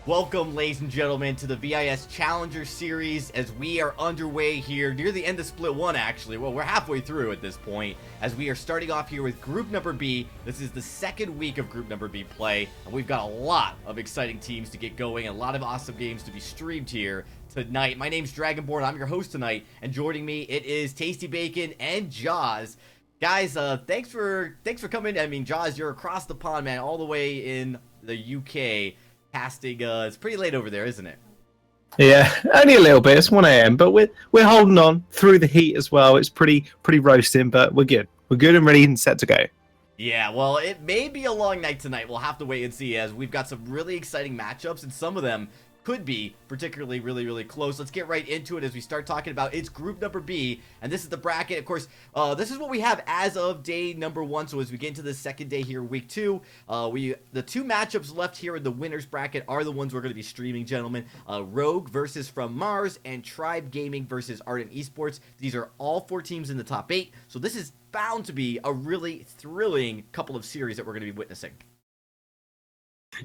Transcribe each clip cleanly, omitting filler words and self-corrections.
Welcome, ladies and gentlemen, to the VIS Challenger Series as we are underway here near the end of Split 1, actually. Well, we're halfway through at this point as we are starting off here with Group Number B. This is the second week of Group Number B play, and we've got a lot of exciting teams to get going and a lot of awesome games to be streamed here tonight. My name's Dragonborn. I'm your host tonight, and joining me, it is Tasty Bacon and Jaws. Guys, thanks for coming. I mean, Jaws, you're across the pond, man, all the way in the UK. Casting, it's pretty late over there, isn't it? Yeah, only a little bit. It's 1 a.m., but we're holding on through the heat as well. It's pretty roasting, but we're good. We're good and ready and set to go. Yeah, well, it may be a long night tonight. We'll have to wait and see as we've got some really exciting matchups, and some of them could be particularly really close. Let's get right into it as we start talking about it's Group Number B, and this is the bracket. Of course, this is what we have as of day number 1. So as we get into the second day here, week 2, the two matchups left here in the winners bracket are the ones we're going to be streaming, gentlemen. Rogue versus From Mars and Tribe Gaming versus Ardent Esports. These are all 4 teams in the top 8, so this is bound to be a really thrilling couple of series that we're going to be witnessing.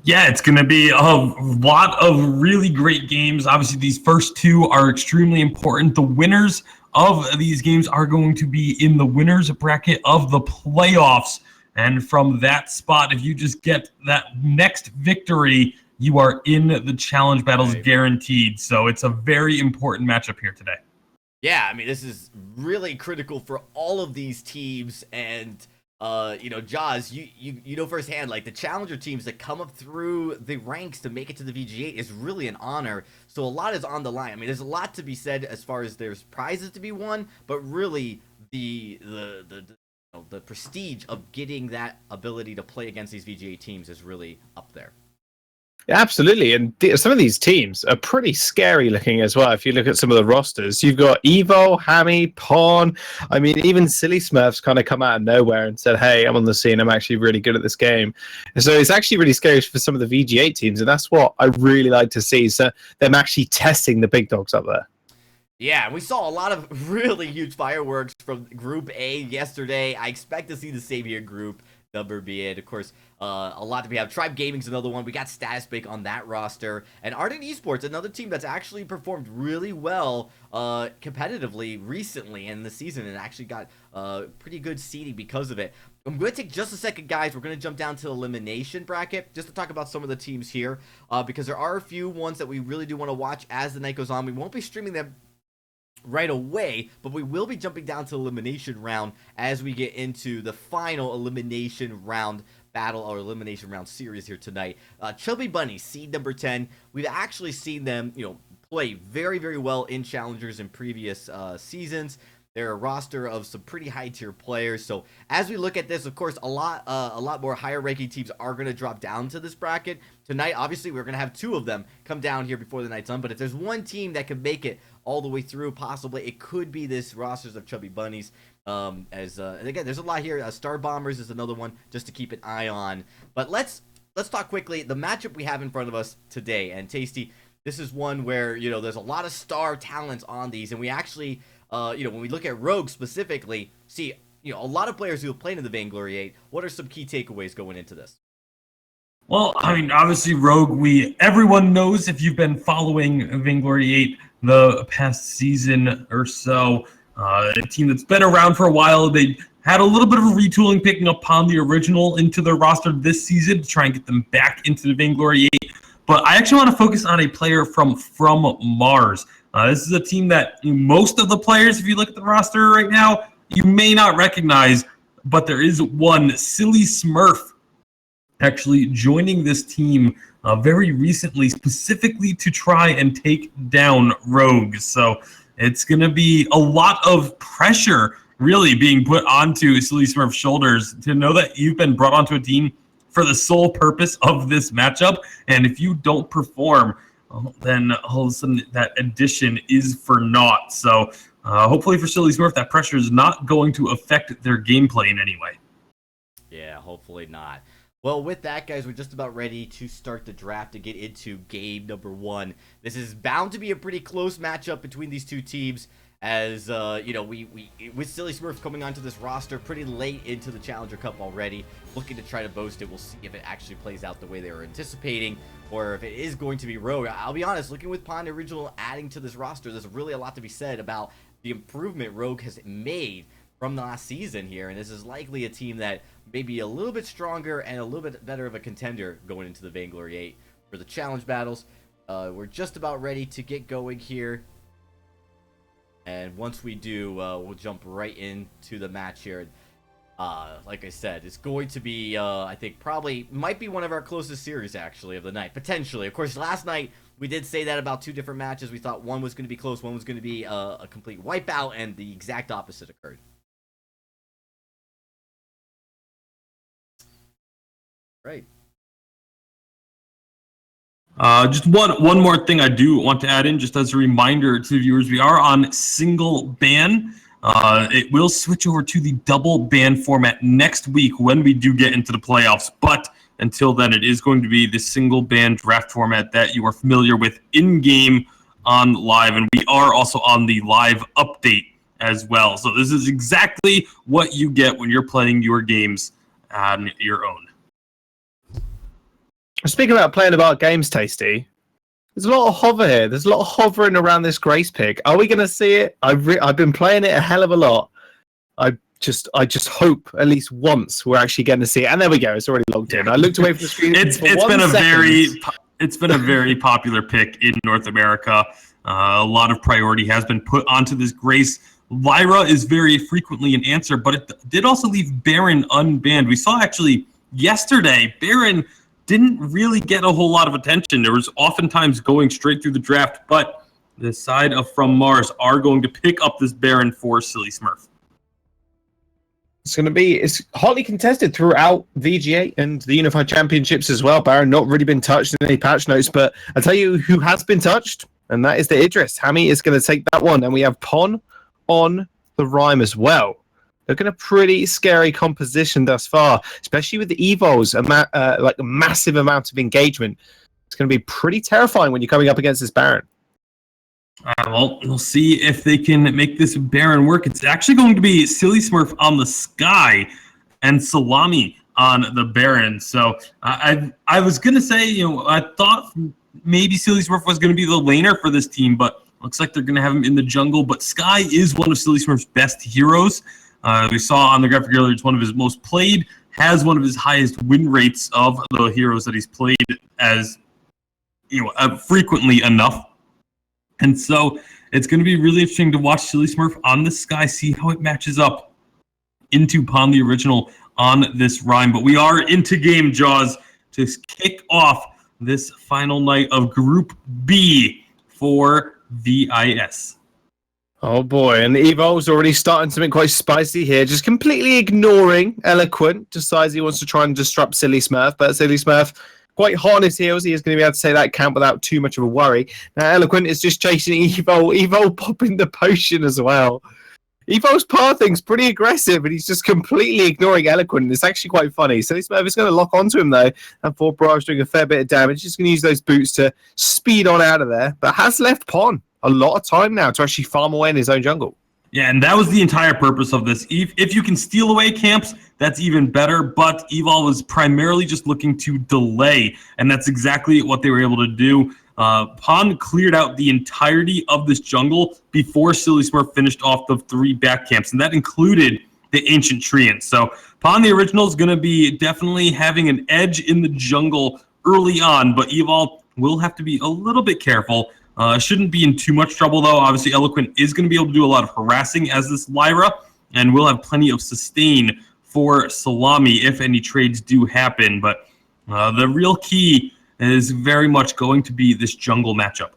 Yeah, it's going to be a lot of really great games. Obviously, these first 2 are extremely important. The winners of these games are going to be in the winners bracket of the playoffs. And from that spot, if you just get that next victory, you are in the challenge battles guaranteed. So it's a very important matchup here today. Yeah, I mean, this is really critical for all of these teams, and Jaws, you know firsthand, like the challenger teams that come up through the ranks to make it to the VG8 is really an honor. So a lot is on the line. I mean, there's a lot to be said as far as there's prizes to be won, but really the prestige of getting that ability to play against these VG8 teams is really up there. Absolutely, and some of these teams are pretty scary looking as well. If you look at some of the rosters, you've got Evo, Hammy, Pawn. I mean, even Silly Smurfs kind of come out of nowhere and said, "Hey, I'm on the scene. I'm actually really good at this game." And so it's actually really scary for some of the VG8 teams, and that's what I really like to see. So them actually testing the big dogs up there. Yeah, we saw a lot of really huge fireworks from Group A yesterday. I expect to see the same here, Group Number B. And of course, a lot to be have. Tribe Gaming's another one. We got Status Bake on that roster. And Ardent Esports, another team that's actually performed really well competitively recently in the season and actually got pretty good seeding because of it. I'm going to take just a second, guys. We're going to jump down to the elimination bracket just to talk about some of the teams here because there are a few ones that we really do want to watch as the night goes on. We won't be streaming them right away, but we will be jumping down to elimination round as we get into the final elimination round battle or elimination round series here tonight. Chubby Bunny, seed number 10. We've actually seen them, play very well in challengers in previous seasons. They're a roster of some pretty high tier players. So as we look at this, of course, a lot more higher ranking teams are going to drop down to this bracket tonight. Obviously, we're going to have 2 of them come down here before the night's done. But if there's one team that could make it all the way through, possibly it could be this rosters of Chubby Bunnies. And again, there's a lot here. Star Bombers is another one just to keep an eye on. But let's talk quickly the matchup we have in front of us today. And Tasty, this is one where there's a lot of star talents on these, and we actually. When we look at Rogue specifically, see, a lot of players who have played in the Vainglory 8. What are some key takeaways going into this? Well, I mean, obviously, Rogue, everyone knows if you've been following Vainglory 8 the past season or so, a team that's been around for a while. They had a little bit of a retooling, picking up on the original into their roster this season to try and get them back into the Vainglory 8. But I actually want to focus on a player from Mars. This is a team that most of the players, if you look at the roster right now, you may not recognize, but there is one, Silly Smurf, actually joining this team very recently, specifically to try and take down Rogue. So it's going to be a lot of pressure really being put onto Silly Smurf's shoulders to know that you've been brought onto a team for the sole purpose of this matchup, and if you don't perform, then all of a sudden that addition is for naught. So hopefully for Silly Smurf, that pressure is not going to affect their gameplay in any way. Yeah, hopefully not. Well, with that, guys, we're just about ready to start the draft to get into game number 1. This is bound to be a pretty close matchup between these two teams, as we with Silly Smurf coming onto this roster pretty late into the Challenger Cup already, looking to try to boast it. We'll see if it actually plays out the way they were anticipating, or if it is going to be Rogue. I'll be honest, looking with Pond Original adding to this roster, there's really a lot to be said about the improvement Rogue has made from the last season here, and this is likely a team that may be a little bit stronger and a little bit better of a contender going into the Vainglory 8 for the challenge battles. We're just about ready to get going here, and once we do, we'll jump right into the match here. Like I said, it's going to be, I think, probably might be one of our closest series actually of the night, potentially. Of course, last night we did say that about 2 different matches. We thought one was going to be close, one was going to be a complete wipeout, and the exact opposite occurred. Right. Just one more thing I do want to add in, just as a reminder to the viewers, we are on single ban. It will switch over to the double ban format next week when we do get into the playoffs. But until then, it is going to be the single ban draft format that you are familiar with in-game on live. And we are also on the live update as well. So this is exactly what you get when you're playing your games on your own. Speaking about playing about games, Tasty, there's a lot of hover here. There's a lot of hovering around this Grace pick. Are we going to see it? I've been playing it a hell of a lot. I just hope at least once we're actually getting to see it. And there we go. It's already logged in. I looked away from the screen. It's been a very popular pick in North America. A lot of priority has been put onto this Grace. Lyra is very frequently an answer, but it did also leave Baron unbanned. We saw actually yesterday, Baron didn't really get a whole lot of attention. There was oftentimes going straight through the draft, but the side of From Mars are going to pick up this Baron for Silly Smurf. It's hotly contested throughout VGA and the Unified Championships as well. Baron not really been touched in any patch notes, but I'll tell you who has been touched, and that is the Idris. Hammy is going to take that one, and we have Pon on the Rhyme as well. Looking a pretty scary composition thus far, especially with the Evos, like a massive amount of engagement. It's going to be pretty terrifying when you're coming up against this Baron. Well, we'll see if they can make this Baron work. It's actually going to be Silly Smurf on the Sky and Salami on the Baron. So I was going to say, I thought maybe Silly Smurf was going to be the laner for this team, but looks like they're going to have him in the jungle. But Sky is one of Silly Smurf's best heroes. We saw on the graphic earlier, it's one of his most played, has one of his highest win rates of the heroes that he's played as frequently enough. And so it's going to be really interesting to watch Silly Smurf on the Sky, see how it matches up into Pond the Original on this Rhyme. But we are into game, Jaws, to kick off this final night of Group B for VIS. Oh boy, and Evo's already starting something quite spicy here, just completely ignoring Eloquent. Decides he wants to try and disrupt Silly Smurf, but Silly Smurf quite hot on his heels. He is going to be able to say that count without too much of a worry. Now Eloquent is just chasing Evo. Evo popping the potion as well. Evo's pathing's pretty aggressive, and he's just completely ignoring Eloquent. It's actually quite funny. Silly Smurf is going to lock onto him though, and 4 Brav's doing a fair bit of damage. He's going to use those boots to speed on out of there, but has left Pon a lot of time now to actually farm away in his own jungle. Yeah, and that was the entire purpose of this. If you can steal away camps, that's even better, but Evol was primarily just looking to delay, and that's exactly what they were able to do. Pon cleared out the entirety of this jungle before Silly Smurf finished off the 3 back camps, and that included the Ancient Treant. So Pon the Original is going to be definitely having an edge in the jungle early on, but Evol will have to be a little bit careful. Shouldn't be in too much trouble, though. Obviously, Eloquent is going to be able to do a lot of harassing as this Lyra, and we'll have plenty of sustain for Salami if any trades do happen. But the real key is very much going to be this jungle matchup.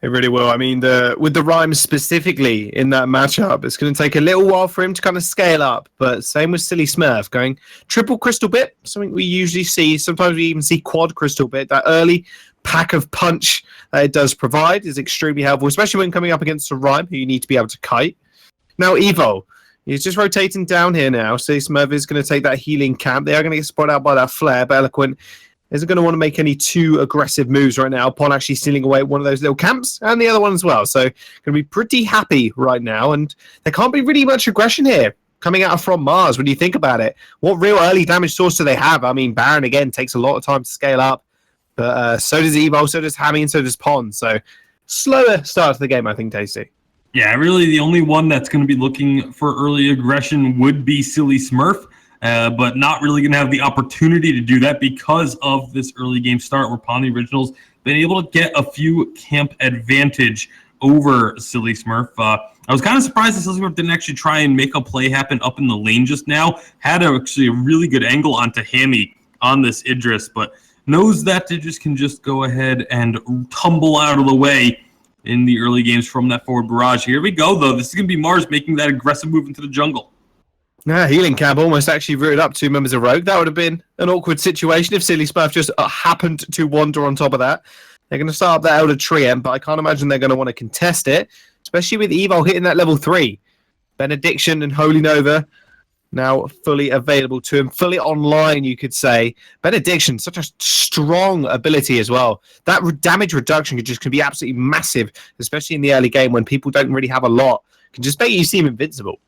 It really will. I mean, with the Rhyme specifically in that matchup, it's going to take a little while for him to kind of scale up. But same with Silly Smurf, going triple Crystal Bit, something we usually see. Sometimes we even see quad Crystal Bit. That early pack of punch that it does provide is extremely helpful, especially when coming up against a Rhyme who you need to be able to kite. Now, Evo, He's just rotating down here now. So Smurf is going to take that healing camp. They are going to get spotted out by that flare, but Eloquent isn't going to want to make any too aggressive moves right now. Pon actually stealing away one of those little camps and the other one as well. So going to be pretty happy right now. And there can't be really much aggression here coming out from Mars when you think about it. What real early damage source do they have? I mean, Baron, again, takes a lot of time to scale up. But so does Evo, so does Hammy, and so does Pon. So slower start to the game, I think, Tasty. Yeah, really the only one that's going to be looking for early aggression would be Silly Smurf, but not really going to have the opportunity to do that because of this early game start where Pawn the Originals been able to get a few camp advantage over Silly Smurf. I was kind of surprised that Silly Smurf didn't actually try and make a play happen up in the lane just now. Had actually a really good angle onto Hammy on this Idris, but knows that Idris can just go ahead and tumble out of the way in the early games from that forward barrage. Here we go, though. This is going to be Mars making that aggressive move into the jungle. Yeah, healing camp almost actually rooted up 2 members of Rogue. That would have been an awkward situation if Silly Smurf just happened to wander on top of that. They're going to start up that Elder Tree, but I can't imagine they're going to want to contest it, especially with Evo hitting that level 3. Benediction and Holy Nova now fully available to him, fully online, you could say. Benediction, such a strong ability as well. That damage reduction can be absolutely massive, especially in the early game when people don't really have a lot. Can just make you seem invincible.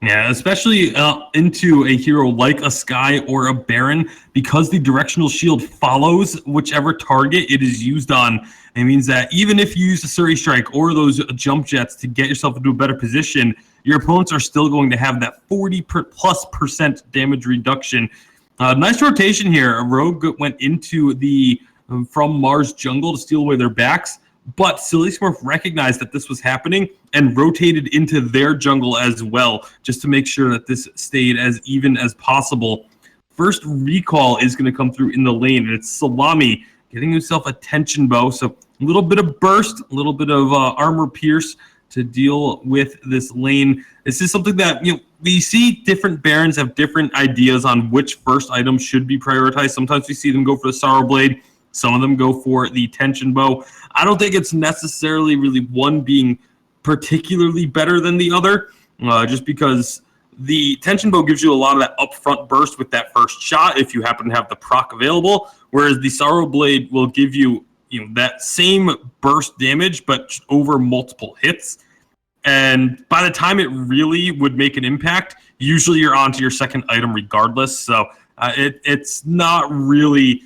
Yeah, especially into a hero like a Sky or a Baron, because the directional shield follows whichever target it is used on. It means that even if you use a Surrey Strike or those jump jets to get yourself into a better position, your opponents are still going to have that 40+% damage reduction. Nice rotation here. Rogue went into the from Mars jungle to steal away their backs, but Silly Smurf recognized that this was happening and rotated into their jungle as well, just to make sure that this stayed as even as possible. First recall is going to come through in the lane, and it's Salami getting himself a tension bow. So a little bit of burst, a little bit of armor pierce to deal with this lane. This is something that, we see different Barons have different ideas on which first item should be prioritized. Sometimes we see them go for the Sorrow Blade. Some of them go for the Tension Bow. I don't think it's necessarily really one being particularly better than the other, just because the Tension Bow gives you a lot of that upfront burst with that first shot if you happen to have the proc available, whereas the Sorrow Blade will give you that same burst damage, but over multiple hits. And by the time it really would make an impact, usually you're on to your second item regardless. So it's not really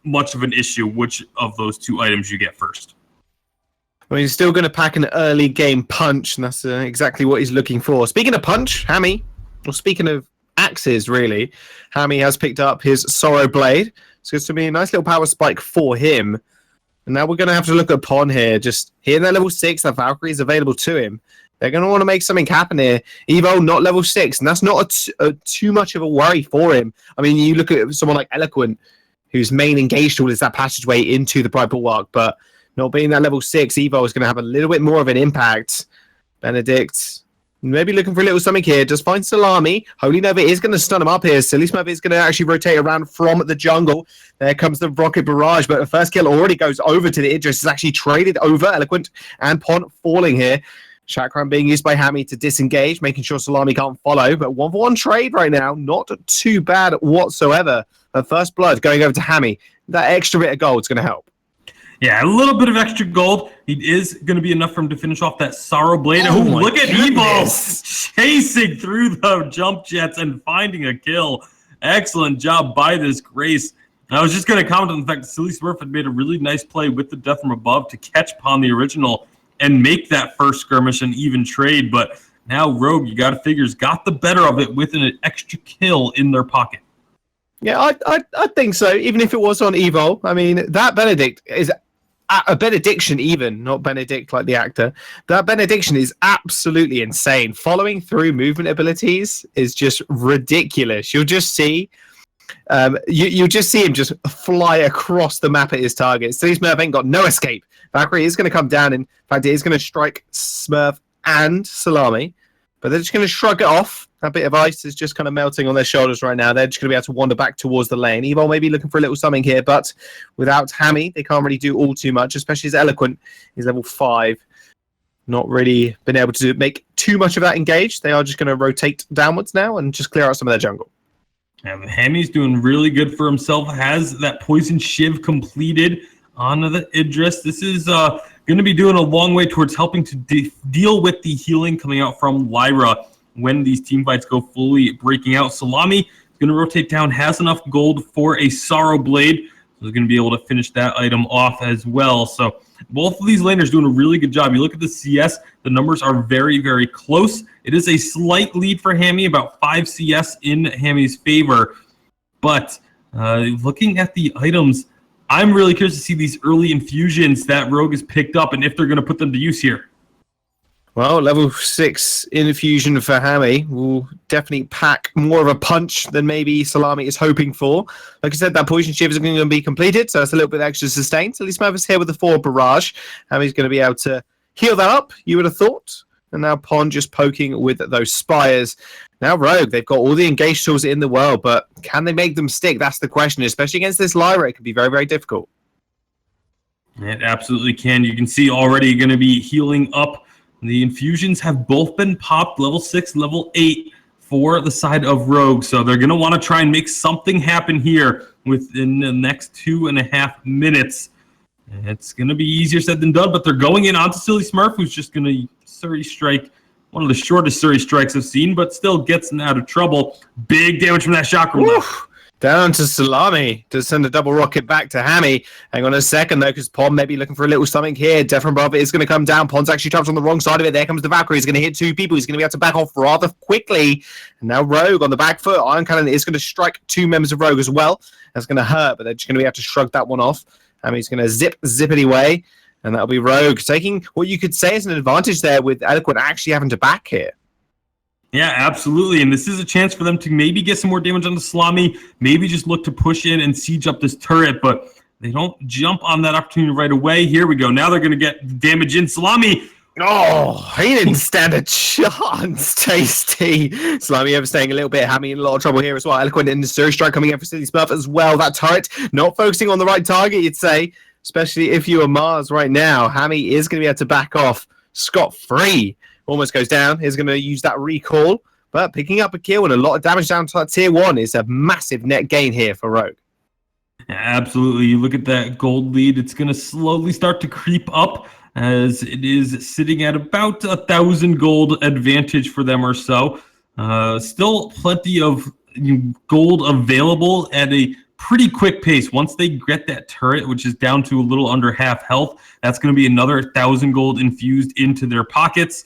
much of an issue which of those 2 items you get first. I mean, he's still going to pack an early game punch, and that's exactly what he's looking for. Speaking of punch, Hammy, well, speaking of axes, really, Hammy has picked up his Sorrow Blade. So it's going to be a nice little power spike for him. And now we're going to have to look at Pon here. Just hitting that level 6, that Valkyrie is available to him. They're going to want to make something happen here. Evo, not level 6, and that's not too much of a worry for him. I mean, you look at someone like Eloquent, whose main engaged tool is that passageway into the Bright Bulwark, but not being that level 6, Evo is going to have a little bit more of an impact. Benedict, maybe looking for a little something here. Just find Salami. Holy Nova is going to stun him up here. Silly Smurf is going to actually rotate around from the jungle. There comes the Rocket Barrage, but the first kill already goes over to the Idris. It's actually traded over. Eloquent and Pon falling here. Chakram being used by Hammy to disengage, making sure Salami can't follow. But 1-for-1 trade right now. Not too bad whatsoever. Her first blood going over to Hammy. That extra bit of gold is going to help. Yeah, a little bit of extra gold. It is going to be enough for him to finish off that Sorrow Blade. Oh, look at Evo chasing through the jump jets and finding a kill. Excellent job by this Grace. I was just going to comment on the fact that Silly Smurf had made a really nice play with the Death from Above to catch Pawn the Original and make that first skirmish an even trade. But now Rogue, you got to figure, has got the better of it with an extra kill in their pocket. Yeah, I think so. Even if it was on Evo, I mean, that Benedict is a benediction, even not Benedict like the actor. That benediction is absolutely insane. Following through movement abilities is just ridiculous. You'll just see, you just see him just fly across the map at his target. Silly Smurf ain't got no escape. Valkyrie is going to come down. In fact, it is going to strike Smurf and Salami, but they're just going to shrug it off. That bit of ice is just kind of melting on their shoulders right now. They're just going to be able to wander back towards the lane. Evo may be looking for a little something here, but without Hammy, they can't really do all too much, especially as Eloquent is level 5. not really been able to make too much of that engage. They are just going to rotate downwards now and just clear out some of their jungle. And Hammy's doing really good for himself. Has that poison shiv completed onto the Idris. This is going to be doing a long way towards helping to deal with the healing coming out from Lyra when these team fights go fully breaking out. Salami is going to rotate down, has enough gold for a Sorrow Blade. So he's going to be able to finish that item off as well. So both of these laners doing a really good job. You look at the CS, the numbers are very, very close. It is a slight lead for Hammy, about 5 CS in Hammy's favor. But looking at the items, I'm really curious to see these early infusions that Rogue has picked up and if they're going to put them to use here. Well, level 6 infusion for Hammy will definitely pack more of a punch than maybe Salami is hoping for. Like I said, that poison shiv is going to be completed, so it's a little bit extra sustain. So Smurf is here with the 4 barrage. Hammy's going to be able to heal that up, you would have thought. And now Pond just poking with those spires. Now Rogue, they've got all the engaged tools in the world, but can they make them stick? That's the question, especially against this Lyra. It could be very, very difficult. It absolutely can. You can see already going to be healing up. The infusions have both been popped, level 6, level 8 for the side of Rogue. So they're going to want to try and make something happen here within the next 2.5 minutes. It's going to be easier said than done, but they're going in onto Silly Smurf, who's just going to Surrey strike. One of the shortest Surrey strikes I've seen, but still gets out of trouble. Big damage from that chakra. Down to Salami to send a double rocket back to Hammy. Hang on a second, though, because Pond may be looking for a little something here. Defin Bravo is going to come down. Pond's actually trapped on the wrong side of it. There comes the Valkyrie. He's going to hit 2 people. He's going to be able to back off rather quickly. And now Rogue on the back foot. Iron Cannon is going to strike 2 members of Rogue as well. That's going to hurt, but they're just going to be able to shrug that one off. Hammy's going to zip it away. And that'll be Rogue taking what you could say is an advantage there with Eloquent actually having to back here. Yeah, absolutely. And this is a chance for them to maybe get some more damage on the Salami, maybe just look to push in and siege up this turret, but they don't jump on that opportunity right away. Here we go. Now they're going to get damage in. Salami. Oh, he didn't stand a chance. Tasty. Salami overstaying a little bit. Hammy in a lot of trouble here as well. Eloquent in the Surge Strike coming in for Silly Smurf as well. That turret not focusing on the right target, you'd say, especially if you are Mars right now. Hammy is going to be able to back off scot-free. Almost goes down. He's going to use that recall, but picking up a kill and a lot of damage down to tier 1 is a massive net gain here for Rogue. Yeah, absolutely. You look at that gold lead, it's going to slowly start to creep up as it is sitting at about 1,000 gold advantage for them or so. Still plenty of gold available at a pretty quick pace. Once they get that turret, which is down to a little under half health, that's going to be another 1,000 gold infused into their pockets.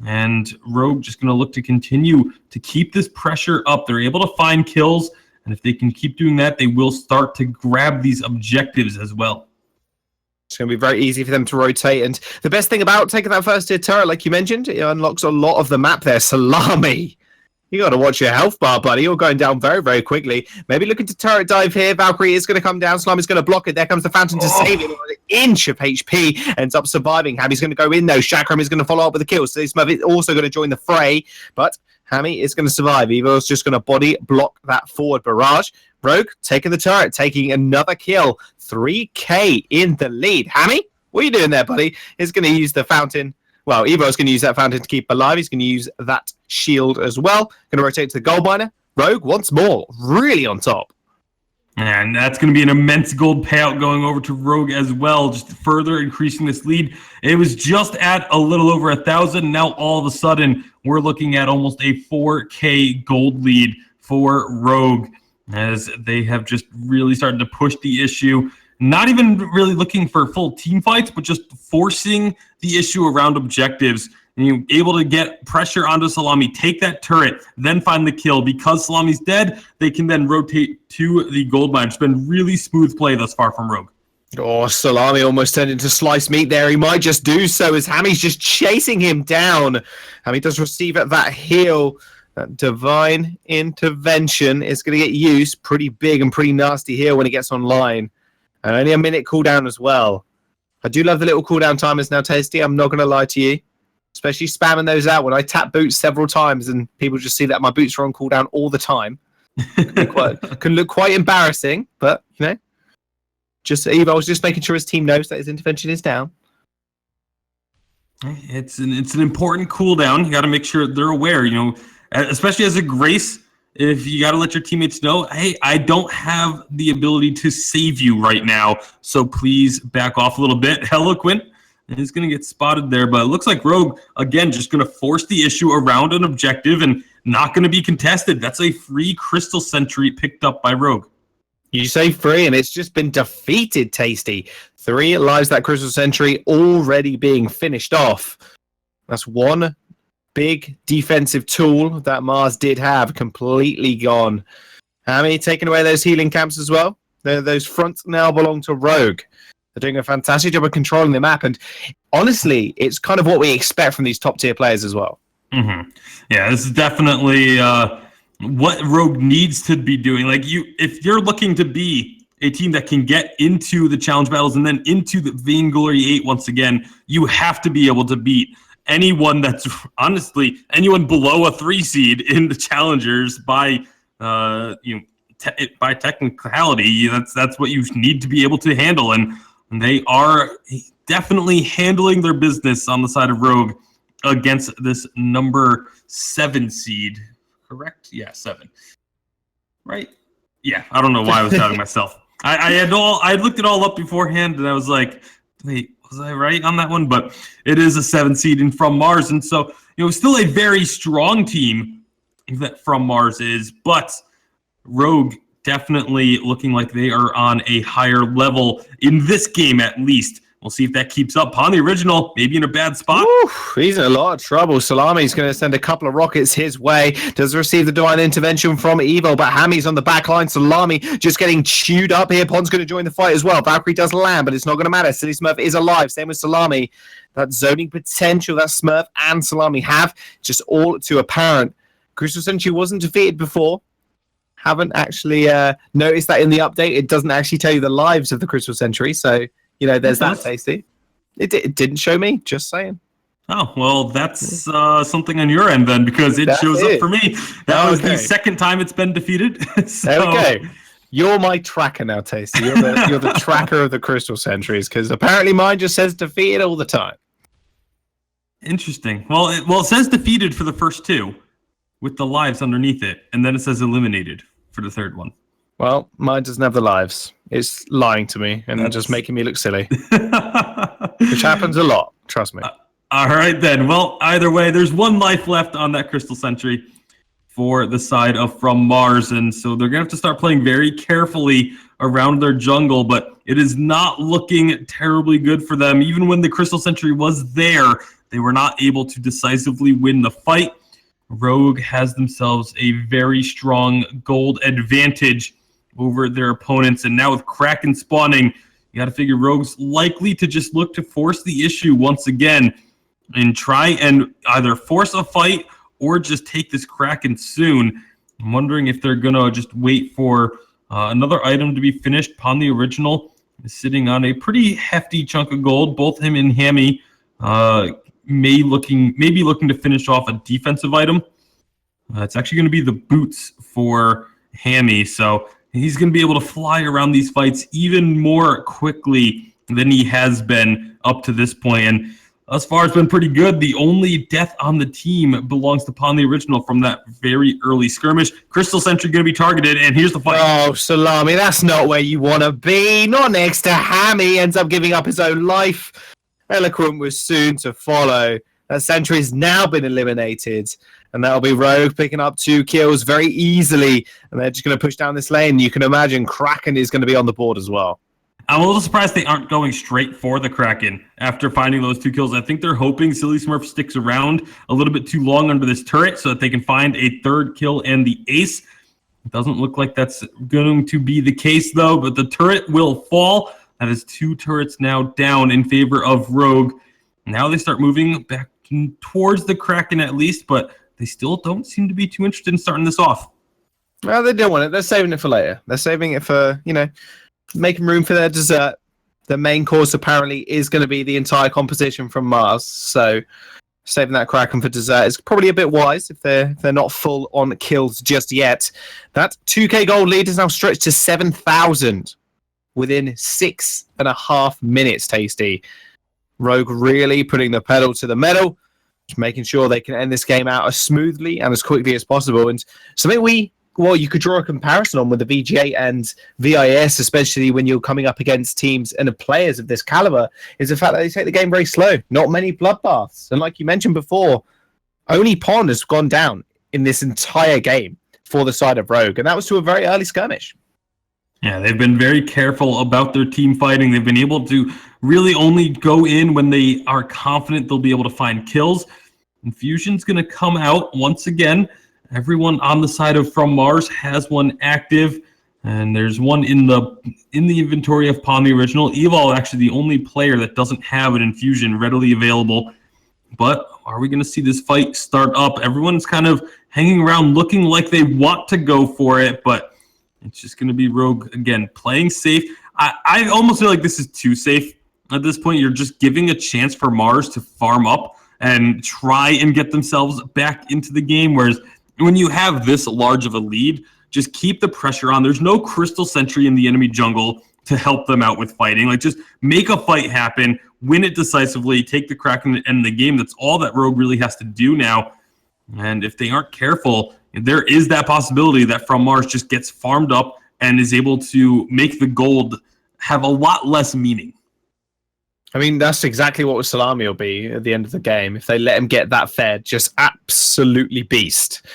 And Rogue just going to look to continue to keep this pressure up. They're able to find kills, and if they can keep doing that, they will start to grab these objectives as well. It's going to be very easy for them to rotate. And the best thing about taking that first tier turret, like you mentioned, it unlocks a lot of the map there. Salami. You got to watch your health bar, buddy. You're going down very, very quickly. Maybe looking to turret dive here. Valkyrie is going to come down. Salami's going to block it. There comes the Phantom to save it. An inch of HP. Ends up surviving. Hammy's going to go in, though. Chakram is going to follow up with a kill. So Smurf is also going to join the fray. But Hammy is going to survive. Evo's just going to body block that forward barrage. Rogue taking the turret. Taking another kill. 3K in the lead. Hammy, what are you doing there, buddy? He's going to use the Fountain. Well, Evo's going to use that Fountain to keep alive. He's going to use that shield as well. Going to rotate to the gold miner. Rogue once more, really on top. And that's going to be an immense gold payout going over to Rogue as well, just further increasing this lead. It was just at a little over 1,000. Now all of a sudden, we're looking at almost a 4K gold lead for Rogue as they have just really started to push the issue. Not even really looking for full team fights, but just forcing the issue around objectives. And you're able to get pressure onto Salami, take that turret, then find the kill. Because Salami's dead, they can then rotate to the gold mine. It's been really smooth play thus far from Rogue. Oh, Salami almost turned into sliced meat there. He might just do so as Hammy's just chasing him down. Hammy does receive that heal. That divine intervention is going to get used. Pretty big and pretty nasty heal when it gets online. And only a minute cooldown as well. I do love the little cooldown timers now, Tasty. I'm not going to lie to you. Especially spamming those out when I tap boots several times and people just see that my boots are on cooldown all the time. Can look quite embarrassing, but, you know. Just Evo was just making sure his team knows that his intervention is down. It's an important cooldown. You got to make sure they're aware, especially as a Grace. If you got to let your teammates know, hey, I don't have the ability to save you right now, so please back off a little bit. Eloquent is going to get spotted there, but it looks like Rogue, again, just going to force the issue around an objective and not going to be contested. That's a free Crystal Sentry picked up by Rogue. You say free, and it's just been defeated, Tasty. 3 lives that Crystal Sentry already being finished off. That's one big defensive tool that Mars did have completely gone. Hammy taking away those healing camps as well. Those fronts now belong to Rogue. They're doing a fantastic job of controlling the map, and honestly, it's kind of what we expect from these top tier players as well. Mm-hmm. Yeah, this is definitely what Rogue needs to be doing. Like if you're looking to be a team that can get into the challenge battles and then into the Vainglory 8 once again, you have to be able to beat anyone that's honestly anyone below a 3 seed in the challengers by by technicality. That's what you need to be able to handle, and they are definitely handling their business on the side of Rogue against this number 7 seed. Correct? Yeah, 7. Right? Yeah, I don't know why I was doubting myself. I had looked it all up beforehand, and I was like, wait, was I right on that one? But it is a 7 seed in From Mars, and so still a very strong team that From Mars is, but Rogue definitely looking like they are on a higher level in this game at least. We'll see if that keeps up. On the original, maybe in a bad spot. Oof, he's in a lot of trouble. Salami's going to send a couple of rockets his way. Does receive the divine intervention from Evo, but Hammy's on the back line. Salami just getting chewed up here. Pon's going to join the fight as well. Valkyrie does land, but it's not going to matter. Silly Smurf is alive. Same with Salami. That zoning potential that Smurf and Salami have, just all too apparent. Crystal Sentry wasn't defeated before. Haven't actually noticed that in the update. It doesn't actually tell you the lives of the Crystal Sentry, so... there's that, Tasty. It didn't show me, just saying. Oh, well, that's something on your end then, because it shows up for me. That was the second time it's been defeated. So... There we go. You're my tracker now, Tasty. You're the tracker of the Crystal Sentries, because apparently mine just says defeated all the time. Interesting. Well, it says defeated for the first 2, with the lives underneath it, and then it says eliminated for the 3rd one. Well, mine doesn't have the lives. It's lying to me and just making me look silly. Which happens a lot, trust me. All right, then. Well, either way, there's 1 life left on that Crystal Sentry for the side of From Mars, and so they're going to have to start playing very carefully around their jungle, but it is not looking terribly good for them. Even when the Crystal Sentry was there, they were not able to decisively win the fight. Rogue has themselves a very strong gold advantage over their opponents, and now with Kraken spawning, you got to figure Rogue's likely to just look to force the issue once again and try and either force a fight or just take this Kraken soon. I'm wondering if they're going to just wait for another item to be finished. Upon the original is sitting on a pretty hefty chunk of gold. Both him and Hammy may be looking to finish off a defensive item. It's actually going to be the boots for Hammy, so he's going to be able to fly around these fights even more quickly than he has been up to this point. And thus far, it's been pretty good. The only death on the team belongs to Upon the Original from that very early skirmish. Crystal Sentry going to be targeted, and here's the fight. Oh, Salami, that's not where you want to be. Not next to Hammy. Ends up giving up his own life. Eloquent was soon to follow. That Sentry's now been eliminated. And that'll be Rogue picking up 2 kills very easily. And they're just going to push down this lane. You can imagine Kraken is going to be on the board as well. I'm a little surprised they aren't going straight for the Kraken after finding those 2 kills. I think they're hoping Silly Smurf sticks around a little bit too long under this turret so that they can find a 3rd kill and the ace. It doesn't look like that's going to be the case, though, but the turret will fall. That is 2 turrets now down in favor of Rogue. Now they start moving back towards the Kraken at least, but they still don't seem to be too interested in starting this off. Well, they don't want it. They're saving it for later. They're saving it for, making room for their dessert. The main course apparently is going to be the entire composition from Mars. So saving that Kraken for dessert is probably a bit wise if they're not full on kills just yet. That 2k gold lead is now stretched to 7,000 within 6.5 minutes, Tasty. Rogue really putting the pedal to the metal, just making sure they can end this game out as smoothly and as quickly as possible. And something you could draw a comparison on with the VGA and VIS, especially when you're coming up against teams and players of this caliber, is the fact that they take the game very slow. Not many bloodbaths. And like you mentioned before, only Pon has gone down in this entire game for the side of Rogue, and that was to a very early skirmish. Yeah, they've been very careful about their team fighting. They've been able to really only go in when they are confident they'll be able to find kills. Infusion's going to come out once again. Everyone on the side of From Mars has one active, and there's one in the inventory of Pon the Original. Evil actually the only player that doesn't have an infusion readily available. But are we going to see this fight start up? Everyone's kind of hanging around looking like they want to go for it, but it's just going to be Rogue, again, playing safe. I almost feel like this is too safe at this point. You're just giving a chance for Mars to farm up and try and get themselves back into the game, whereas when you have this large of a lead, just keep the pressure on. There's no Crystal Sentry in the enemy jungle to help them out with fighting. Like, just make a fight happen, win it decisively, take the Kraken and end the game. That's all that Rogue really has to do now. And if they aren't careful, there is that possibility that From Mars just gets farmed up and is able to make the gold have a lot less meaning. I mean, that's exactly what Salami will be at the end of the game. If they let him get that fed, just absolutely beast.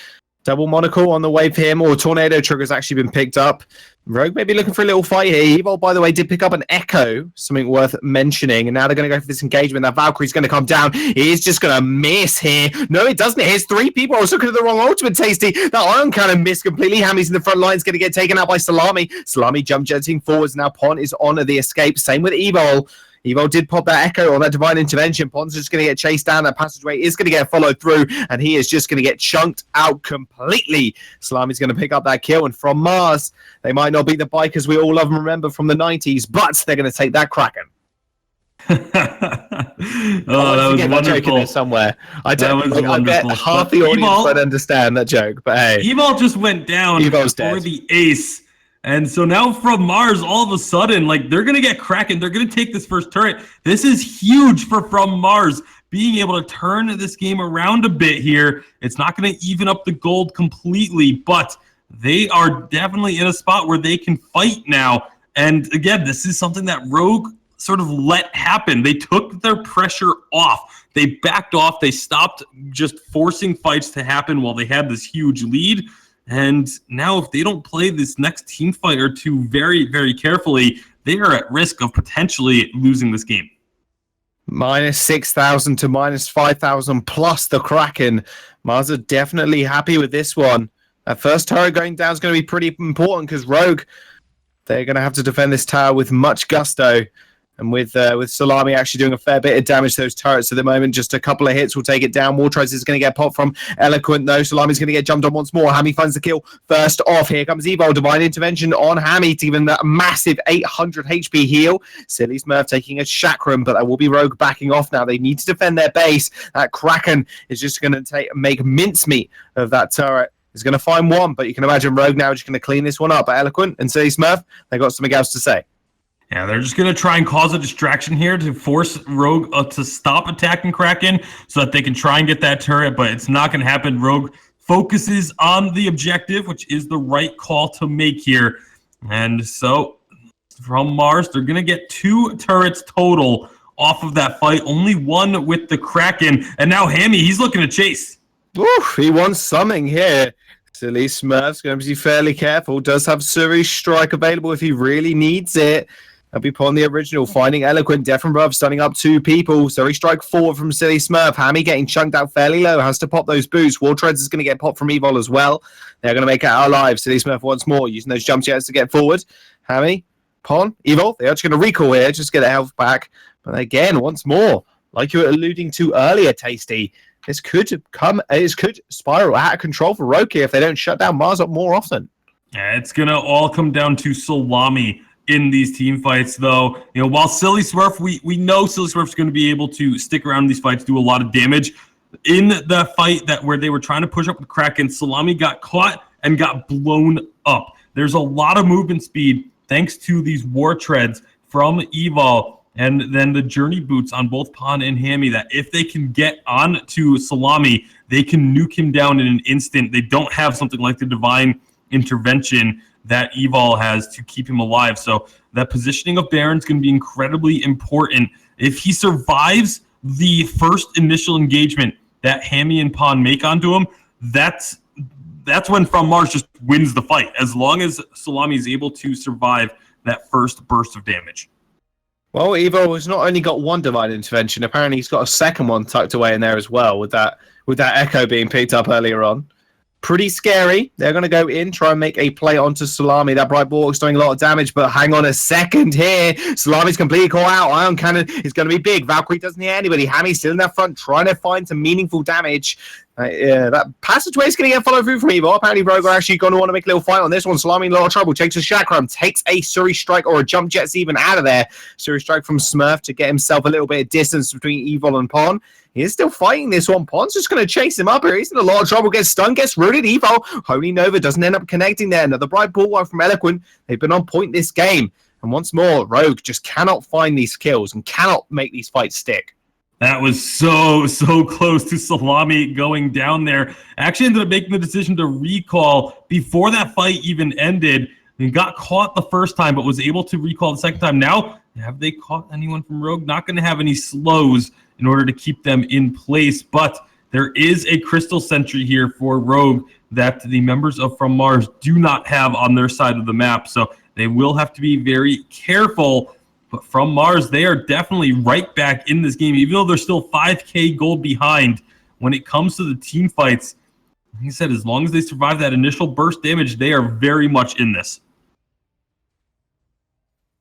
Double monocle on the way for him, or Tornado Trigger's actually been picked up. Rogue may be looking for a little fight here. Evil, by the way, did pick up an Echo, something worth mentioning. And now they're going to go for this engagement. That Valkyrie's going to come down. He's just going to miss here. No, it doesn't. Here's 3 people. I was looking at the wrong ultimate, Tasty. That Iron Cannon missed completely. Hammy's in the front line. Is going to get taken out by Salami. Salami jump jetting forwards. Now Pon is on the escape. Same with Evil. Evo did pop that Echo on that Divine Intervention. Pon's just going to get chased down. That passageway is going to get followed through, and he is just going to get chunked out completely. Salami's going to pick up that kill, and From Mars, they might not be the bikers we all love and remember from the 90s, but they're going to take that Kraken. That was wonderful. Joke in there somewhere. I bet half the audience won't understand that joke, but hey. Evo just went down for the ace. And so now From Mars, all of a sudden, like, they're going to get Kraken. They're going to take this first turret. This is huge for From Mars, being able to turn this game around a bit here. It's not going to even up the gold completely, but they are definitely in a spot where they can fight now. And again, this is something that Rogue sort of let happen. They took their pressure off. They backed off. They stopped just forcing fights to happen while they had this huge lead. And now if they don't play this next team fight or two very, very carefully, they are at risk of potentially losing this game. Minus 6,000 to minus 5,000 plus the Kraken. Mars are definitely happy with this one. That first turret going down is going to be pretty important because Rogue, they're going to have to defend this tower with much gusto. And with Salami actually doing a fair bit of damage to those turrets at the moment, just a couple of hits will take it down. Wartries is going to get popped from Eloquent, though. Salami's going to get jumped on once more. Hammy finds the kill first off. Here comes Evo. Divine Intervention on Hammy to give him that massive 800 HP heal. Silly Smurf taking a chakram, but that will be Rogue backing off now. They need to defend their base. That Kraken is just going to make mincemeat of that turret. He's going to find one, but you can imagine Rogue now just going to clean this one up. But Eloquent and Silly Smurf, they got something else to say. Yeah, they're just going to try and cause a distraction here to force Rogue to stop attacking Kraken so that they can try and get that turret, but it's not going to happen. Rogue focuses on the objective, which is the right call to make here. And so From Mars, they're going to get 2 turrets total off of that fight, only 1 with the Kraken. And now Hammy, he's looking to chase. Oof, he wants something here. Silly Smurf's going to be fairly careful. Does have Suri's Strike available if he really needs it. That'll be Pon the Original, finding Eloquent. Def and Bruv stunning up 2 people. Suri Strike forward from Silly Smurf. Hammy getting chunked out fairly low. Has to pop those boots. Wartreads is going to get popped from Evil as well. They're going to make it out alive. Silly Smurf once more, using those jump jets to get forward. Hammy, Pon, Evil. They're just going to recall here, just get their health back. But again, once more, like you were alluding to earlier, Tasty, this could spiral out of control for Rogue if they don't shut down Mars up more often. Yeah, it's going to all come down to Salami in these team fights, though. You know, while Silly Smurf, we know Silly Smurf's going to be able to stick around in these fights, do a lot of damage. In the fight where they were trying to push up with Kraken, Salami got caught and got blown up. There's a lot of movement speed thanks to these War Treads from Evil. and then the journey boots on both Pawn and Hammy, that if they can get on to Salami, they can nuke him down in an instant. They don't have something like the divine intervention that Evil has to keep him alive. So that positioning of Baron's going to be incredibly important. If he survives the first initial engagement that Hammy and Pawn make onto him, that's when From Mars just wins the fight, as long as Salami is able to survive that first burst of damage. Well, Evo has not only got one divine intervention, apparently he's got a second one tucked away in there as well, with that echo being picked up earlier on. Pretty scary. They're going to go in, try and make a play onto Salami. That Bright Bulwark's doing a lot of damage, but hang on a second here. Salami's completely caught out. Ion Cannon is going to be big. Valkyrie doesn't hear anybody. Hammy's still in that front, trying to find some meaningful damage. That passageway is going to get followed through from Evo. Apparently, Rogue are actually going to want to make a little fight on this one. Salami in a lot of trouble. Takes a Chakram, takes a Suri Strike or a Jump Jets even out of there. Suri Strike from Smurf to get himself a little bit of distance between Evil and Pon. He is still fighting this one. Pon's just going to chase him up here. He's in a lot of trouble. Gets stunned, gets rooted. Evo. Holy Nova doesn't end up connecting there. Another Bright Bulwark from Eloquent. They've been on point this game. And once more, Rogue just cannot find these kills and cannot make these fights stick. That was so close to Salami going down there. Actually ended up making the decision to recall before that fight even ended. He got caught the first time, but was able to recall the second time. Now, have they caught anyone from Rogue? Not going to have any slows in order to keep them in place, but there is a Crystal Sentry here for Rogue that the members of From Mars do not have on their side of the map, so they will have to be very careful. But From Mars, they are definitely right back in this game, even though they're still 5K gold behind when it comes to the team fights. Like I said, as long as they survive that initial burst damage, they are very much in this.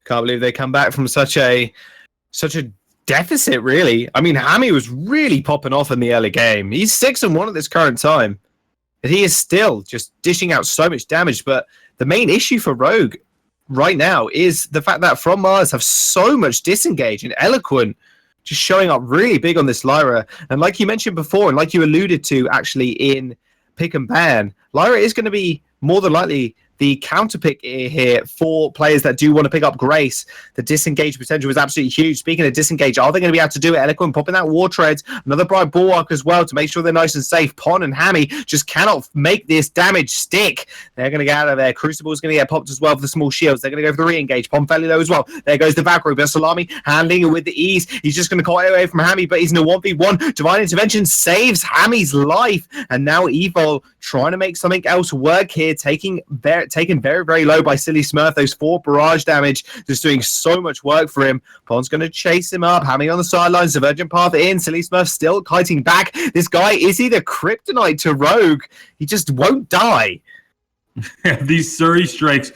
Can't believe they come back from such a deficit, really. I mean, Hammy was really popping off in the early game. He's 6-1 at this current time. But he is still just dishing out so much damage. But the main issue for Rogue right now is the fact that From Mars have so much disengage, and Eloquent just showing up really big on this Lyra. And like you mentioned before, and like you alluded to actually in Pick and Ban, Lyra is going to be more than likely the counter pick here for players that do want to pick up Grace. The disengage potential is absolutely huge. Speaking of disengage, are they going to be able to do it? Eloquent popping that War Treads, another Bright Bulwark as well to make sure they're nice and safe. Pon and Hammy just cannot make this damage stick. They're going to get out of there. Crucible is going to get popped as well for the small shields. They're going to go for the re-engage. Pon fairly low as well. There goes the Valkyrie, but Salami handling it with the ease. He's just going to cut away from Hammy, but he's in a 1v1. Divine Intervention saves Hammy's life, and now Evil trying to make something else work here, taken very, very low by Silly Smurf. Those 4 barrage damage just doing so much work for him. Pon's going to chase him up. Hammy on the sidelines. Divergent path in. Silly Smurf still kiting back. This guy is either kryptonite to Rogue. He just won't die. These Suri strikes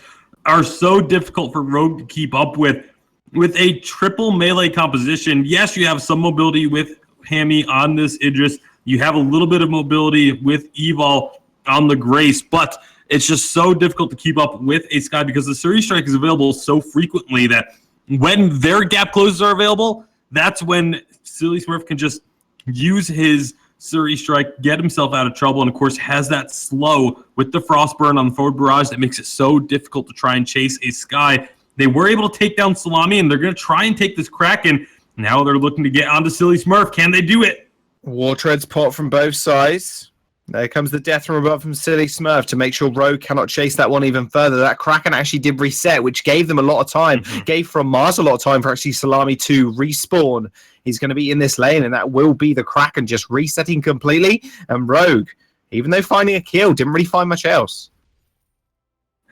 are so difficult for Rogue to keep up with. With a triple melee composition, yes, you have some mobility with Hammy on this Idris. You have a little bit of mobility with Evil on the Grace, but it's just so difficult to keep up with a Sky because the Suri Strike is available so frequently that when their gap closes are available, that's when Silly Smurf can just use his Suri Strike, get himself out of trouble, and of course has that slow with the Frostburn on the forward barrage that makes it so difficult to try and chase a Sky. They were able to take down Salami, and they're going to try and take this Kraken. Now they're looking to get onto Silly Smurf. Can they do it? War Treads pot from both sides. There comes the death from above from Silly Smurf to make sure Rogue cannot chase that one even further. That Kraken actually did reset, which gave them a lot of time. Gave From Mars a lot of time for actually Salami to respawn. He's going to be in this lane, and that will be the Kraken just resetting completely. And Rogue, even though finding a kill, didn't really find much else.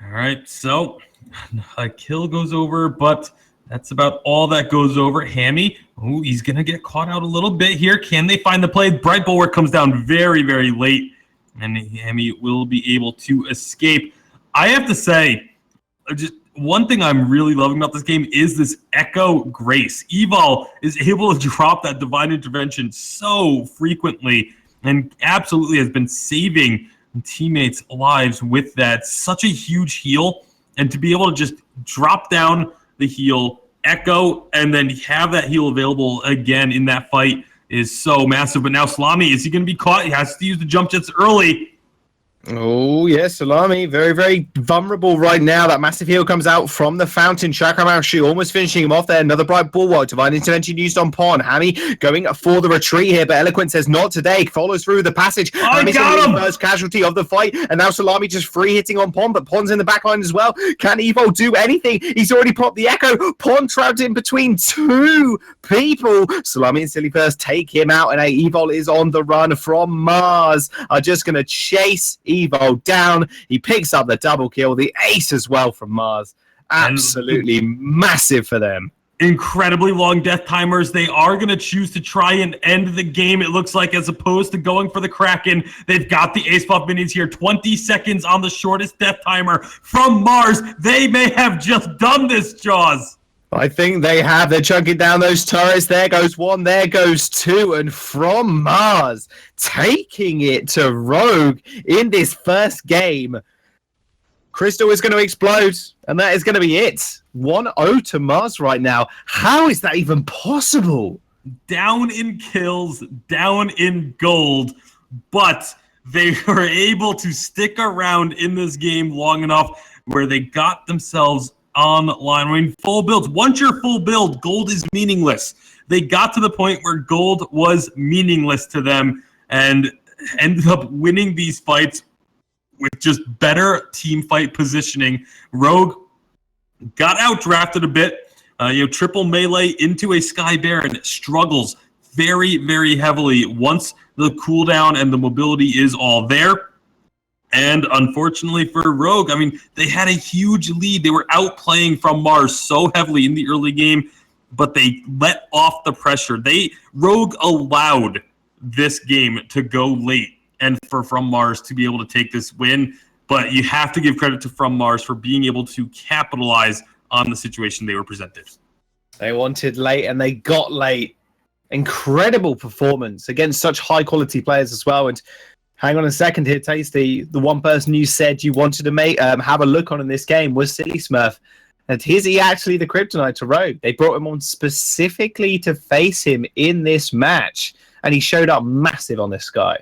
All right, so a kill goes over, but that's about all that goes over. Hammy, ooh, he's going to get caught out a little bit here. Can they find the play? Bright Bulwark comes down very, very late, and Hammy will be able to escape. I have to say, just one thing I'm really loving about this game is this Echo Grace. Evil is able to drop that Divine Intervention so frequently and absolutely has been saving teammates' lives with that. Such a huge heal, and to be able to just drop down the heal, echo, and then have that heal available again in that fight is so massive. But now Salami, is he going to be caught? He has to use the jump jets early. Oh, yes, Salami. Very, very vulnerable right now. That massive heal comes out from the fountain. Chakramashi almost finishing him off there. Another bright bulwark. Divine intervention used on Pawn. Hammy going for the retreat here, but Eloquent says not today. Follows through the passage. Hammy's got gonna be him! the first casualty of the fight. And now Salami just free hitting on Pawn, but Pawn's in the back line as well. Can Evo do anything? He's already popped the Echo. Pawn trapped in between two people. Salami and Silly first take him out, and Evil is on the run from Mars. Are just going to chase Evo down. He picks up the double kill, the ace as well from Mars. Absolutely massive for them. Incredibly long death timers. They are going to choose to try and end the game, it looks like, as opposed to going for the Kraken. They've got the ace buff minions here. 20 seconds on the shortest death timer from Mars. They may have just done this, Jaws. I think they have. They're chunking down those turrets. There goes one. There goes two. And from Mars, taking it to Rogue in this first game. Crystal is going to explode, and that is going to be it. 1-0 to Mars right now. How is that even possible? Down in kills, down in gold, but they were able to stick around in this game long enough where they got themselves online. I mean, full builds. Once you're full build, gold is meaningless. They got to the point where gold was meaningless to them and ended up winning these fights with just better team fight positioning. Rogue got outdrafted a bit. Triple melee into a Sky Baron struggles very, very heavily once the cooldown and the mobility is all there. And unfortunately for Rogue, I mean, they had a huge lead. They were outplaying from Mars so heavily in the early game, but they let off the pressure. Rogue allowed this game to go late and for From Mars to be able to take this win. But you have to give credit to From Mars for being able to capitalize on the situation they were presented. They wanted late and they got late. Incredible performance against such high quality players as well. And hang on a second here, Tasty. The one person you said you wanted to have a look on in this game was Silly Smurf. And is he actually the kryptonite to Rogue? They brought him on specifically to face him in this match. And he showed up massive on this guy.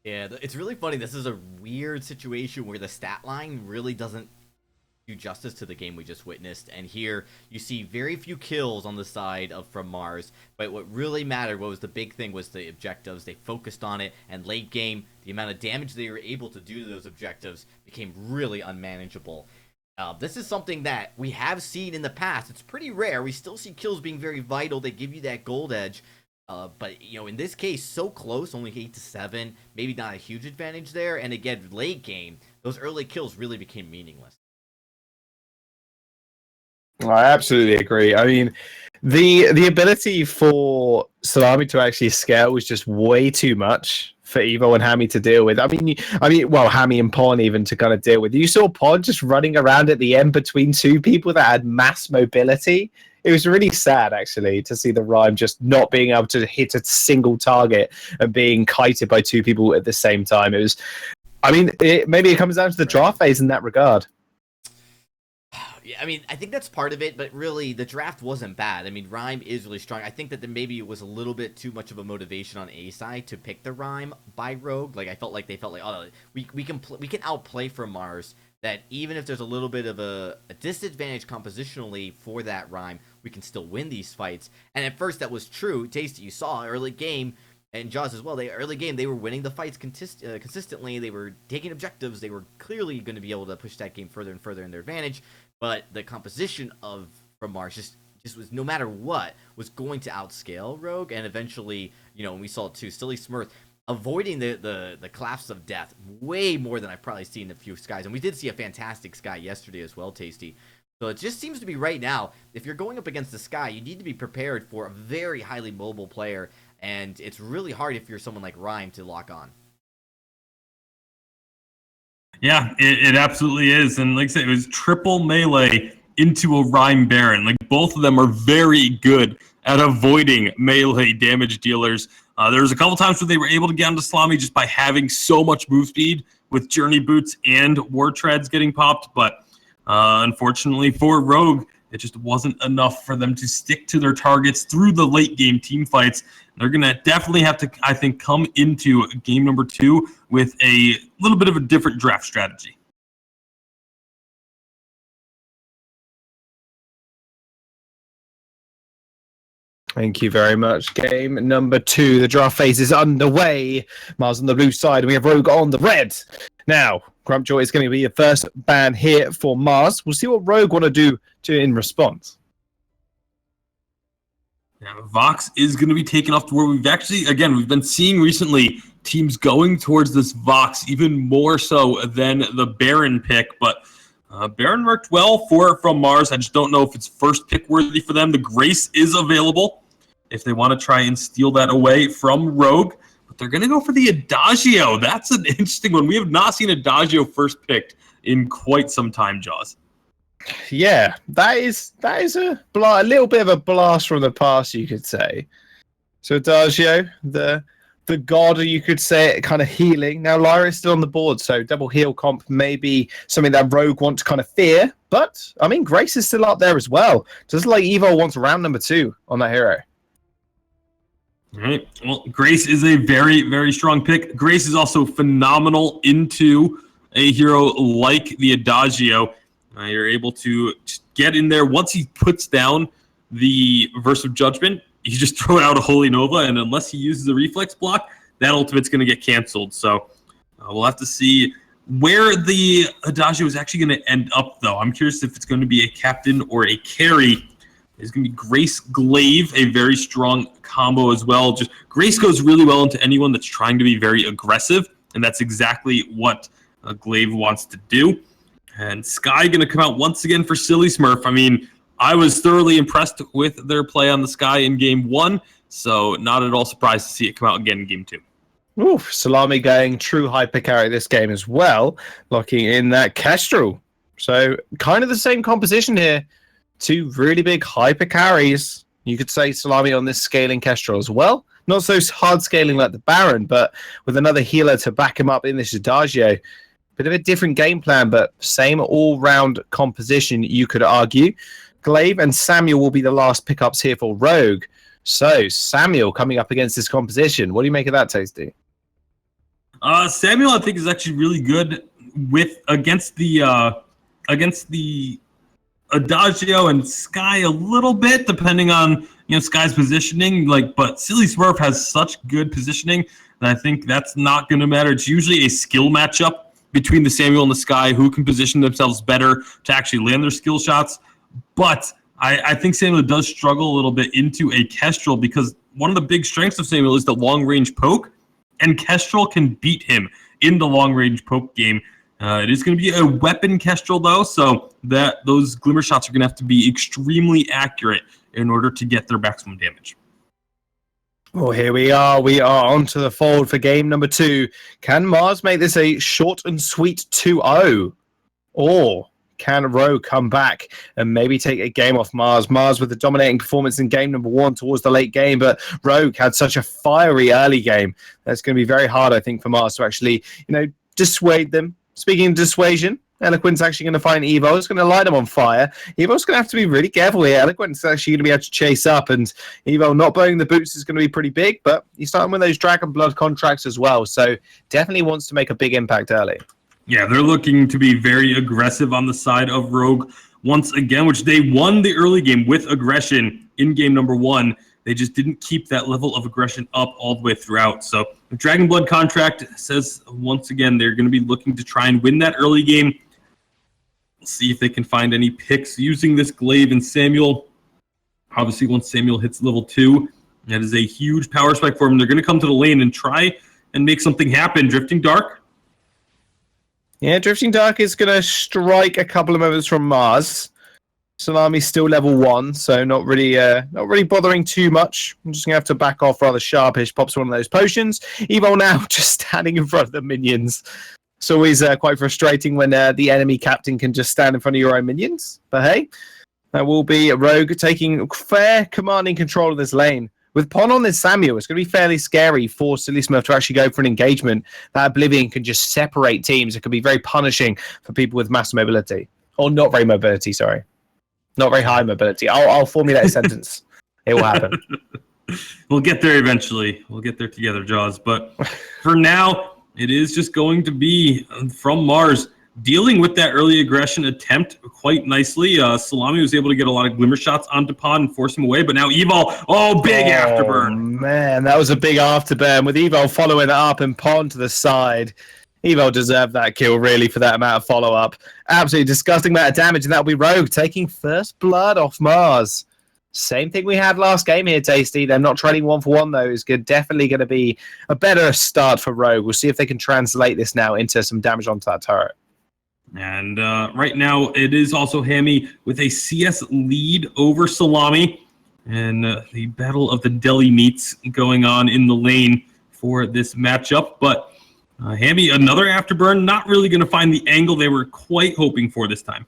Yeah, it's really funny. This is a weird situation where the stat line really doesn't do justice to the game we just witnessed. And here you see very few kills on the side of From Mars. But what really mattered, what was the big thing, was the objectives. They focused on it. And late game, the amount of damage they were able to do to those objectives became really unmanageable. This is something that we have seen in the past. It's pretty rare. We still see kills being very vital. They give you that gold edge. But, in this case, so close, only 8-7, maybe not a huge advantage there. And again, late game, those early kills really became meaningless. I absolutely agree. I mean, the ability for Salami to actually scale was just way too much for Evo and Hammy to deal with. I mean, Hammy and Pawn even to kind of deal with. You saw Pawn just running around at the end between two people that had mass mobility. It was really sad, actually, to see the Rhyme just not being able to hit a single target and being kited by two people at the same time. Maybe it comes down to the draft phase in that regard. Yeah, I mean, I think that's part of it, but really, the draft wasn't bad. I mean, Rhyme is really strong. I think that maybe it was a little bit too much of a motivation on A side to pick the Rhyme by Rogue. Like, I felt like they felt like, oh, we can outplay From Mars. That even if there's a little bit of a disadvantage compositionally for that Rhyme, we can still win these fights. And at first that was true. Tasty, you saw early game, and Jaws as well. Early game, they were winning the fights consistently. They were taking objectives. They were clearly going to be able to push that game further and further in their advantage. But the composition of From Mars just was, no matter what, was going to outscale Rogue. And eventually, and we saw it too, Silly Smurf avoiding the collapse of death way more than I've probably seen in a few skies. And we did see a fantastic sky yesterday as well, Tasty. So it just seems to be right now, if you're going up against the sky, you need to be prepared for a very highly mobile player. And it's really hard if you're someone like Rhyme to lock on. Yeah, it absolutely is. And like I said, it was triple melee into a Rhyme Baron. Like, both of them are very good at avoiding melee damage dealers. There was a couple times where they were able to get onto Salami just by having so much move speed with Journey Boots and War Treads getting popped. But unfortunately for Rogue, It just wasn't enough for them to stick to their targets through the late game team fights. They're going to definitely have to, I think, come into game number 2 with a little bit of a different draft strategy. Thank you very much. Game number 2. The draft phase is underway. Mars on the blue side. We have Rogue on the red. Now, Grumpjaw is going to be the first ban here for Mars. We'll see what Rogue want to do in response. Now, Vox is going to be taken off to where we've been seeing recently teams going towards this Vox even more so than the Baron pick. But Baron worked well from Mars. I just don't know if it's first pick worthy for them. The Grace is available if they want to try and steal that away from Rogue. But they're going to go for the Adagio. That's an interesting one. We have not seen Adagio first picked in quite some time, Jaws. Yeah, that is a little bit of a blast from the past, you could say. So Adagio, the god, you could say, kind of healing. Now Lyra is still on the board, so double heal comp may be something that Rogue want to kind of fear. But I mean, Grace is still up there as well. Just like Evo wants round number 2 on that hero. All right. Well, Grace is a very, very strong pick. Grace is also phenomenal into a hero like the Adagio. You're able to get in there. Once he puts down the Verse of Judgment, you just throw out a Holy Nova, and unless he uses a reflex block, that ultimate's going to get canceled. So we'll have to see where the Adagio is actually going to end up, though. I'm curious if it's going to be a captain or a carry. It's going to be Grace Glaive, a very strong combo as well. Just Grace goes really well into anyone that's trying to be very aggressive, and that's exactly what Glaive wants to do. And Sky going to come out once again for Silly Smurf. I mean, I was thoroughly impressed with their play on the Sky in Game 1, so not at all surprised to see it come out again in Game 2. Oof, Salami going true hyper carry this game as well, locking in that Kestrel. So kind of the same composition here. 2 really big hyper carries. You could say Salami on this scaling Kestrel as well. Not so hard scaling like the Baron, but with another healer to back him up in this Adagio. Bit of a different game plan, but same all-round composition, you could argue. Glaive and Samuel will be the last pickups here for Rogue. So, Samuel coming up against this composition. What do you make of that, Tasty? Samuel, I think, is actually really good against the Adagio and Sky a little bit, depending on Sky's positioning. But Silly Smurf has such good positioning that I think that's not going to matter. It's usually a skill matchup between the Samuel and the Sky, who can position themselves better to actually land their skill shots. But I think Samuel does struggle a little bit into a Kestrel, because one of the big strengths of Samuel is the long-range poke, and Kestrel can beat him in the long-range poke game. It is going to be a weapon Kestrel, though, so that those glimmer shots are going to have to be extremely accurate in order to get their maximum damage. Well, here we are. We are onto the fold for game number 2. Can Mars make this a short and sweet 2-0? Or can Rogue come back and maybe take a game off Mars? Mars with a dominating performance in game number 1 towards the late game, but Rogue had such a fiery early game. That's going to be very hard, I think, for Mars to actually, dissuade them. Speaking of dissuasion, Eloquent's actually going to find Evo. It's going to light him on fire. Evo's going to have to be really careful here. Eloquent's actually going to be able to chase up, and Evo not blowing the boots is going to be pretty big, but he's starting with those Dragon Blood contracts as well, so definitely wants to make a big impact early. Yeah, they're looking to be very aggressive on the side of Rogue once again, which they won the early game with aggression in game number 1. They just didn't keep that level of aggression up all the way throughout. So the Dragon Blood contract says, once again, they're going to be looking to try and win that early game. We'll see if they can find any picks using this Glaive and Samuel. Obviously, once Samuel hits level 2, that is a huge power spike for them. They're going to come to the lane and try and make something happen. Drifting Dark. Yeah, Drifting Dark is going to strike a couple of moments from Mars. Salami's still level 1, so not really bothering too much. I'm just going to have to back off rather sharpish. Pops one of those potions. Evo now just standing in front of the minions. It's always quite frustrating when the enemy captain can just stand in front of your own minions. But hey, that will be Rogue taking fair commanding control of this lane. With Pon on this Samuel, it's going to be fairly scary for Silly Smurf to actually go for an engagement. That Oblivion can just separate teams. It can be very punishing for people with mass mobility. Or not very mobility, sorry. Not very high mobility. I'll formulate a sentence. It will happen. We'll get there eventually. We'll get there together, Jaws. But for now, it is just going to be from Mars dealing with that early aggression attempt quite nicely. Salami was able to get a lot of glimmer shots onto Pod and force him away. But now Evil, big afterburn. Man, that was a big afterburn with Evil following it up and Pond to the side. Evo deserved that kill, really, for that amount of follow-up. Absolutely disgusting amount of damage, and that'll be Rogue taking first blood off Mars. Same thing we had last game here, Tasty. They're not trading 1-for-1, though. It's definitely going to be a better start for Rogue. We'll see if they can translate this now into some damage onto that turret. And right now, it is also Hammy with a CS lead over Salami. And the battle of the deli meats going on in the lane for this matchup. But Hammy, another afterburn, not really going to find the angle they were quite hoping for this time.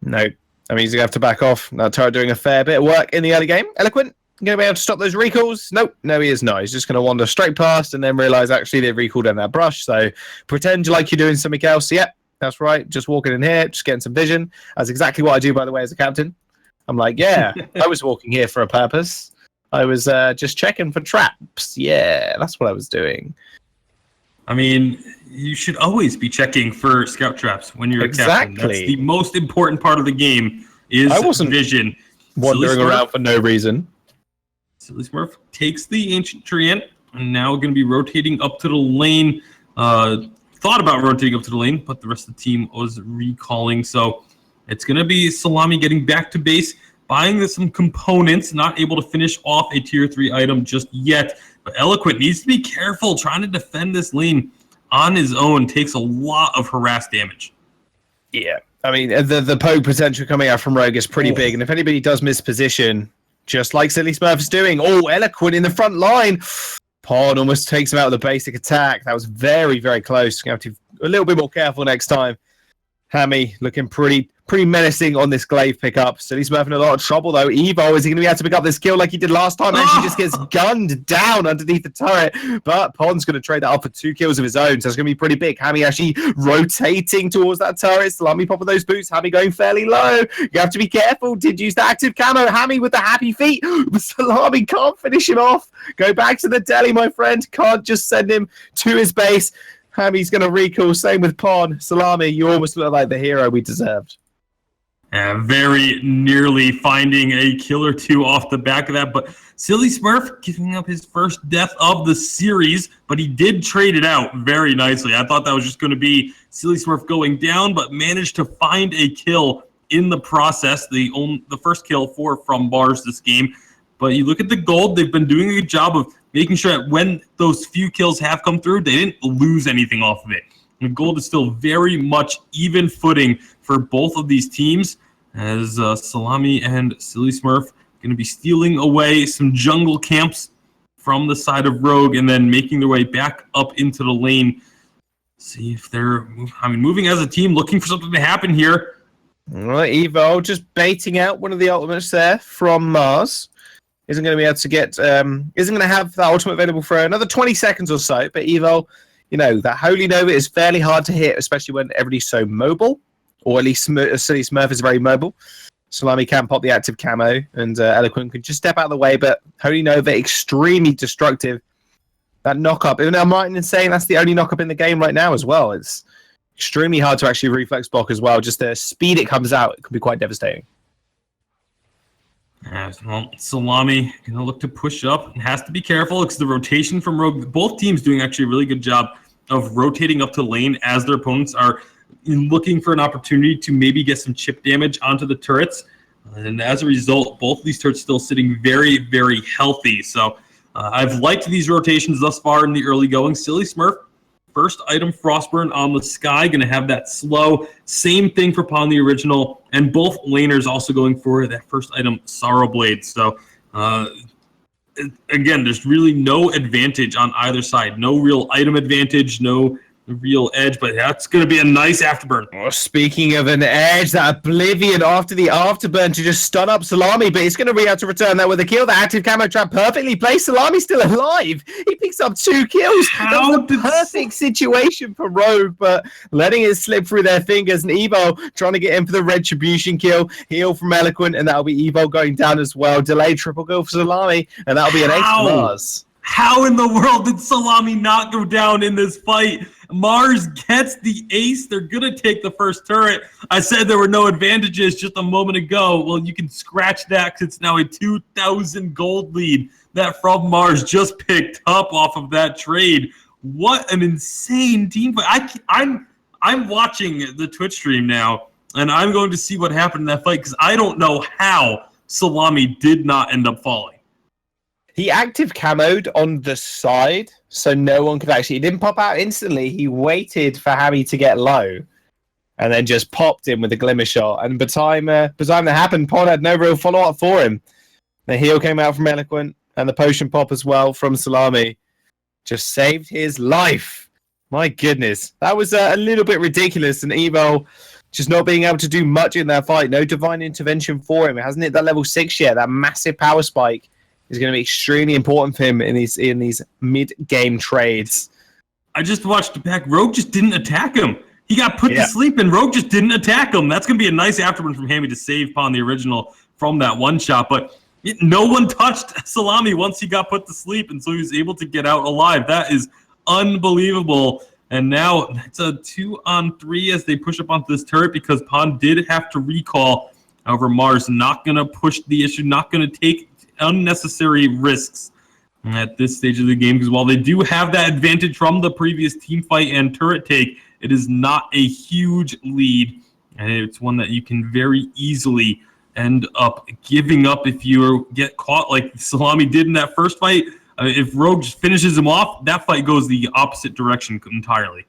No. I mean, he's going to have to back off. Now, turret doing a fair bit of work in the early game. Eloquent, going to be able to stop those recalls? Nope. No, he is not. He's just going to wander straight past and then realize, actually, they've recalled in that brush. So pretend like you're doing something else. Yep, that's right. Just walking in here, just getting some vision. That's exactly what I do, by the way, as a captain. I'm like, yeah, I was walking here for a purpose. I was just checking for traps. Yeah, that's what I was doing. I mean, you should always be checking for scout traps when you're a captain. That's the most important part of the game is vision. Wandering around for no reason. Silly Smurf takes the Ancient Treant and now going to be rotating up to the lane. Thought about rotating up to the lane, but the rest of the team was recalling. So it's going to be Salami getting back to base, buying some components, not able to finish off a tier 3 item just yet. But Eloquent needs to be careful. Trying to defend this lane on his own takes a lot of harass damage. Yeah. I mean, the poke potential coming out from Rogue is pretty big. And if anybody does miss position, just like Silly Smurf is doing, Eloquent in the front line. Pod almost takes him out with a basic attack. That was very, very close. Going to have to be a little bit more careful next time. Hammy looking pretty menacing on this glaive pickup. Silly Smurf in a lot of trouble, though. Evo, is he going to be able to pick up this kill like he did last time? And she just gets gunned down underneath the turret. But Pond's going to trade that up for 2 kills of his own, so it's going to be pretty big. Hammy actually rotating towards that turret. Salami popping those boots. Hammy going fairly low. You have to be careful. Did use the active camo. Hammy with the happy feet. Salami can't finish him off. Go back to the deli, my friend. Can't just send him to his base. Hammy's going to recall. Same with Pond. Salami, you almost look like the hero we deserved. Very nearly finding a kill or 2 off the back of that, but Silly Smurf giving up his first death of the series, but he did trade it out very nicely. I thought that was just going to be Silly Smurf going down, but managed to find a kill in the process, the first kill from Bars this game. But you look at the gold, they've been doing a good job of making sure that when those few kills have come through, they didn't lose anything off of it. The gold is still very much even footing for both of these teams, as Salami and Silly Smurf going to be stealing away some jungle camps from the side of Rogue and then making their way back up into the lane. See if they're moving as a team, looking for something to happen here. All right, Evo just baiting out one of the ultimates there from Mars. Isn't going to be able to get, isn't going to have that ultimate available for another 20 seconds or so. But Evo, that Holy Nova is fairly hard to hit, especially when everybody's so mobile. Or at least Silly Smurf is very mobile. Salami can pop the active camo, and Eloquent can just step out of the way, but Holy Nova, extremely destructive. That knock-up, even though I'm right in saying that's the only knock-up in the game right now as well. It's extremely hard to actually reflex block as well. Just the speed it comes out, it can be quite devastating. Well, Salami going to look to push up and has to be careful because the rotation from Rogue, both teams doing actually a really good job of rotating up to lane as their opponents are looking for an opportunity to maybe get some chip damage onto the turrets. And as a result, both of these turrets still sitting very, very healthy. So I've liked these rotations thus far in the early going. Silly Smurf, first item Frostburn on the Sky, going to have that slow. Same thing for Pawn the Original. And both laners also going for that first item Sorrow Blade. So again, there's really no advantage on either side. No real item advantage, no real edge, but that's going to be a nice afterburn. Oh, speaking of an edge, that Oblivion after the afterburn to just stun up Salami, but he's going to be able to return that with a kill. The active camo trap perfectly placed. Salami's still alive. He picks up 2 kills. That was the perfect situation for Rogue, but letting it slip through their fingers. And Evo trying to get in for the retribution kill. Heal from Eloquent, and that'll be Evo going down as well. Delayed triple kill for Salami, and that'll be an ace for Mars. How in the world did Salami not go down in this fight? Mars gets the ace. They're going to take the first turret. I said there were no advantages just a moment ago. Well, you can scratch that because it's now a 2,000 gold lead that From Mars just picked up off of that trade. What an insane team fight. I'm watching the Twitch stream now, and I'm going to see what happened in that fight because I don't know how Salami did not end up falling. He active camoed on the side, so no one could actually... He didn't pop out instantly. He waited for Hammy to get low, and then just popped in with a glimmer shot. And by the time that happened, Pon had no real follow-up for him. The heal came out from Eloquent, and the potion pop as well from Salami. Just saved his life. My goodness. That was a little bit ridiculous, and Evo just not being able to do much in that fight. No divine intervention for him. It hasn't hit that level 6 yet. That massive power spike is going to be extremely important for him in these mid-game trades. I just watched back. Rogue just didn't attack him. He got put to sleep, and Rogue just didn't attack him. That's going to be a nice afterburn from Hammy to save Pon the original from that one shot. But no one touched Salami once he got put to sleep, and so he was able to get out alive. That is unbelievable. And now it's a 2-on-3 as they push up onto this turret because Pon did have to recall. However, Mars not going to push the issue, not going to take unnecessary risks at this stage of the game, because while they do have that advantage from the previous team fight and turret take, it is not a huge lead, and it's one that you can very easily end up giving up if you get caught like Salami did in that first fight. If Rogue just finishes him off, that fight goes the opposite direction entirely.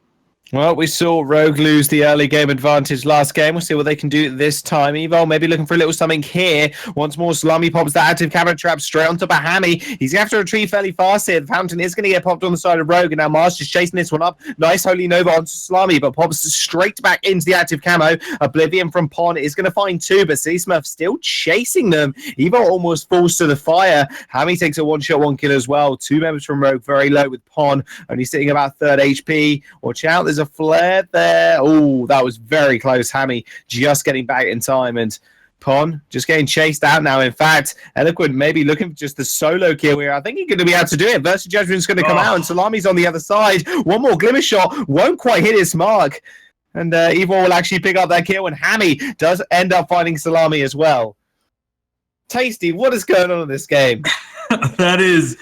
Well, we saw Rogue lose the early game advantage last game. We'll see what they can do this time. Evo maybe looking for a little something here. Once more, Salami pops that active camera trap straight on top of Hammy. He's going to have to retrieve fairly fast here. The fountain is going to get popped on the side of Rogue, and now Mars just chasing this one up. Nice Holy Nova onto Salami, but pops straight back into the active camo. Oblivion from Pon is going to find 2, but Silly Smurf still chasing them. Evo almost falls to the fire. Hammy takes a 1-shot 1-kill as well. 2 members from Rogue very low with Pon only sitting about 3rd HP. Watch out, there's a flare there. Oh, that was very close. Hammy just getting back in time, and Pon just getting chased out now. In fact, Eloquent maybe looking for just the solo kill here. I think he's going to be able to do it. Versus Judgment's going to come out, and Salami's on the other side. One more glimmer shot won't quite hit his mark, and Evil will actually pick up that kill, and Hammy does end up finding Salami as well. Tasty, what is going on in this game? That is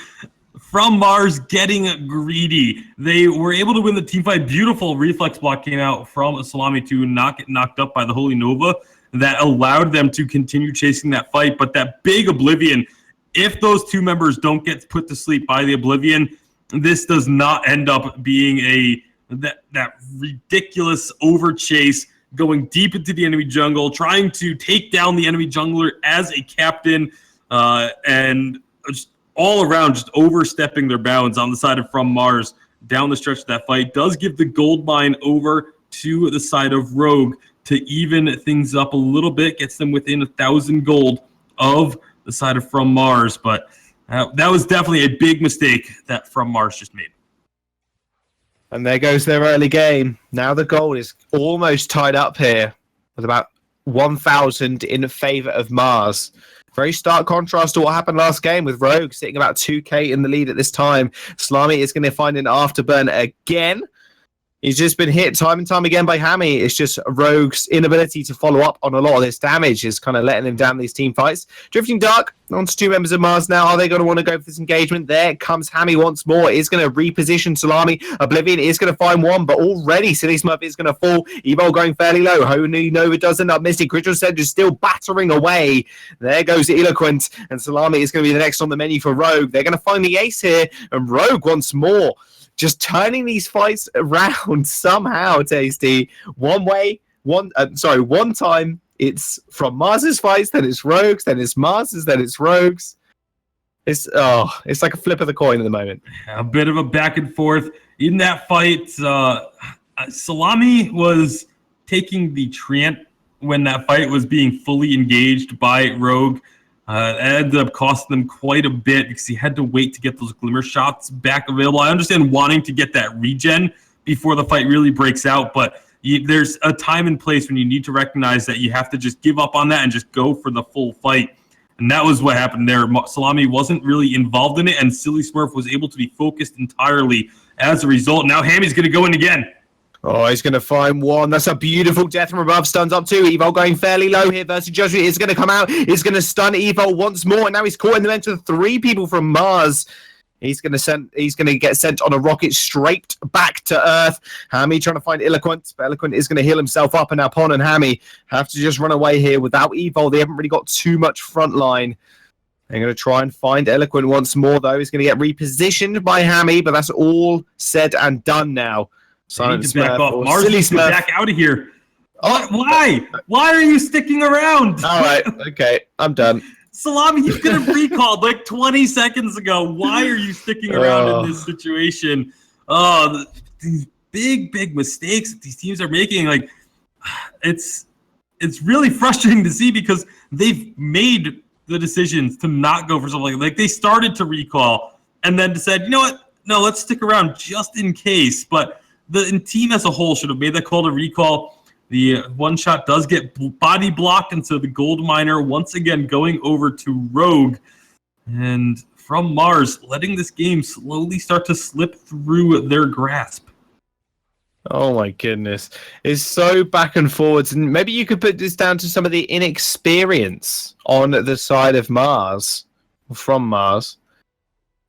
From Mars getting greedy. They were able to win the team fight. Beautiful reflex block came out from Salami to not get knocked up by the Holy Nova. That allowed them to continue chasing that fight. But that big Oblivion, if those 2 members don't get put to sleep by the Oblivion, this does not end up being that ridiculous overchase, going deep into the enemy jungle, trying to take down the enemy jungler as a captain, and just all around just overstepping their bounds on the side of From Mars down the stretch of that fight. Does give the gold mine over to the side of Rogue to even things up a little bit, gets them within 1,000 gold of the side of From Mars. But that was definitely a big mistake that From Mars just made. And there goes their early game. Now the gold is almost tied up here with about 1,000 in favor of Mars. Very stark contrast to what happened last game with Rogue sitting about 2k in the lead at this time. Salami is going to find an afterburn again. He's just been hit time and time again by Hammy. It's just Rogue's inability to follow up on a lot of this damage is kind of letting him down these team fights. Drifting Dark on to 2 members of Mars now. Are they going to want to go for this engagement? There comes Hammy once more. Is going to reposition Salami. Oblivion is going to find 1, but already Silly Smurf is going to fall. Evo going fairly low. Holy Nova does end up missing. Critical Sedge is still battering away. There goes Eloquent, and Salami is going to be the next on the menu for Rogue. They're going to find the ace here, and Rogue once more just turning these fights around somehow, Tasty. One time it's From Mars's fights, then it's Rogue's, then it's Mars's, then it's Rogue's. It's like a flip of the coin at the moment. A bit of a back and forth in that fight. Salami was taking the Treant when that fight was being fully engaged by Rogue. It ended up costing them quite a bit because he had to wait to get those glimmer shots back available. I understand wanting to get that regen before the fight really breaks out, but there's a time and place when you need to recognize that you have to just give up on that and just go for the full fight. And that was what happened there. Salami wasn't really involved in it, and Silly Smurf was able to be focused entirely as a result. Now Hammy's going to go in again. Oh, he's going to find one. That's a beautiful death from above. Stuns up two. Evo going fairly low here versus Joshua. Is going to come out. He's going to stun Evo once more. And now he's caught in the midst of three people from Mars. He's going to get sent on a rocket straight back to Earth. Hammy trying to find Eloquent, but Eloquent is going to heal himself up, and now Pon and Hammy have to just run away here without Evo. They haven't really got too much front line. They're going to try and find Eloquent once more, though. He's going to get repositioned by Hammy, but that's all said and done now. Silent Smurf. Mars needs to back out of here. Oh, why? Why are you sticking around? All right, okay, I'm done. Salami, you could have recalled like 20 seconds ago. Why are you sticking around in this situation? Oh, these big mistakes that these teams are making. Like, it's really frustrating to see because they've made the decisions to not go for something like they started to recall and then decided, you know what? No, let's stick around just in case. But the team as a whole should have made that call to recall. The one shot does get body blocked, and so the gold miner once again going over to Rogue. And from Mars, letting this game slowly start to slip through their grasp. Oh my goodness. It's so back and forwards. And maybe you could put this down to some of the inexperience on the side of Mars, from Mars.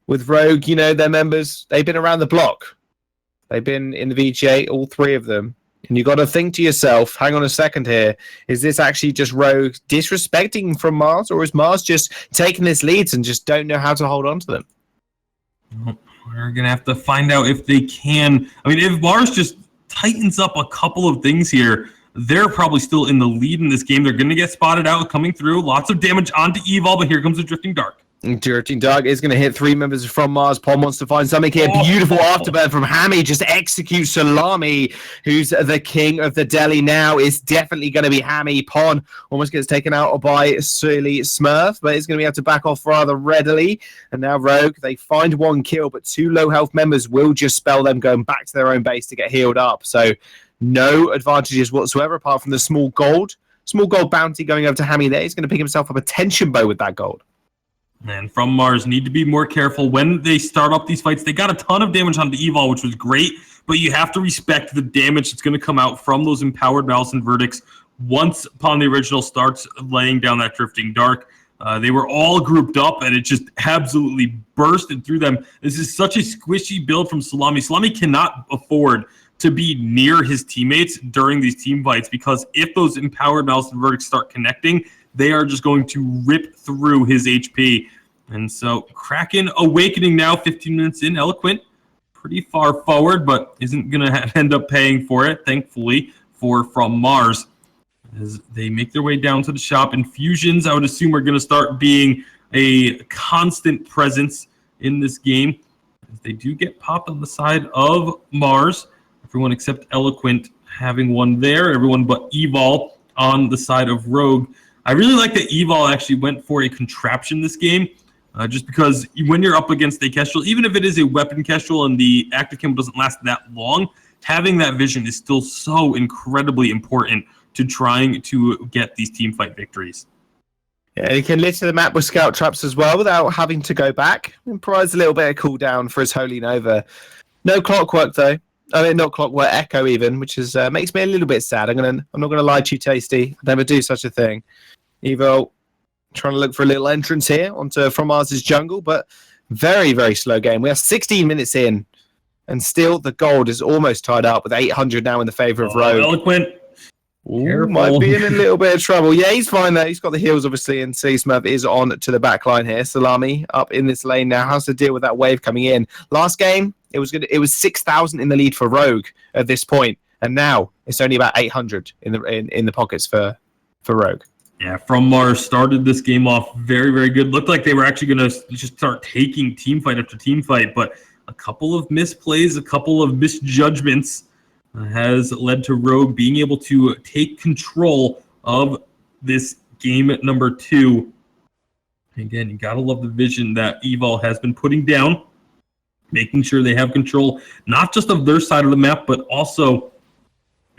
With Rogue, you know, their members, they've been around the block. They've been in the VGA, all three of them. And you got to think to yourself, hang on a second here, is this actually just Rogue disrespecting from Mars, or is Mars just taking this leads and just don't know how to hold on to them? We're going to have to find out if they can. I mean, if Mars just tightens up a couple of things here, they're probably still in the lead in this game. They're going to get spotted out coming through. Lots of damage onto Evil, but here comes the Drifting Dark. Drifting Dark is going to hit three members from Mars. Pom wants to find something here. Beautiful afterburn from Hammy. Just executes Salami, who's the king of the deli now. It's definitely going to be Hammy. Pon almost gets taken out by Silly Smurf, but he's going to be able to back off rather readily. And now Rogue, they find one kill, but two low health members will just spell them going back to their own base to get healed up. So no advantages whatsoever apart from the small gold bounty going over to Hammy there. He's going to pick himself up a tension bow with that gold. And from Mars, need to be more careful when they start up these fights. They got a ton of damage onto Evil, which was great, but you have to respect the damage that's going to come out from those empowered Malice and Verdicts once upon the original starts laying down that Drifting Dark. They were all grouped up, and it just absolutely bursted through them. This is such a squishy build from Salami. Salami cannot afford to be near his teammates during these team fights because if those empowered Malice and Verdicts start connecting, they are just going to rip through his HP. And so Kraken awakening now, 15 minutes in. Eloquent, pretty far forward, but isn't going to end up paying for it, thankfully, for From Mars. As they make their way down to the shop, infusions, I would assume, are going to start being a constant presence in this game. As they do get popped on the side of Mars. Everyone except Eloquent having one there. Everyone but Evol on the side of Rogue. I really like that Evol actually went for a contraption this game, just because when you're up against a Kestrel, even if it is a weapon Kestrel and the active camo doesn't last that long, having that vision is still so incredibly important to trying to get these team fight victories. Yeah, he can litter the map with scout traps as well without having to go back. And provides a little bit of cooldown for his Holy Nova. No clockwork though. I mean, not clockwork echo even, which is makes me a little bit sad. I'm not gonna lie to you, Tasty. I'd never do such a thing. Evo trying to look for a little entrance here onto From Mars's jungle, but very, very slow game. We are 16 minutes in, and still the gold is almost tied up with 800 now in the favor of Rogue. Eloquent. Ooh, might be in a little bit of trouble. Yeah, he's fine though. He's got the heals, obviously, and Silly Smurf is on to the back line here. Salami up in this lane now. How's to deal with that wave coming in? Last game, it was good. It was 6,000 in the lead for Rogue at this point, and now it's only about 800 in the pockets for Rogue. Yeah, From Mars started this game off very, very good. Looked like they were actually going to just start taking team fight after team fight, but a couple of misplays, a couple of misjudgments has led to Rogue being able to take control of this game number 2. Again, you got to love the vision that Evil has been putting down, making sure they have control, not just of their side of the map, but also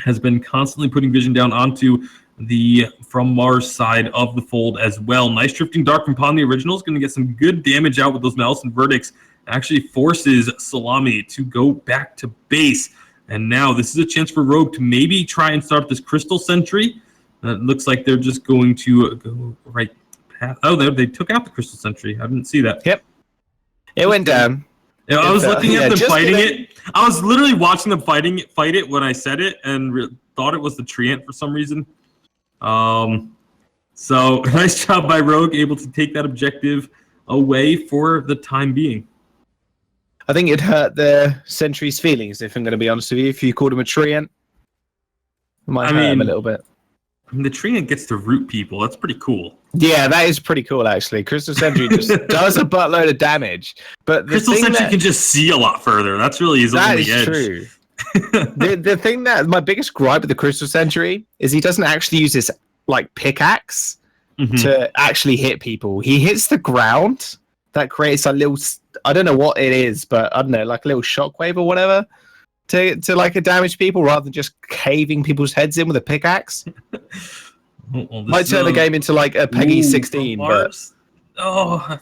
has been constantly putting vision down onto the From Mars side of the fold as well. Nice drifting dark from Pawn. The original is going to get some good damage out with those Malice and Verdicts. Actually forces Salami to go back to base. And now this is a chance for Rogue to maybe try and start this Crystal Sentry. It looks like they're just going to go right past. Oh, they took out the Crystal Sentry. I didn't see that. Yep. It went down. Yeah, I was looking at them fighting it. I was literally watching them fight it when I said it and thought it was the Treant for some reason. So nice job by Rogue, able to take that objective away for the time being. I think it hurt the Sentry's feelings, if I'm going to be honest with you. If you called him a Treant, it might hurt him a little bit. I mean, the Treant gets to root people. That's pretty cool. Yeah, that is pretty cool, actually. Crystal Sentry just does a buttload of damage. But Crystal Sentry can just see a lot further. That's really his only edge. That is true. the thing that my biggest gripe with the Crystal Sentry is he doesn't actually use his pickaxe to actually hit people. He hits the ground. That creates a little, I don't know what it is, but I don't know, like a little shockwave or whatever to damage people rather than just caving people's heads in with a pickaxe. Might turn the game into like a Peggy 16. From Mars. I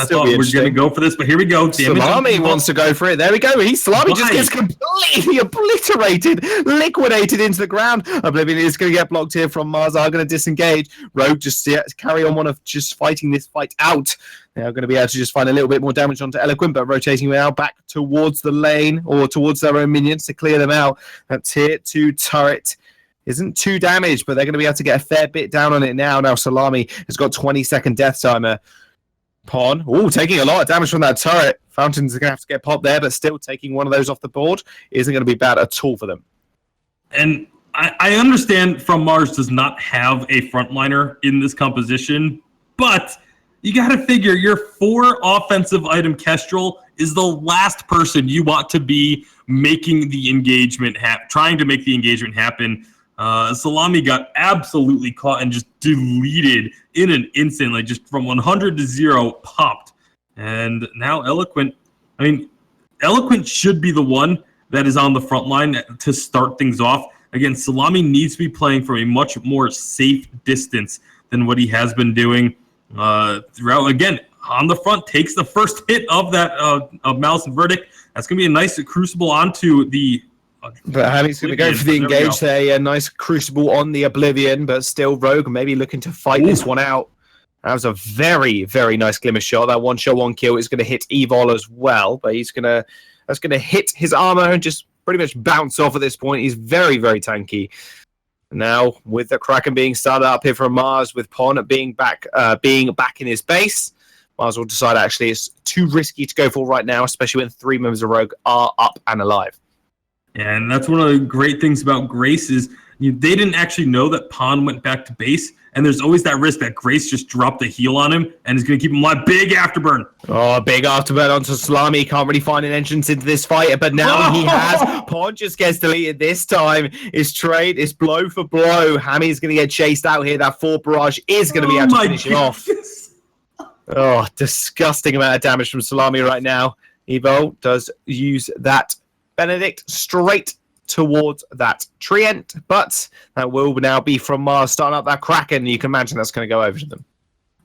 thought we were going to go for this, but here we go. Salami wants to go for it. There we go. Salami just gets completely obliterated, liquidated into the ground. Oblivion is going to get blocked here. From Mars are going to disengage. Rogue just carry on just fighting this fight out. They are going to be able to just find a little bit more damage onto Eloquent, but rotating now back towards the lane or towards their own minions to clear them out. That tier 2 turret isn't too damaged, but they're going to be able to get a fair bit down on it now. Now Salami has got 20-second death timer. Pawn, taking a lot of damage from that turret. Fountains are going to have to get popped there, but still taking one of those off the board isn't going to be bad at all for them. And I understand From Mars does not have a frontliner in this composition, but you got to figure your 4 offensive item Kestrel is the last person you want to be making the engagement trying to make the engagement happen. Salami got absolutely caught and just deleted in an instant, like just from 100 to 0 popped. And now Eloquent should be the one that is on the front line to start things off. Again, Salami needs to be playing from a much more safe distance than what he has been doing throughout. Again, on the front, takes the first hit of that of Malice and Verdict. That's going to be a nice crucible onto the but Hammy's going to go for the engage there. A nice crucible on the Oblivion, but still Rogue maybe looking to fight this one out. That was a very, very nice glimmer shot. That one shot, one kill is going to hit Evol as well, but that's going to hit his armor and just pretty much bounce off at this point. He's very, very tanky. Now, with the Kraken being started up here from Mars, with Pon being back in his base, Mars will decide actually it's too risky to go for right now, especially when 3 members of Rogue are up and alive. And that's one of the great things about Grace is they didn't actually know that Pon went back to base, and there's always that risk that Grace just dropped a heal on him and is going to keep him alive. Big afterburn. Oh, big afterburn onto Salami. Can't really find an entrance into this fight, but now he has. Pon just gets deleted this time. His trade is blow for blow. Hammy's going to get chased out here. That 4 barrage is going to be able to finish it off. Oh, disgusting amount of damage from Salami right now. Evo does use that Benedict straight towards that Treant, but that will now be from Mars starting up that Kraken. You can imagine that's going to go over to them.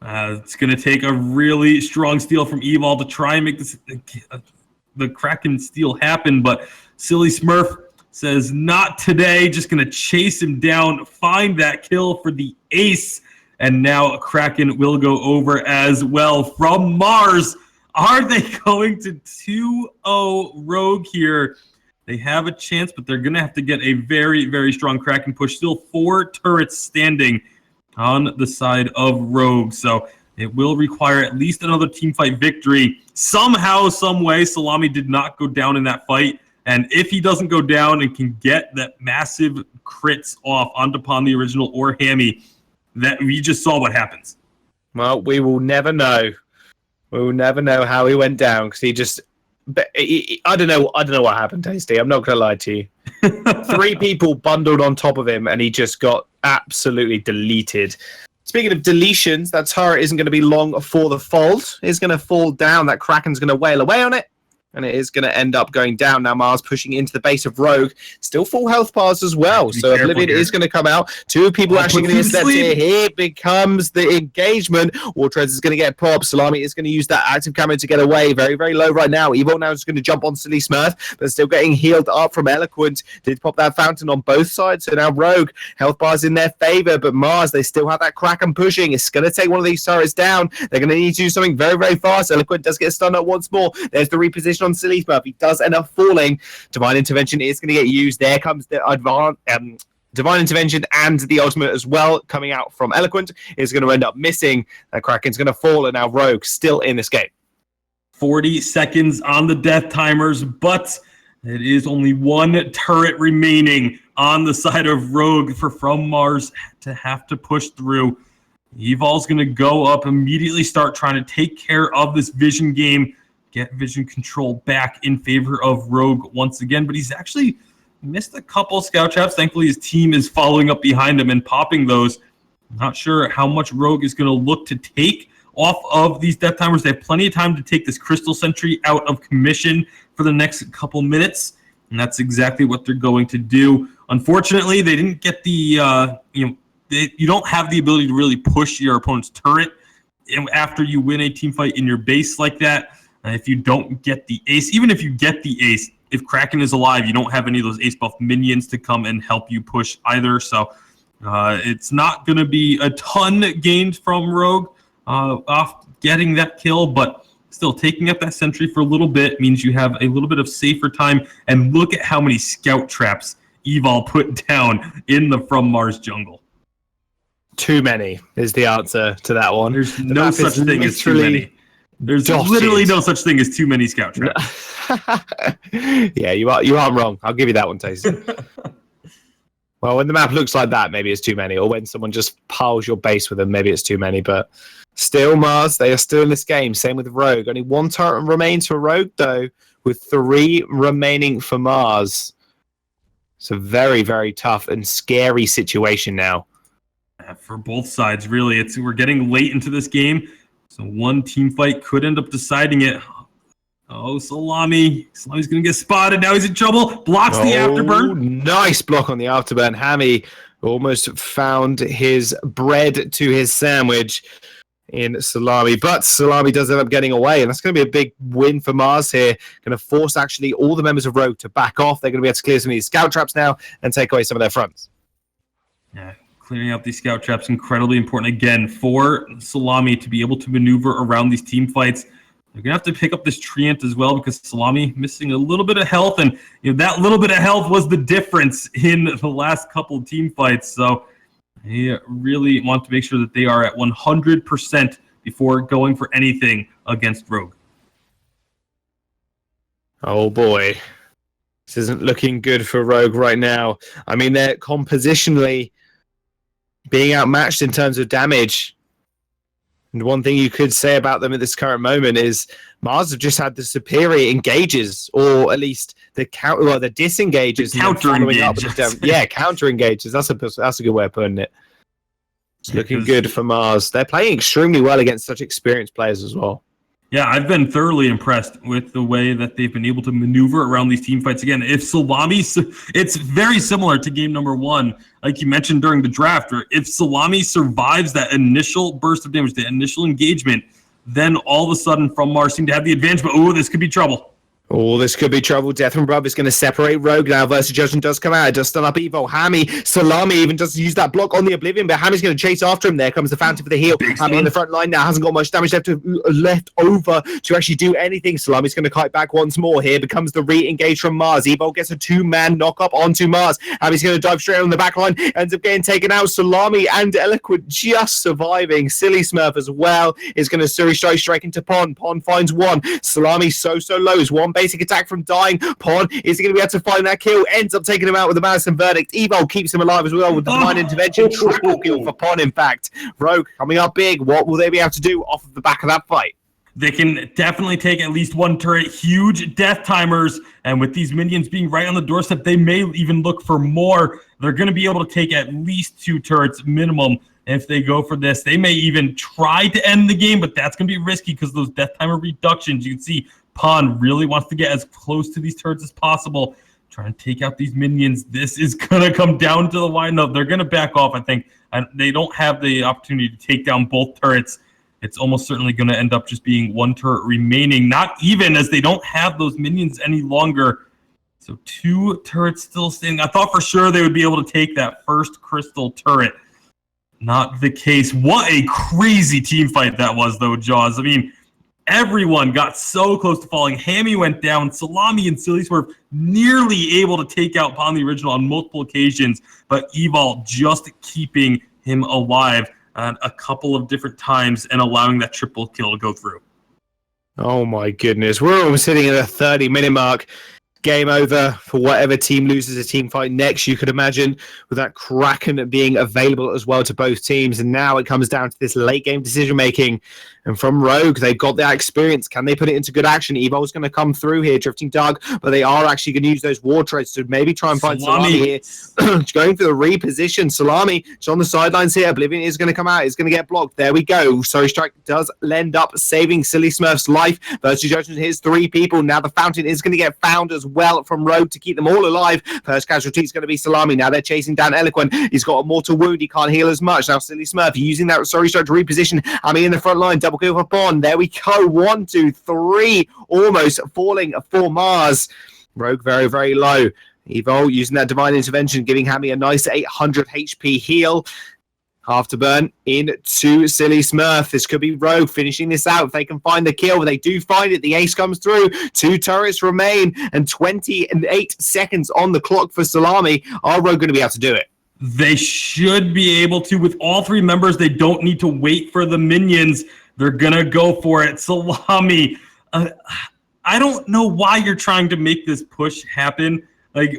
It's going to take a really strong steal from Evol to try and make this the Kraken steal happen, but Silly Smurf says not today. Just going to chase him down, find that kill for the ace, and now Kraken will go over as well from Mars. Are they going to 2-0 Rogue here? They have a chance, but they're going to have to get a very, very strong Kraken push. Still 4 turrets standing on the side of Rogue. So it will require at least another teamfight victory. Somehow, some way, Salami did not go down in that fight. And if he doesn't go down and can get that massive crits off onto Pon the original or Hammy, that we just saw what happens. Well, we will never know. We will never know how he went down because he just. I don't know. I don't know what happened, Tasty. I'm not gonna lie to you. 3 people bundled on top of him, and he just got absolutely deleted. Speaking of deletions, that turret isn't going to be long for the fault. It's going to fall down. That Kraken's going to wail away on it. And it is going to end up going down. Now Mars pushing into the base of Rogue. Still full health bars as well. So Oblivion is going to come out. 2 people actually going to get slept here. Here becomes the engagement. Wartrez is going to get popped. Salami is going to use that active camera to get away. Very, very low right now. Evo now is going to jump on Silly Smurf, but still getting healed up from Eloquent. Did pop that fountain on both sides. So now Rogue, health bars in their favor. But Mars, they still have that Kraken pushing. It's going to take one of these turrets down. They're going to need to do something very, very fast. Eloquent does get stunned up once more. There's the reposition on Silly Smurf. He does end up falling. Divine Intervention is going to get used. There comes the Divine Intervention and the ultimate as well coming out from Eloquent is going to end up missing. That Kraken's going to fall, and now Rogue still in this game. 40 seconds on the death timers, but it is only 1 turret remaining on the side of Rogue for From Mars to have to push through. Evol's going to go up, immediately start trying to take care of this vision game, get vision control back in favor of Rogue once again, but he's actually missed a couple scout traps. Thankfully, his team is following up behind him and popping those. I'm not sure how much Rogue is going to look to take off of these death timers. They have plenty of time to take this Crystal Sentry out of commission for the next couple minutes, and that's exactly what they're going to do. Unfortunately, they didn't get the, you don't have the ability to really push your opponent's turret after you win a team fight in your base like that. If you don't get the ace, even if you get the ace, if Kraken is alive, you don't have any of those ace buff minions to come and help you push either. So it's not going to be a ton gained from Rogue off getting that kill, but still taking up that sentry for a little bit means you have a little bit of safer time. And look at how many scout traps Evol put down in the From Mars jungle. Too many is the answer to that one. There's no such thing as too many. There's literally no such thing as too many scout traps. Yeah, you aren't wrong. I'll give you that one, Tasty. Well, when the map looks like that, maybe it's too many. Or when someone just piles your base with them, maybe it's too many. But still, Mars, they are still in this game. Same with Rogue. Only 1 turret remains for Rogue, though, with 3 remaining for Mars. It's a very, very tough and scary situation now. For both sides, really. We're getting late into this game. So one team fight could end up deciding it. Oh, Salami. Salami's going to get spotted. Now he's in trouble. Blocks the afterburn. Nice block on the afterburn. Hammy almost found his bread to his sandwich in Salami. But Salami does end up getting away. And that's going to be a big win for Mars here. Going to force actually all the members of Rogue to back off. They're going to be able to clear some of these scout traps now and take away some of their fronts. Yeah. Clearing out these scout traps, incredibly important, again, for Salami to be able to maneuver around these team fights. They're going to have to pick up this Treant as well because Salami missing a little bit of health, and that little bit of health was the difference in the last couple of team fights. So they really want to make sure that they are at 100% before going for anything against Rogue. Oh, boy. This isn't looking good for Rogue right now. I mean, they're compositionally being outmatched in terms of damage. And one thing you could say about them at this current moment is Mars have just had the superior engages, or at least the disengages. The counter engages. Yeah, counter engages. That's a good way of putting it. It's looking good for Mars. They're playing extremely well against such experienced players as well. Yeah, I've been thoroughly impressed with the way that they've been able to maneuver around these team fights. Again, if Salami, it's very similar to game number 1, like you mentioned during the draft, where if Salami survives that initial burst of damage, the initial engagement, then all of a sudden From Mars seem to have the advantage, but this could be trouble. Oh, this could be trouble. Death from Above is going to separate Rogue now. Versus Judgment does come out. It does stun up Evo. Hammy, Salami even does use that block on the Oblivion, but Hammy's going to chase after him. There comes the Fountain for the heal. Hammy in the front line now hasn't got much damage left over to actually do anything. Salami's going to kite back once more. Here becomes the re-engage from Mars. Evo gets a 2-man knock-up onto Mars. Hammy's going to dive straight on the back line. Ends up getting taken out. Salami and Eloquent just surviving. Silly Smurf as well is going to Suri strike into Pon. Pon finds 1. Salami so low. Is 1 basic attack from dying. Pon is going to be able to find that kill. Ends up taking him out with the Madison verdict. Evo keeps him alive as well with the divine intervention. Triple kill for Pon, in fact. Rogue coming up big. What will they be able to do off of the back of that fight? They can definitely take at least one turret, huge death timers, and with these minions being right on the doorstep, they may even look for more. They're going to be able to take at least 2 turrets minimum. And if they go for this, they may even try to end the game, but that's going to be risky because those death timer reductions. You can see Pon really wants to get as close to these turrets as possible, trying to take out these minions. This is going to come down to the windup. They're going to back off, I think. And they don't have the opportunity to take down both turrets. It's almost certainly going to end up just being 1 turret remaining, not even, as they don't have those minions any longer. So 2 turrets still standing. I thought for sure they would be able to take that first crystal turret. Not the case. What a crazy team fight that was, though, Jaws. I mean, everyone got so close to falling. Hammy went down. Salami and Silly were nearly able to take out Pon the Original on multiple occasions, but Evil just keeping him alive a couple of different times and allowing that triple kill to go through. Oh my goodness. We're almost sitting at a 30-minute mark. Game over for whatever team loses a team fight next, you could imagine, with that Kraken being available as well to both teams. And now it comes down to this late game decision making. And from Rogue, they've got that experience. Can they put it into good action? Evo's going to come through here, drifting dark, but they are actually going to use those war treads to maybe try and find Salami here. Going for the reposition. Salami is on the sidelines here. Oblivion is going to come out. It's going to get blocked. There we go. Sorry Strike does end up saving Silly Smurf's life. Versus Judgment, here's 3 people. Now the fountain is going to get found as well from Rogue to keep them all alive. First casualty is going to be Salami. Now they're chasing down Eloquent. He's got a mortal wound. He can't heal as much. Now Silly Smurf using that Sorry Strike to reposition. Ami in the front line. Double kill for Bond. There we go. 1, 2, 3. Almost falling for Mars. Rogue very, very low. Evo using that divine intervention, giving Hammy a nice 800 HP heal. Afterburn into Silly Smurf. This could be Rogue finishing this out if they can find the kill. They do find it. The ace comes through. 2 turrets remain and 28 seconds on the clock for Salami. Are Rogue going to be able to do it? They should be able to. With all 3 members, they don't need to wait for the minions. They're going to go for it. Salami, I don't know why you're trying to make this push happen. Like,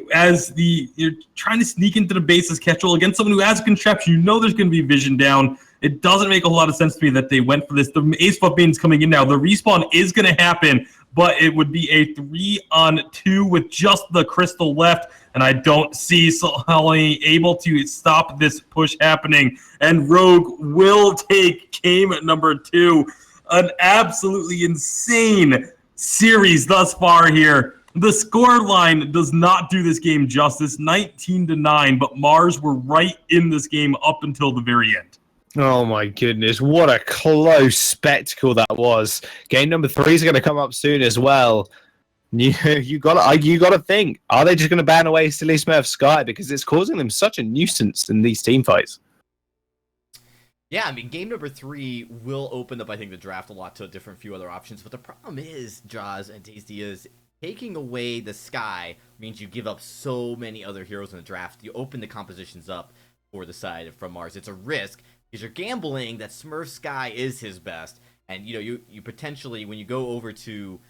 you're trying to sneak into the base as Ketchel against someone who has a contraption, you know there's going to be vision down. It doesn't make a whole lot of sense to me that they went for this. The Ace Buff Bane's coming in now. The respawn is going to happen, but it would be a 3-on-2 with just the crystal left, and I don't see Salami able to stop this push happening. And Rogue will take game number 2. An absolutely insane series thus far here. The score line does not do this game justice, 19-9, but Mars were right in this game up until the very end. Oh my goodness, what a close spectacle that was. Game number 3 is going to come up soon as well. You got to think, are they just going to ban away Silly Smurf Sky because it's causing them such a nuisance in these team fights? Yeah, I mean, game number 3 will open up, I think, the draft a lot to a different few other options. But the problem is, Jaws and Tasty, is taking away the Sky means you give up so many other heroes in the draft. You open the compositions up for the side from Mars. It's a risk because you're gambling that Smurf Sky is his best. And, you potentially, when you go over to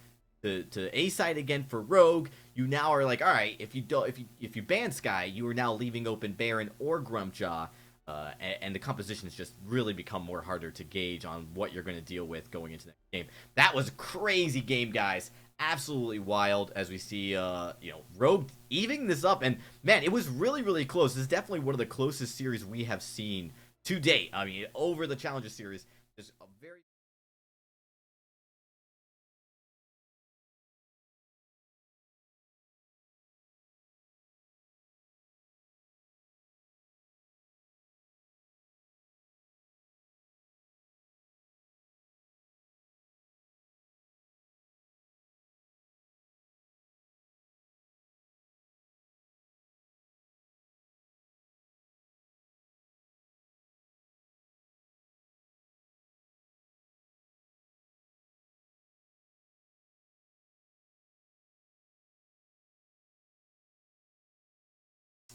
A side again for Rogue, you now are like, all right, if you ban Sky, you are now leaving open Baron or Grumpjaw. And the compositions just really become more harder to gauge on what you're going to deal with going into the next game. That was a crazy game, guys. Absolutely wild as we see, Rogue evening this up. And, man, it was really, really close. This is definitely one of the closest series we have seen to date. I mean, over the Challenger series, there's a very...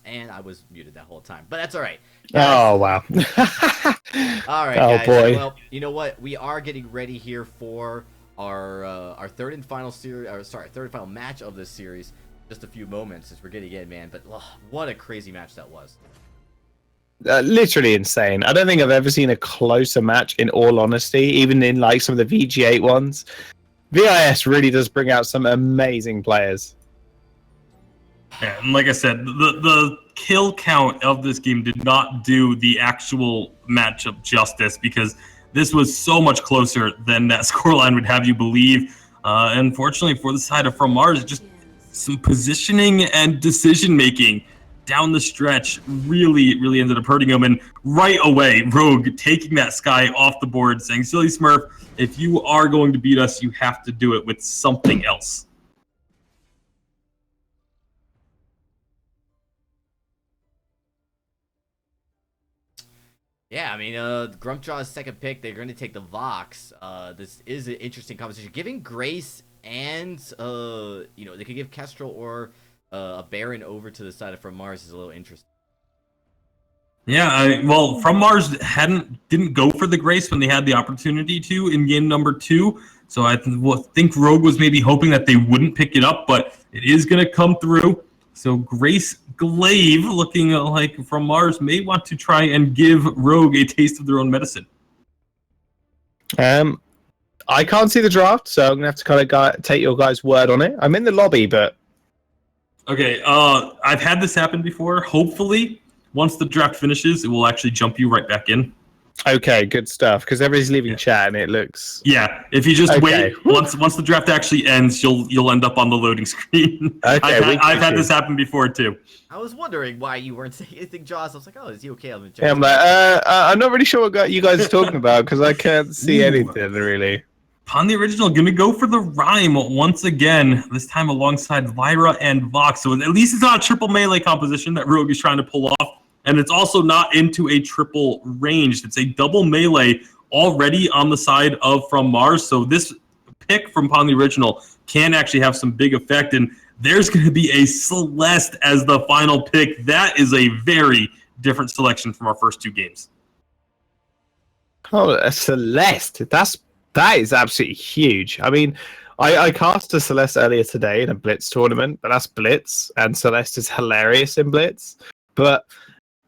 And I was muted that whole time, but that's all right. Oh, wow. All right, oh, guys. boy. Well, you know what? We are getting ready here for our third and final series, or sorry, third and final match of this series. Just a few moments as we're getting in, man. But what a crazy match that was. Literally insane. I don't think I've ever seen a closer match, in all honesty, even in like some of the VG8 ones. VIS really does bring out some amazing players. Yeah, and like I said, the kill count of this game did not do the actual matchup justice, because this was so much closer than that scoreline would have you believe. Unfortunately for the side of From Mars, just some positioning and decision making down the stretch really ended up hurting him. And right away, Rogue taking that Sky off the board, saying, Silly Smurf, if you are going to beat us, you have to do it with something else. Yeah, I mean, Grumpjaw's second pick, they're going to take the Vox. This is an interesting conversation. Giving Grace and, they could give Kestrel or a Baron over to the side of From Mars is a little interesting. Yeah, well, From Mars didn't go for the Grace when they had the opportunity to in game number 2. So I think Rogue was maybe hoping that they wouldn't pick it up, but it is going to come through. So Grace Glaive, looking like From Mars, may want to try and give Rogue a taste of their own medicine. I can't see the draft, so I'm going to have to kind of take your guys' word on it. I'm in the lobby, but... Okay, I've had this happen before. Hopefully, once the draft finishes, it will actually jump you right back in. Okay, good stuff, because everybody's leaving chat and it looks... Yeah, if you just wait, once the draft actually ends, you'll end up on the loading screen. Okay, I've had this happen before, too. I was wondering why you weren't saying anything, Jaws. I was like, oh, is he okay? I'm I'm not really sure what you guys are talking about, because I can't see anything, really. Upon the original, going to go for the Rhyme once again, this time alongside Lyra and Vox. So at least it's not a triple melee composition that Rogue is trying to pull off. And it's also not into a triple ranged. It's a double melee already on the side of From Mars. So this pick from Upon the original can actually have some big effect. And there's going to be a Celeste as the final pick. That is a very different selection from our first 2 games. Oh, a Celeste. That is absolutely huge. I mean, I cast a Celeste earlier today in a Blitz tournament, but that's Blitz, and Celeste is hilarious in Blitz. But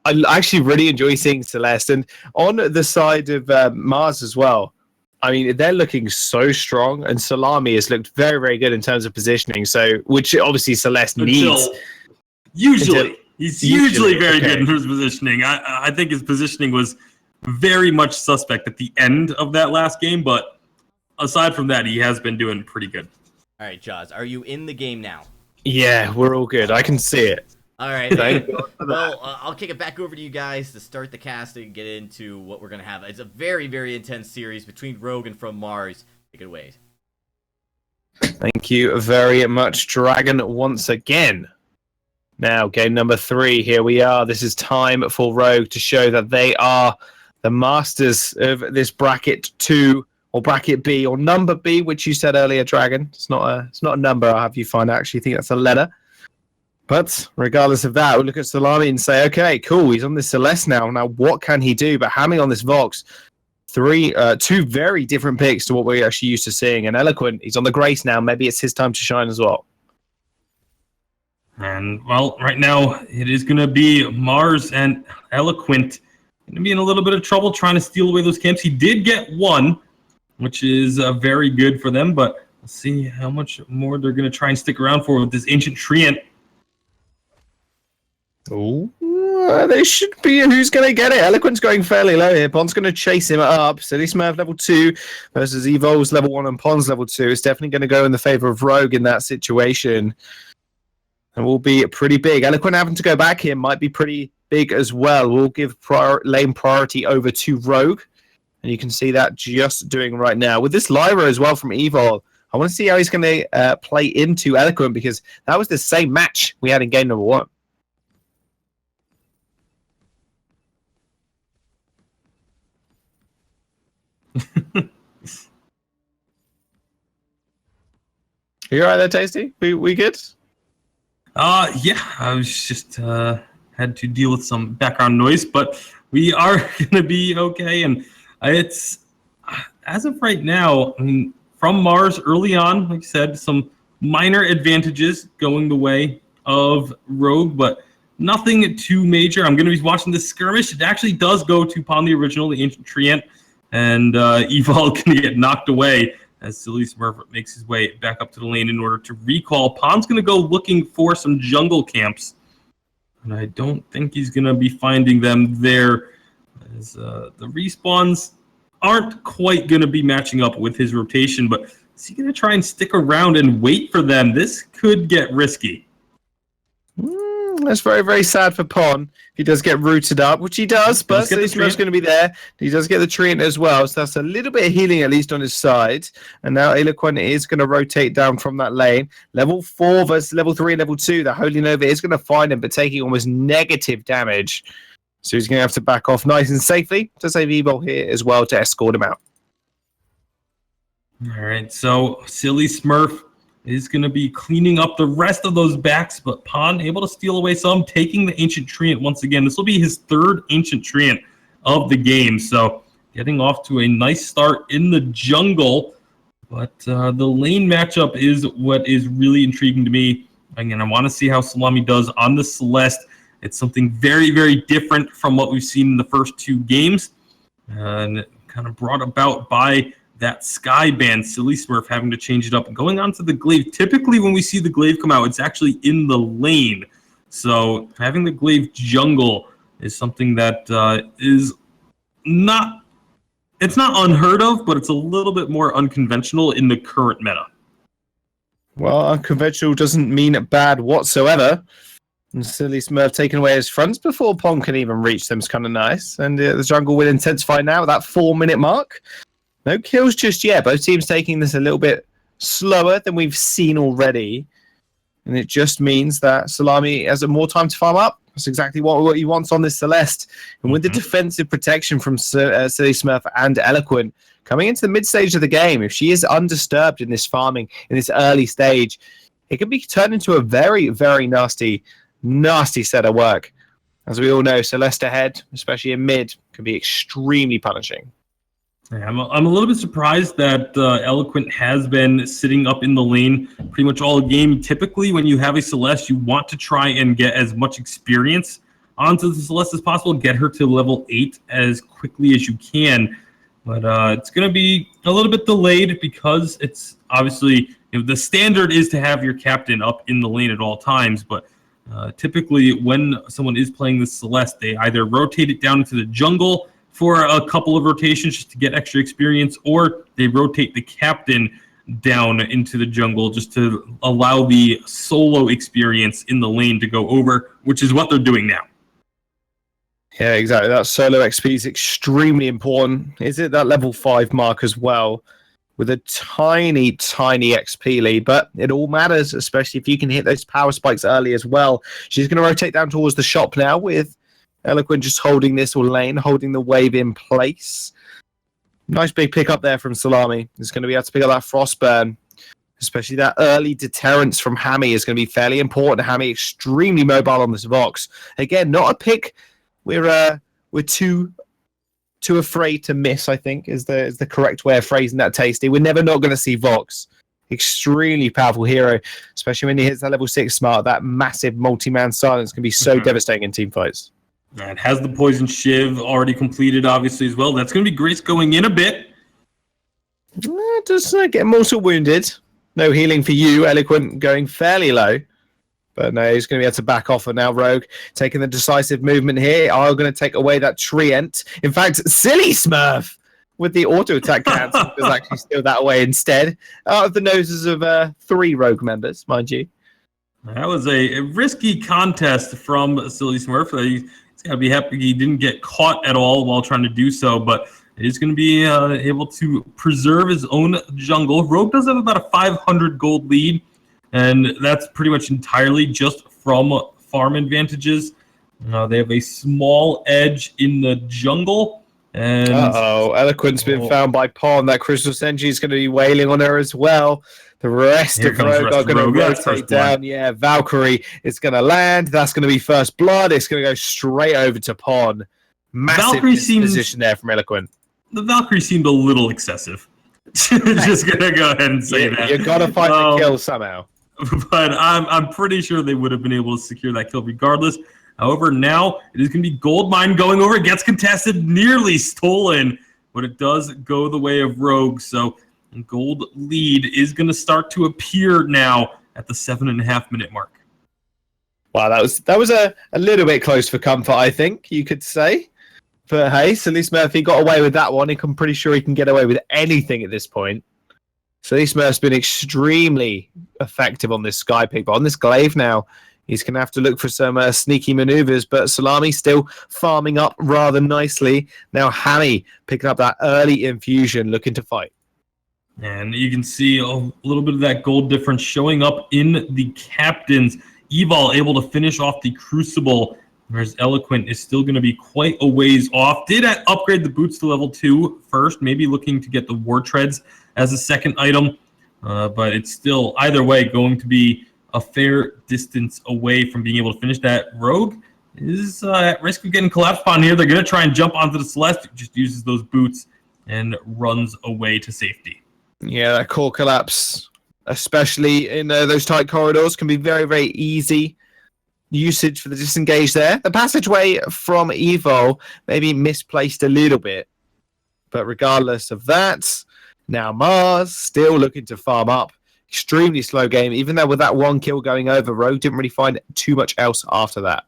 I actually really enjoy seeing Celeste. And on the side of Mars as well, I mean, they're looking so strong, and Salami has looked very, very good in terms of positioning, so which obviously Celeste needs. He's usually very good in his positioning. I think his positioning was very much suspect at the end of that last game, but aside from that, he has been doing pretty good. All right, Jaws, are you in the game now? Yeah, we're all good. I can see it. All right. Well, I'll kick it back over to you guys to start the casting and get into what we're going to have. It's a very, very intense series between Rogue and From Mars. Take it away. Thank you very much, Dragon, once again. Now, game number 3. Here we are. This is time for Rogue to show that they are the masters of this bracket 2, or bracket B, or number B, which you said earlier, Dragon. It's not a number. I'll have you find. I actually think that's a letter. But regardless of that, we'll look at Salami and say, okay, cool, he's on this Celeste now. Now, what can he do? But Hammy on this Vox, 2 very different picks to what we're actually used to seeing. And Eloquent, he's on the Grace now. Maybe it's his time to shine as well. And, well, right now, it is going to be Mars and Eloquent going to be in a little bit of trouble trying to steal away those camps. He did get 1, which is very good for them. But we'll see how much more they're going to try and stick around for with this Ancient Treant. Oh, they should be. Who's going to get it? Eloquent's going fairly low here. Pond's going to chase him up. Silly Smurf level 2 versus Evol's level 1 and Pond's level 2. It's definitely going to go in the favor of Rogue in that situation. And will be pretty big. Eloquent having to go back here might be pretty big as well. We'll give lane priority over to Rogue. And you can see that just doing right now. With this Lyra as well from Evol, I want to see how he's going to play into Eloquent, because that was the same match we had in game number 1. You all right there, Tasty? We good? Yeah, I was just had to deal with some background noise, but we are gonna be okay. And it's as of right now, I mean, from Mars early on. Like I said, some minor advantages going the way of Rogue, but nothing too major. I'm going to be watching this skirmish. It actually does go to Pawn the Original, the Ancient Treant, and Evil can get knocked away as Silly Smurf makes his way back up to the lane in order to recall. Pawn's going to go looking for some jungle camps, and I don't think he's going to be finding them there, as the respawns aren't quite going to be matching up with his rotation, but is he going to try and stick around and wait for them? This could get risky. That's very, very sad for Pon. He does get rooted up, which he does, but Smurf's going to be there. He does get the treant as well, so that's a little bit of healing at least on his side. And now Eloquent is going to rotate down from that lane. Level 4 versus level 3 and level 2. The Holy Nova is going to find him, but taking almost negative damage. So he's going to have to back off nice and safely to save Evil here as well to escort him out. All right, so Silly Smurf is going to be cleaning up the rest of those backs, but Pawn able to steal away some, taking the Ancient Treant once again. This will be his third Ancient Treant of the game, so getting off to a nice start in the jungle. But the lane matchup is what is really intriguing to me. Again, I want to see how Salami does on the Celeste. It's something very, very different from what we've seen in the first two games, and kind of brought about by that Sky Band, Silly Smurf having to change it up and going on to the Glaive. Typically, when we see the Glaive come out, it's actually in the lane. So having the Glaive jungle is something that is not, it's not unheard of, but it's a little bit more unconventional in the current meta. Well, unconventional doesn't mean bad whatsoever. And Silly Smurf taking away his fronts before Pong can even reach them is kind of nice. And the jungle will intensify now at that 4-minute mark. No kills just yet. Both teams taking this a little bit slower than we've seen already. And it just means that Salami has more time to farm up. That's exactly what he wants on this Celeste. And with the defensive protection from Silly Smurf and Eloquent coming into the mid-stage of the game, if she is undisturbed in this farming, in this early stage, it can be turned into a very, very nasty set of work. As we all know, Celeste ahead, especially in mid, can be extremely punishing. I'm a little bit surprised that Eloquent has been sitting up in the lane pretty much all game. Typically, when you have a Celeste, you want to try and get as much experience onto the Celeste as possible, get her to level 8 as quickly as you can. But it's going to be a little bit delayed because it's obviously, the standard is to have your captain up in the lane at all times. But typically, when someone is playing the Celeste, they either rotate it down into the jungle for a couple of rotations just to get extra experience, or they rotate the captain down into the jungle just to allow the solo experience in the lane to go over, which is what they're doing now. Yeah, exactly. That solo XP is extremely important. Is it that level 5 mark as well, with a tiny, tiny XP lead? But it all matters, especially if you can hit those power spikes early as well. She's going to rotate down towards the shop now with Eloquent just holding this lane, holding the wave in place. Nice big pick up there from Salami. He's going to be able to pick up that Frostburn. Especially that early deterrence from Hammy is going to be fairly important. Hammy extremely mobile on this Vox. Again, not a pick we're too afraid to miss, I think, is the correct way of phrasing that, Tasty. We're never not going to see Vox. Extremely powerful hero, especially when he hits that level 6 smart. That massive multi-man silence can be so devastating in team fights. It has the Poison Shiv already completed, obviously, as well. That's going to be Grace going in a bit. Does get mortal wounded. No healing for you. Eloquent going fairly low. But no, he's going to be able to back off. And now Rogue taking the decisive movement here. Are going to take away that Treant. In fact, Silly Smurf with the auto attack cancel is actually still that way instead. Out of the noses of 3 Rogue members, mind you. That was a risky contest from Silly Smurf. He's got to be happy he didn't get caught at all while trying to do so, but he's going to be able to preserve his own jungle. Rogue does have about a 500 gold lead, and that's pretty much entirely just from farm advantages. They have a small edge in the jungle. And Eloquent's been found by Pon. That Crystal Sentry is going to be wailing on her as well. The rest of Rogue are going to rotate down. Yeah, Valkyrie is going to land. That's going to be first blood. It's going to go straight over to Pon. Massive position there from Eloquent. The Valkyrie seemed a little excessive. Just gonna go ahead and say that. You gotta find the kill somehow. But I'm pretty sure they would have been able to secure that kill regardless. However, now it is going to be Goldmine going over. It gets contested, nearly stolen, but it does go the way of Rogue. So gold lead is going to start to appear now at the 7.5 minute mark. Wow, that was a little bit close for comfort, I think you could say. But hey, Silly Smurfy got away with that one. I'm pretty sure he can get away with anything at this point. Silly Smurf's been extremely effective on this Sky Pick, but on this Glaive now, he's going to have to look for some sneaky maneuvers, but Salami still farming up rather nicely. Now Hammy picking up that early infusion, looking to fight. And you can see a little bit of that gold difference showing up in the captains. Evil able to finish off the Crucible, whereas Eloquent is still going to be quite a ways off. Did upgrade the boots to level 2 first, maybe looking to get the War Treads as a second item, but it's still, either way, going to be a fair distance away from being able to finish that. Rogue is at risk of getting collapsed upon here. They're going to try and jump onto the Celeste, who just uses those boots and runs away to safety. Yeah, that core collapse, especially in those tight corridors, can be very, very easy usage for the disengage there. The passageway from Evo maybe misplaced a little bit, but regardless of that, now Mars still looking to farm up. Extremely slow game, even though with that one kill going over, Rogue didn't really find too much else after that.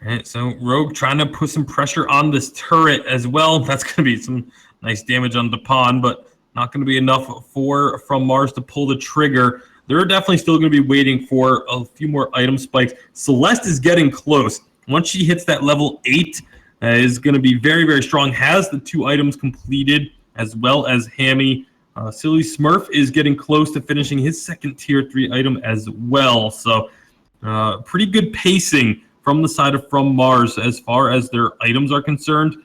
All right, so Rogue trying to put some pressure on this turret as well. That's going to be some nice damage on the pawn, but not going to be enough from Mars to pull the trigger. They're definitely still going to be waiting for a few more item spikes. Celeste is getting close. Once she hits that level 8, is going to be very, very strong. Has the 2 items completed, as well as Hammy. Silly Smurf is getting close to finishing his second tier 3 item as well. So pretty good pacing from the side of From Mars as far as their items are concerned.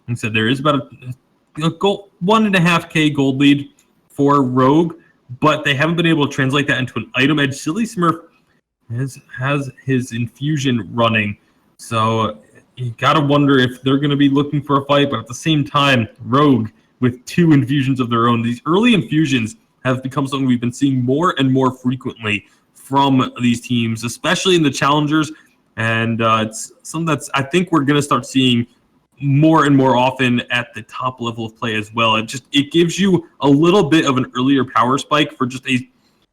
Like I said, there is about a gold, 1.5k gold lead for Rogue, but they haven't been able to translate that into an item edge. Silly Smurf has his infusion running. So you got to wonder if they're going to be looking for a fight, but at the same time, Rogue with 2 infusions of their own. These early infusions have become something we've been seeing more and more frequently from these teams, especially in the challengers. And it's something that's, I think we're going to start seeing more and more often at the top level of play as well. It gives you a little bit of an earlier power spike for just a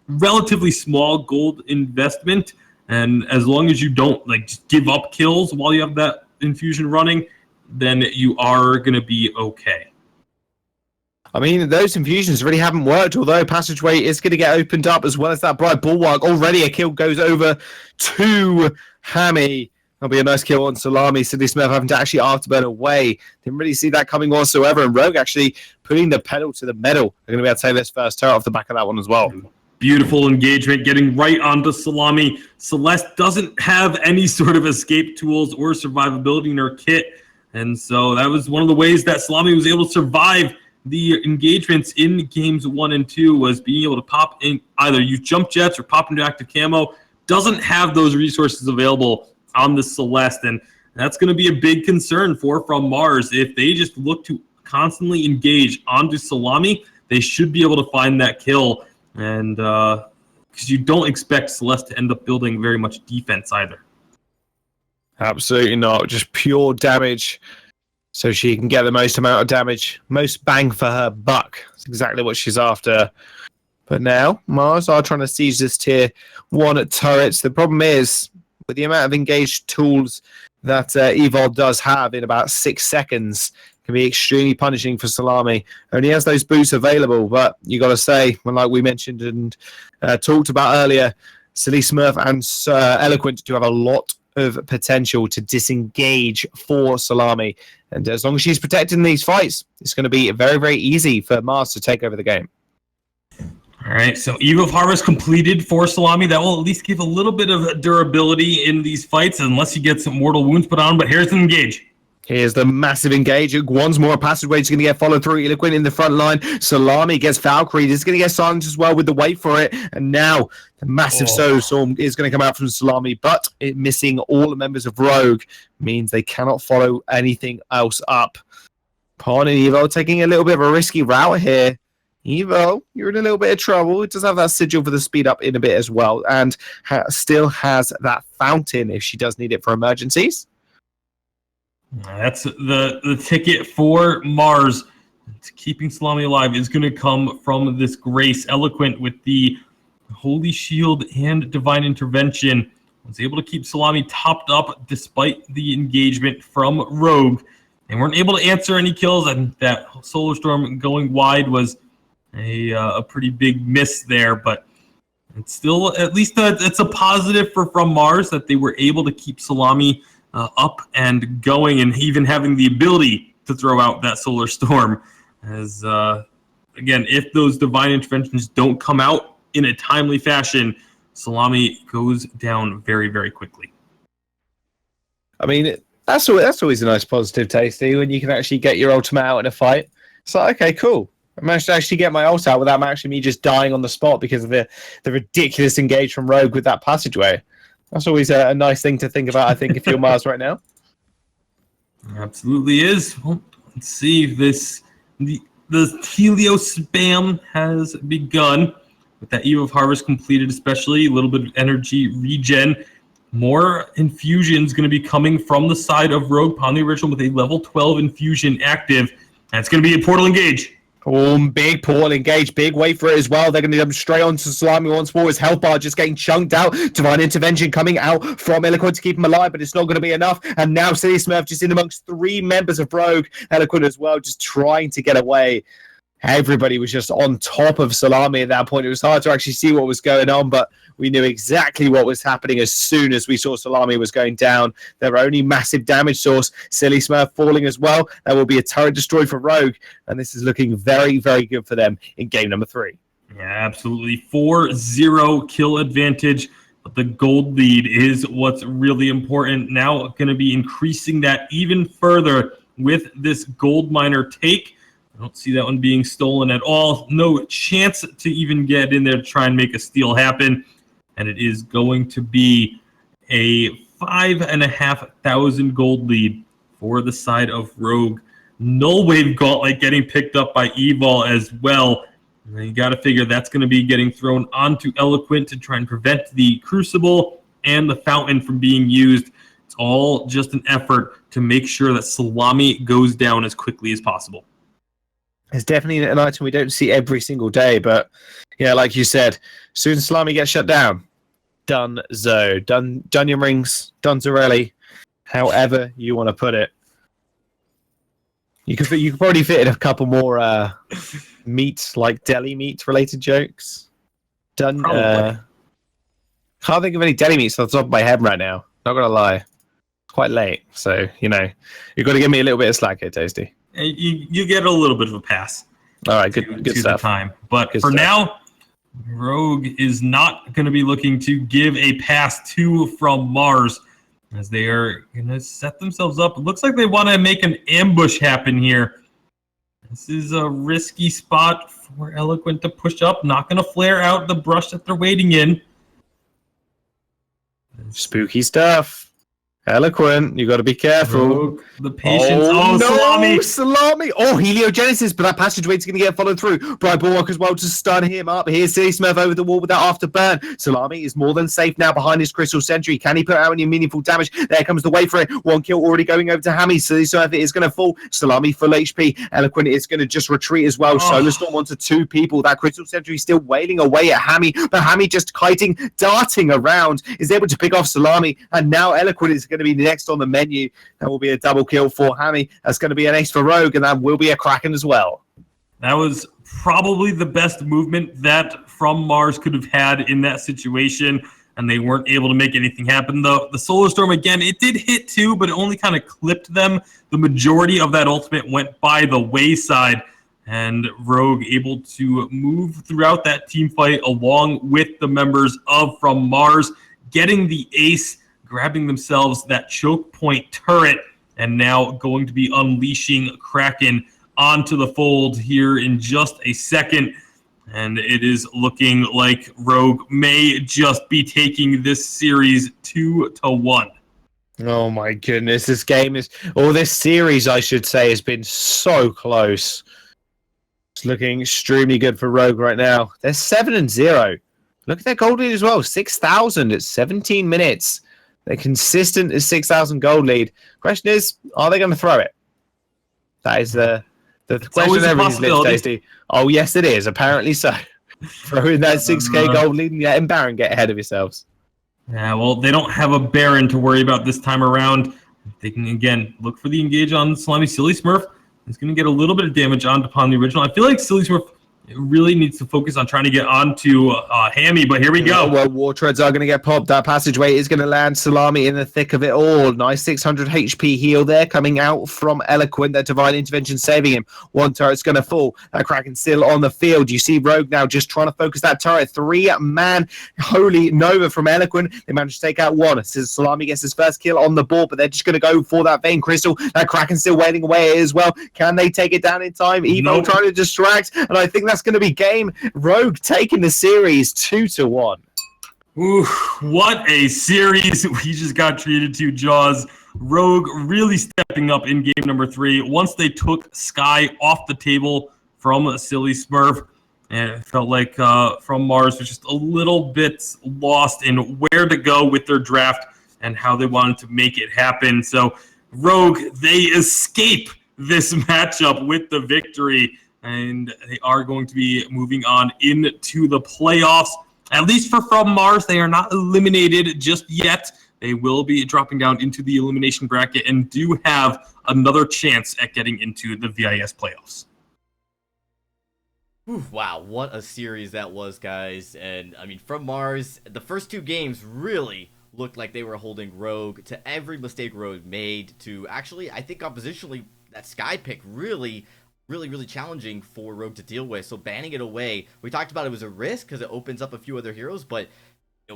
relatively small gold investment. And as long as you don't just give up kills while you have that infusion running, then you are going to be okay. I mean, those infusions really haven't worked, although Passageway is going to get opened up as well as that Bright Bulwark. Already a kill goes over to Hammy. That'll be a nice kill on Salami. Silly Smurf having to actually afterburn away. Didn't really see that coming whatsoever. And Rogue actually putting the pedal to the metal. They're going to be able to take this first turret off the back of that one as well. Beautiful engagement, getting right onto Salami. Celeste doesn't have any sort of escape tools or survivability in her kit. And so that was one of the ways that Salami was able to survive the engagements in games 1 and 2, was being able to pop in, either use jump jets or pop into active camo. Doesn't have those resources available on the Celeste, and that's going to be a big concern From Mars. If they just look to constantly engage onto Salami, they should be able to find that kill, and because you don't expect Celeste to end up building very much defense either. Absolutely not. Just pure damage, so she can get the most amount of damage, most bang for her buck. That's exactly what she's after. But now, Mars are trying to seize this tier 1 turrets. The problem is, with the amount of engaged tools that Evol does have in about 6 seconds, can be extremely punishing for Salami. Only has those boots available, but you got to say, like we mentioned and talked about earlier, Silly Smurf and Eloquent do have a lot of potential to disengage for Salami. And as long as she's protecting these fights, it's going to be very, very easy for Mars to take over the game. All right, so Eve of Harvest completed for Salami. That will at least give a little bit of durability in these fights, unless you get some mortal wounds put on. But here's the engage. Here's the massive engage. Once more, Passageway is going to get followed through. Eloquent in the front line. Salami gets Valkyrie. This is going to get silenced as well with the wait for it. And now the massive Solar Storm is going to come out from Salami, but it missing all the members of Rogue means they cannot follow anything else up. Pawn and Evo taking a little bit of a risky route here. Evo, you're in a little bit of trouble. It does have that sigil for the speed up in a bit as well, and still has that fountain if she does need it for emergencies. That's the ticket for Mars. Keeping Salami alive is going to come from this Grace. Eloquent with the Holy Shield and Divine Intervention was able to keep Salami topped up despite the engagement from Rogue. They weren't able to answer any kills, and that Solar Storm going wide was a pretty big miss there, but it's still at least it's a positive from Mars that they were able to keep Salami up and going, and even having the ability to throw out that Solar Storm. As again, if those divine interventions don't come out in a timely fashion, Salami goes down very, very quickly. I mean, that's always a nice positive, Tasty, when you can actually get your ultimate out in a fight. It's like, okay, cool. I managed to actually get my ult out without actually me just dying on the spot because of the ridiculous engage from Rogue with that passageway. That's always a nice thing to think about, I think, if you're Mars right now. Absolutely is. Well, let's see if the Helio spam has begun. With that Eve of Harvest completed, especially a little bit of energy regen. More infusions going to be coming from the side of Rogue upon the original with a level 12 infusion active. That's going to be a portal engage. Big portal engage, big wait for it as well. They're going to jump straight on to Salami once more. His health bar just getting chunked out. Divine Intervention coming out from Eloquent to keep him alive, but it's not going to be enough. And now Silly Smurf just in amongst 3 members of Rogue. Eloquent as well, just trying to get away. Everybody was just on top of Salami at that point. It was hard to actually see what was going on, but we knew exactly what was happening as soon as we saw Salami was going down. Their only massive damage source, Silly Smurf falling as well. That will be a turret destroyed for Rogue, and this is looking very, very good for them in game number 3. Yeah, absolutely. 4-0 kill advantage, but the gold lead is what's really important. Now going to be increasing that even further with this gold miner take. I don't see that one being stolen at all. No chance to even get in there to try and make a steal happen. And it is going to be a 5,500 gold lead for the side of Rogue. Null Wave Gauntlet getting picked up by Evil as well. And you got to figure that's going to be getting thrown onto Eloquent to try and prevent the Crucible and the Fountain from being used. It's all just an effort to make sure that Salami goes down as quickly as possible. It's definitely an item we don't see every single day, but yeah, like you said, soon as Salami gets shut down, done Zo, done Dunyan Rings, done Zarelli, however you want to put it. You could probably fit in a couple more meat, like deli meat related jokes. Done. Can't think of any deli meats off the top of my head right now. Not gonna lie, it's quite late, so you've got to give me a little bit of slack here, Tasty. You get a little bit of a pass. All right, good stuff. Time. But good for stuff. now, Rogue is not going to be looking to give a pass to from Mars, as they are going to set themselves up. It looks like they want to make an ambush happen here. This is a risky spot for Eloquent to push up. Not going to flare out the brush that they're waiting in. Spooky stuff. Eloquent, you got to be careful. Rogue, the patience. Oh, no, Salami. Salami. Oh, Heliogenesis, but that passageway's going to get followed through. Bright Bulwark as well to stun him up. Here's Silly Smurf over the wall with that afterburn. Salami is more than safe now behind his Crystal Sentry. Can he put out any meaningful damage? There comes the way for it. 1 kill already going over to Hammy. Silly Smurf is going to fall. Salami full HP. Eloquent is going to just retreat as well. Solar Storm onto 2 people. That Crystal Sentry still wailing away at Hammy, but Hammy just kiting, darting around, is able to pick off Salami, and now Eloquent is going to be next on the menu. That will be a double kill for Hammy. That's going to be an ace for Rogue, and that will be a Kraken as well. That was probably the best movement that From Mars could have had in that situation, and they weren't able to make anything happen. The Solar Storm, again, it did hit 2, but it only kind of clipped them. The majority of that ultimate went by the wayside, and Rogue able to move throughout that team fight along with the members of From Mars, getting the ace, grabbing themselves that choke point turret, and now going to be unleashing Kraken onto the fold here in just a second. And it is looking like Rogue may just be taking this series 2-1. Oh my goodness, this series, I should say, has been so close. It's looking extremely good for Rogue right now. They're 7-0. Look at their gold lead as well. 6,000 at 17 minutes. They're consistent as 6,000 gold lead. Question is, are they going to throw it? That is the question everybody's lips, Tasty. Oh, yes, it is. Apparently so. Throw in that 6K gold lead and let Baron get ahead of yourselves. Yeah, well, they don't have a Baron to worry about this time around. They can, again, look for the engage on Slimy Silly Smurf. It's going to get a little bit of damage upon the original. I feel like Silly Smurf really needs to focus on trying to get onto Hammy, but here we go. Well, War Treads are going to get popped. That passageway is going to land Salami in the thick of it all. Nice 600 HP heal there coming out from Eloquent. That Divine Intervention saving him. One turret's going to fall. That Kraken still on the field. You see Rogue now just trying to focus that turret. 3-man Holy Nova from Eloquent. They managed to take out one. Salami gets his first kill on the board, but they're just going to go for that Vein Crystal. That Kraken still waiting away as well. Can they take it down in time? Evo trying to distract, and I think that's going to be game. Rogue taking the series 2-1. Ooh, what a series we just got treated to, Jaws. Rogue really stepping up in game number 3. Once they took Sky off the table from Silly Smurf, and it felt like From Mars was just a little bit lost in where to go with their draft and how they wanted to make it happen. So Rogue, they escape this matchup with the victory, and they are going to be moving on into the playoffs. At least for From Mars, they are not eliminated just yet. They will be dropping down into the elimination bracket and do have another chance at getting into the VIS playoffs. Wow, what a series that was, guys. And, I mean, From Mars, the first 2 games really looked like they were holding Rogue to every mistake Rogue made, to actually, I think oppositionally, that Sky pick really challenging for Rogue to deal with. So banning it away, we talked about it was a risk because it opens up a few other heroes, but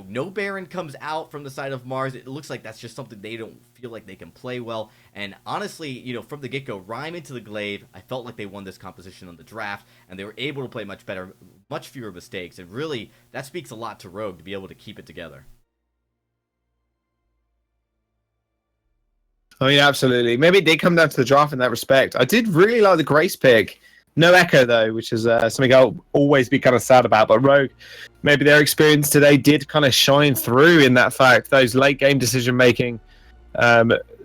no Baron comes out from the side of Mars. It looks like that's just something they don't feel like they can play well. And honestly, from the get-go, Rhyme into the Glaive, I felt like they won this composition on the draft, and they were able to play much better, much fewer mistakes, and really, that speaks a lot to Rogue to be able to keep it together. I mean, absolutely. Maybe it did come down to the draft in that respect. I did really like the Grace pick. No Echo, though, which is something I'll always be kind of sad about. But Rogue, maybe their experience today did kind of shine through in that fact. Those late-game decision-making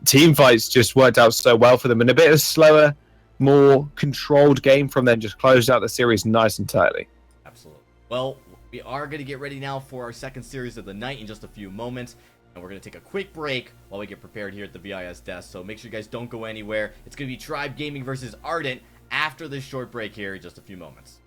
team fights just worked out so well for them. And a bit of a slower, more controlled game from them just closed out the series nice and tightly. Absolutely. Well, we are going to get ready now for our second series of the night in just a few moments. And we're going to take a quick break while we get prepared here at the VIS desk. So make sure you guys don't go anywhere. It's going to be Tribe Gaming versus Ardent after this short break here in just a few moments.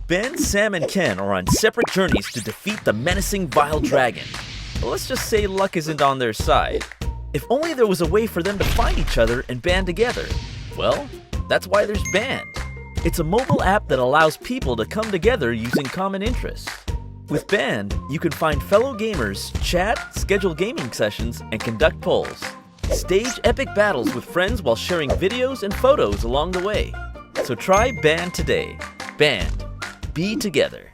Ben, Sam, and Ken are on separate journeys to defeat the menacing Vile Dragon. But let's just say luck isn't on their side. If only there was a way for them to find each other and band together. Well, that's why there's Band. It's a mobile app that allows people to come together using common interests. With Band, you can find fellow gamers, chat, schedule gaming sessions, and conduct polls. Stage epic battles with friends while sharing videos and photos along the way. So try Band today. Band. Be together.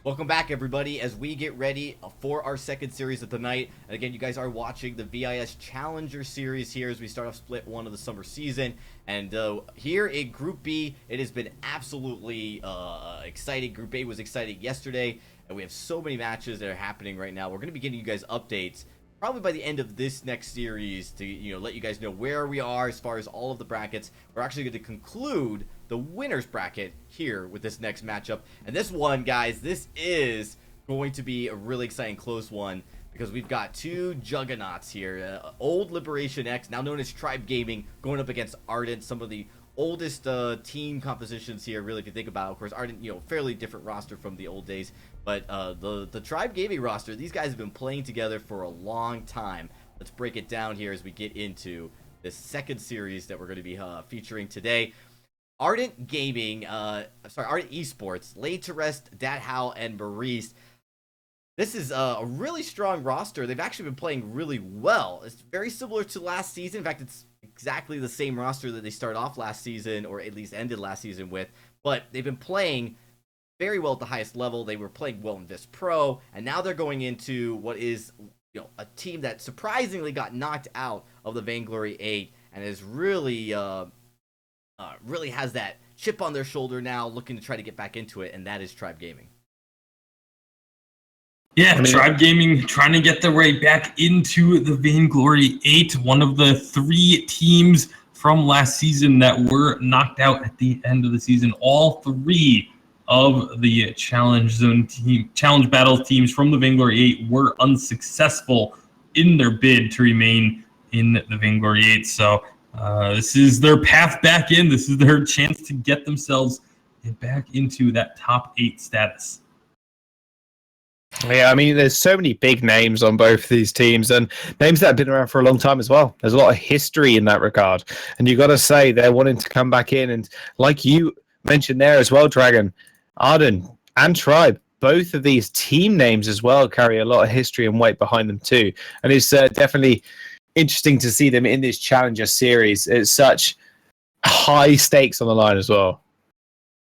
Welcome back, everybody, as we get ready for our second series of the night. And again, you guys are watching the VIS Challenger Series here as we start off split 1 of the summer season. And here in Group B, it has been absolutely exciting. Group A was exciting yesterday, and we have so many matches that are happening right now. We're going to be getting you guys updates probably by the end of this next series to let you guys know where we are as far as all of the brackets. We're actually going to conclude the winner's bracket here with this next matchup. And this one, guys, this is going to be a really exciting close one because we've got two juggernauts here. Old Liberation X, now known as Tribe Gaming, going up against Ardent, some of the oldest team compositions here, really, if you think about it. Of course, Ardent, fairly different roster from the old days. But the Tribe Gaming roster, these guys have been playing together for a long time. Let's break it down here as we get into this second series that we're going to be featuring today. Ardent Gaming, Ardent Esports, Laid to Rest, Dat Howe, and Maurice. This is a really strong roster. They've actually been playing really well. It's very similar to last season. In fact, it's exactly the same roster that they started off last season, or at least ended last season with. But they've been playing very well at the highest level. They were playing well in VIS Pro, and now they're going into what is a team that surprisingly got knocked out of the Vainglory 8 and is really really has that chip on their shoulder now, looking to try to get back into it, and that is Tribe Gaming. Yeah, Tribe Gaming trying to get their way back into the Vainglory 8, one of the 3 teams from last season that were knocked out at the end of the season. All 3 of the Challenge Battle teams from the Vainglory 8 were unsuccessful in their bid to remain in the Vainglory 8. So this is their path back in. This is their chance to get themselves back into that top 8 status. Yeah, I mean, there's so many big names on both these teams and names that have been around for a long time as well. There's a lot of history in that regard. And you got to say they're wanting to come back in. And like you mentioned there as well, Dragon, Arden and Tribe, both of these team names as well carry a lot of history and weight behind them too. And it's definitely interesting to see them in this Challenger series. It's such high stakes on the line as well.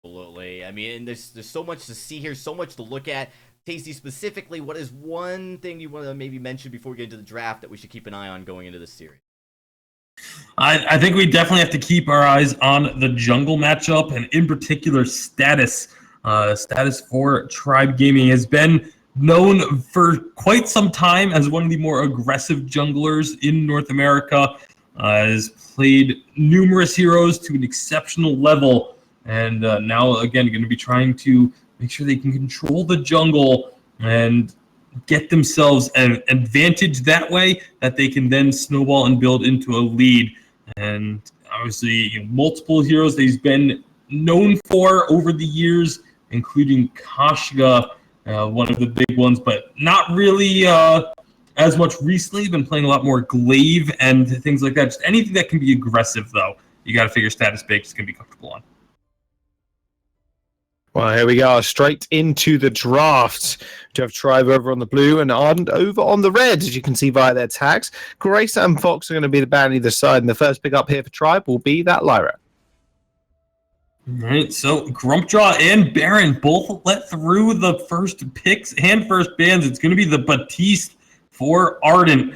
Absolutely. I mean, there's so much to see here, so much to look at. Tasty, specifically, what is one thing you want to maybe mention before we get into the draft that we should keep an eye on going into this series? I think we definitely have to keep our eyes on the jungle matchup, and in particular, Status. Status for Tribe Gaming has been known for quite some time as one of the more aggressive junglers in North America. Has played numerous heroes to an exceptional level, and now, again, going to be trying to make sure they can control the jungle and get themselves an advantage that way that they can then snowball and build into a lead. And obviously, multiple heroes that he's been known for over the years, including Kashga, one of the big ones, but not really as much recently. Been playing a lot more Glaive and things like that. Just anything that can be aggressive, though, you got to figure Status Bake is going to be comfortable on. Well, here we go, straight into the draft. To have Tribe over on the blue and Ardent over on the red, as you can see via their tags. Grace and Fox are going to be the band either side, and the first pick up here for Tribe will be that Lyra. All right, so Grumpjaw and Baron both let through the first picks and first bans. It's going to be the Batiste for Ardent.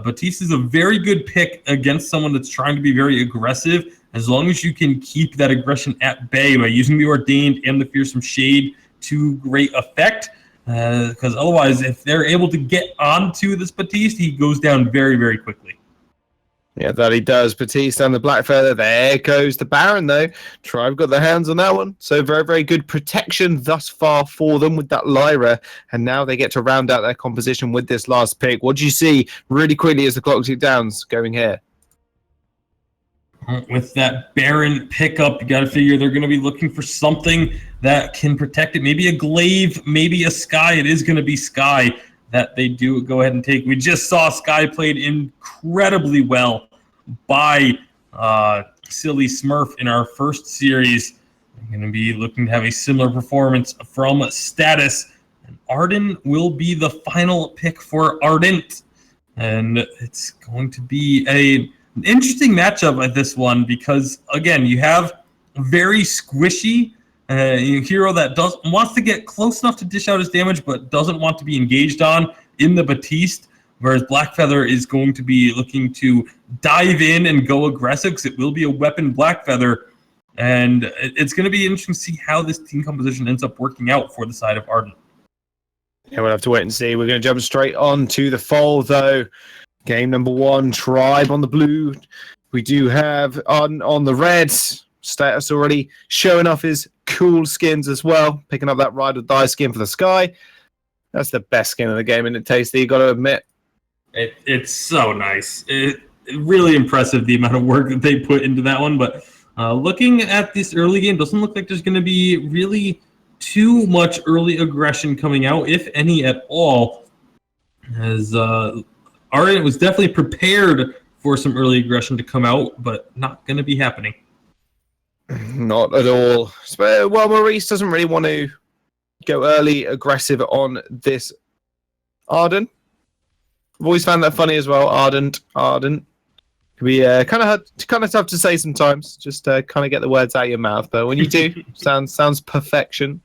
Batiste is a very good pick against someone that's trying to be very aggressive, as long as you can keep that aggression at bay by using the Ordained and the Fearsome Shade to great effect. Because otherwise, if they're able to get onto this Batiste, he goes down very, very quickly. Yeah, that he does. Batiste and the Black Feather. There goes the Baron, though. Tribe got their hands on that one. So very, very good protection thus far for them with that Lyra. And now they get to round out their composition with this last pick. What do you see really quickly as the clock ticks down going here? With that Baron pickup, you got to figure they're going to be looking for something that can protect it. Maybe a Glaive, maybe a Sky. It is going to be Sky that they do go ahead and take. We just saw Sky played incredibly well by Silly Smurf in our first series. They're going to be looking to have a similar performance from Status. And Arden will be the final pick for Ardent. And it's going to be an interesting matchup at this one because, again, you have very squishy hero that wants to get close enough to dish out his damage, but doesn't want to be engaged on in the Batiste. Whereas Blackfeather is going to be looking to dive in and go aggressive because it will be a weapon Blackfeather. And it's going to be interesting to see how this team composition ends up working out for the side of Ardent. Yeah, we'll have to wait and see. We're going to jump straight on to the fold, though. Game number 1, Tribe on the blue. We do have on the reds. Status already showing off his cool skins as well. Picking up that Ride or Die skin for the Sky. That's the best skin in the game, and it Tasty, you got to admit. It's so nice. Really impressive the amount of work that they put into that one. But looking at this early game, doesn't look like there's going to be really too much early aggression coming out, if any at all. As Ardent was definitely prepared for some early aggression to come out, but not going to be happening. Not at all. Well, Maurice doesn't really want to go early aggressive on this Ardent. I've always found that funny as well. Ardent. Can be kind of tough to say sometimes. Just kind of get the words out of your mouth. But when you do, sounds perfection.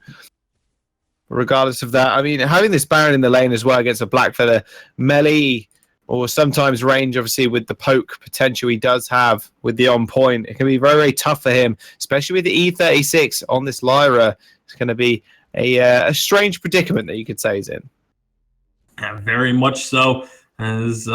Regardless of that, I mean, having this Baron in the lane as well against a Blackfeather melee or sometimes range, obviously with the poke potential he does have with the on point, it can be very, very tough for him, especially with the E36 on this Lyra. It's going to be a strange predicament that you could say he's in. Yeah, very much so. As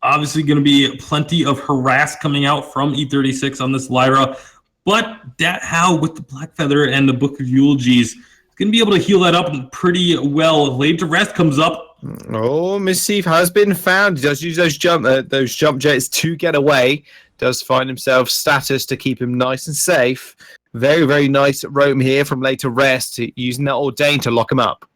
obviously going to be plenty of harass coming out from E36 on this Lyra, but Dat How with the Blackfeather and the Book of Eulogies is going to be able to heal that up pretty well. Laid to Rest comes up. Oh, Mischief has been found. He does use those jump jets to get away. Does find himself status to keep him nice and safe. Very, very nice roam here from Laid to Rest, using that Ordain to lock him up.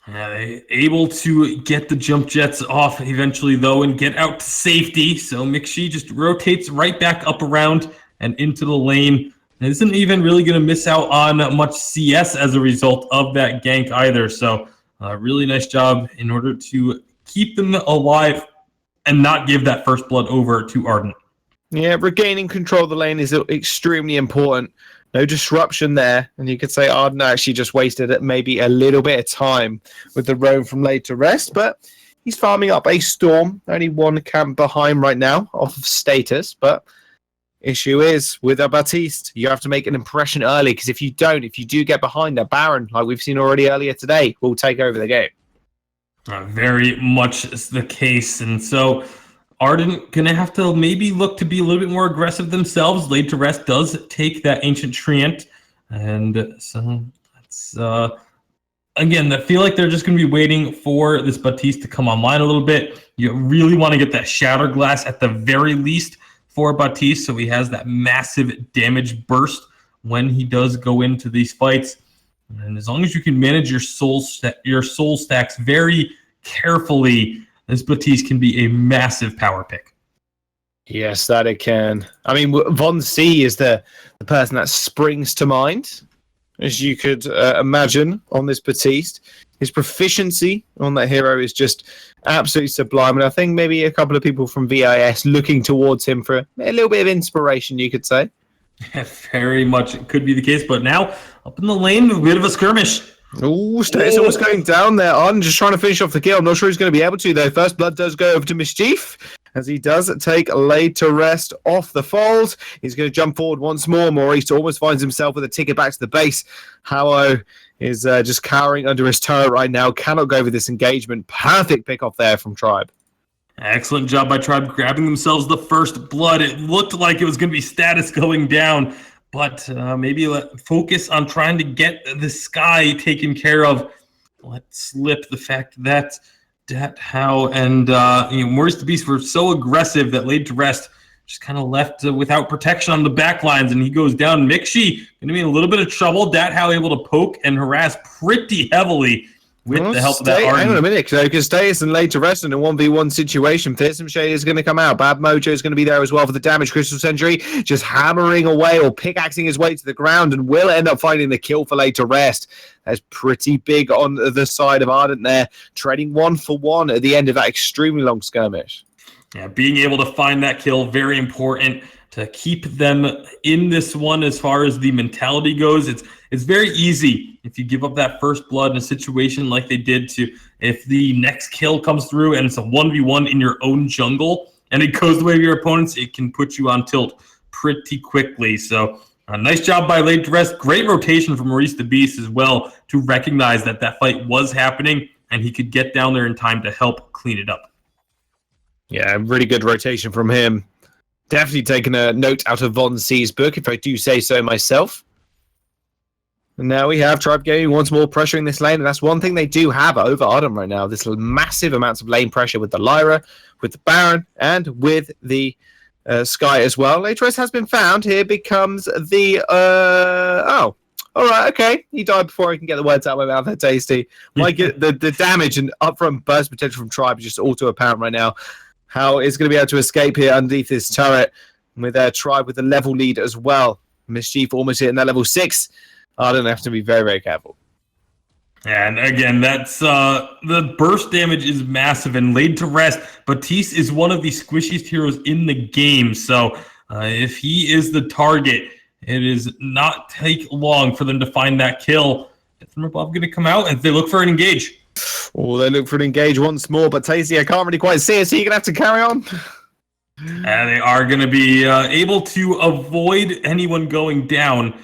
They able to get the jump jets off eventually, though, and get out to safety. So McShee just rotates right back up around and into the lane. And isn't even really going to miss out on much CS as a result of that gank either. So really nice job in order to keep them alive and not give that first blood over to Ardent. Yeah, regaining control of the lane is extremely important. No disruption there, and you could say Arden actually just wasted maybe a little bit of time with the roam from Laid to Rest, but he's farming up a Storm, only one camp behind right now off of status, but issue is with a Batiste, you have to make an impression early, because if you do get behind a Baron, like we've seen already earlier today, will take over the game. Very much the case, and so Ardent going to have to maybe look to be a little bit more aggressive themselves. Laid to Rest does take that Ancient Treant. And so that's, again, I feel like they're just going to be waiting for this Batiste to come online a little bit. You really want to get that Shatter Glass at the very least for Batiste, so he has that massive damage burst when he does go into these fights. And as long as you can manage your soul stacks very carefully, this Batiste can be a massive power pick. Yes, that it can. I mean, Von C is the person that springs to mind, as you could imagine, on this Batiste. His proficiency on that hero is just absolutely sublime. And I think maybe a couple of people from VIS looking towards him for a little bit of inspiration, you could say. Very much it could be the case. But now, up in the lane, a bit of a skirmish. Oh, Status almost going down there. On just trying to finish off the kill. I'm not sure he's going to be able to, though. First blood does go over to Mischief, as he does take Laid to Rest off the fold. He's going to jump forward once more. Maurice almost finds himself with a ticket back to the base. Howo is just cowering under his turret right now. Cannot go over this engagement. Perfect pick off there from Tribe. Excellent job by Tribe grabbing themselves the first blood. It looked like it was going to be status going down, but maybe focus on trying to get the Sky taken care of. Let's slip the fact that How and Maurice the Beast were so aggressive that Laid to Rest just kind of left without protection on the back lines, and he goes down. Mixie going to be in a little bit of trouble. How able to poke and harass pretty heavily with the help of that Arden. Hang on a minute, because Status and Laid to Rest in a 1v1 situation. Fearsome Shade is going to come out. Bad Mojo is going to be there as well for the damage. Crystal Sentry just hammering away or pickaxing his way to the ground and will end up finding the kill for Laid to Rest. That's pretty big on the side of Ardent there, trading 1-for-1 at the end of that extremely long skirmish. Yeah, being able to find that kill, very important. to keep them in this one as far as the mentality goes. It's very easy if you give up that first blood in a situation like they did to, if the next kill comes through and it's a 1v1 in your own jungle and it goes the way of your opponents, it can put you on tilt pretty quickly. So nice job by Late to Rest. Great rotation from Maurice the Beast as well to recognize that that fight was happening and he could get down there in time to help clean it up. Yeah, really good rotation from him. Definitely taking a note out of Von C's book, if I do say so myself. And now we have Tribe Gaming once more pressuring this lane, and that's one thing they do have over Ardent right now. This massive amounts of lane pressure with the Lyra, with the Baron, and with the Sky as well. Latris has been found. Here becomes the... oh, all right, okay. He died before I can get the words out of my mouth. They're tasty. The damage and upfront burst potential from Tribe is just auto apparent right now. How is going to be able to escape here underneath this turret with their Tribe with the level lead as well. Mischief almost hitting that level 6. Ardent have to be very, very careful. And again, that's the burst damage is massive and Laid to Rest. Batiste is one of the squishiest heroes in the game. So if he is the target, it is not take long for them to find that kill. Thunderblob going to come out as they look for an engage. Oh, they look for an engage once more, but Tasty, I can't really quite see it, so you're going to have to carry on. And they are going to be able to avoid anyone going down.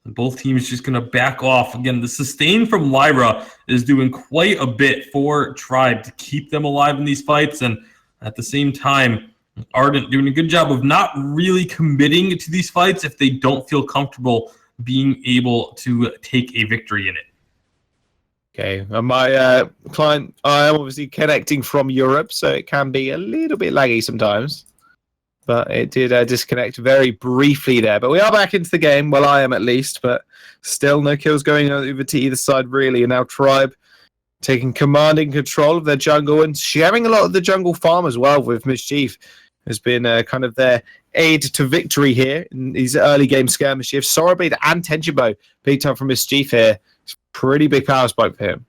Both teams just going to back off. Again, the sustain from Lyra is doing quite a bit for Tribe to keep them alive in these fights. And at the same time, Ardent doing a good job of not really committing to these fights if they don't feel comfortable being able to take a victory in it. Okay, my client, I am obviously connecting from Europe, so it can be a little bit laggy sometimes. But it did disconnect very briefly there. But we are back into the game, well, I am at least, but still no kills going over to either side, really. And now Tribe taking commanding control of their jungle and sharing a lot of the jungle farm as well with Mischief. Has been kind of their aid to victory here in these early game skirmishes. Sorrowblade and Tenchibo picked up from Mischief here. Pretty big power spike for him.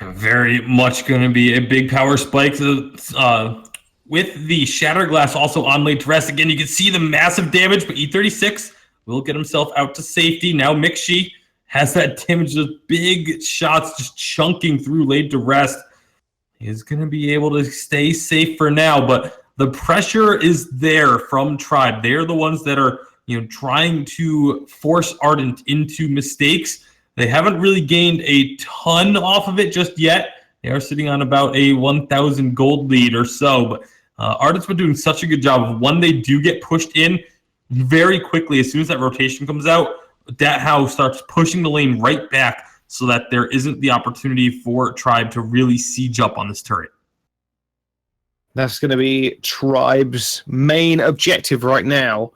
Very much going to be a big power spike. With the Shatterglass also on Late to Rest. Again, you can see the massive damage, but E36 will get himself out to safety. Now Mixi has that damage, those big shots just chunking through Late to Rest. He's going to be able to stay safe for now, but the pressure is there from Tribe. They're the ones that are, trying to force Ardent into mistakes. They haven't really gained a ton off of it just yet. They are sitting on about a 1,000 gold lead or so, but Ardent's been doing such a good job of when they do get pushed in very quickly, as soon as that rotation comes out, that house starts pushing the lane right back so that there isn't the opportunity for Tribe to really siege up on this turret. That's going to be Tribe's main objective right now.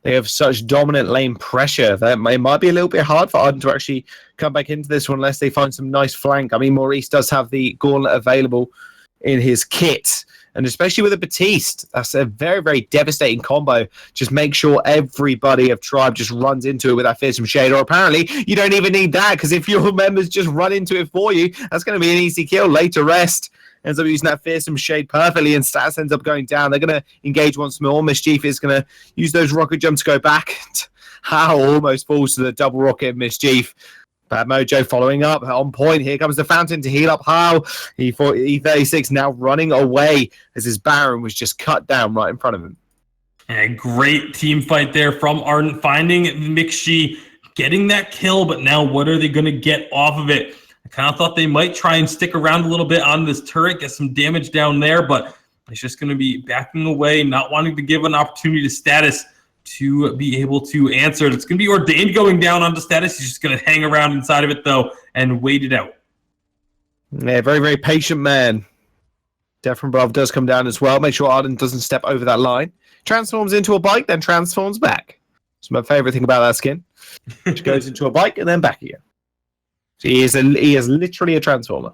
They have such dominant lane pressure that it might be a little bit hard for Ardent to actually come back into this one unless they find some nice flank. I mean, Maurice does have the Gauntlet available in his kit, and especially with a Batiste, that's a very, very devastating combo. Just make sure everybody of Tribe just runs into it with that Fearsome Shade, or apparently you don't even need that, because if your members just run into it for you, that's going to be an easy kill. Late to Rest ends up using that Fearsome Shade perfectly, and stats ends up going down. They're going to engage once more. Mischief is going to use those rocket jumps to go back. How almost falls to the double rocket of Mischief. Bad Mojo following up on point. Here comes the Fountain to heal up How. E36 now running away as his Baron was just cut down right in front of him. A great team fight there from Ardent, finding Mixi, getting that kill, but now what are they going to get off of it? I kind of thought they might try and stick around a little bit on this turret, get some damage down there, but it's just going to be backing away, not wanting to give an opportunity to Status to be able to answer it. It's going to be Ordained going down onto Status. He's just going to hang around inside of it, though, and wait it out. Yeah, very, very patient man. Defenbrov does come down as well. Make sure Ardent doesn't step over that line. Transforms into a bike, then transforms back. It's my favorite thing about that skin. Which goes into a bike and then back again. So he is literally a transformer.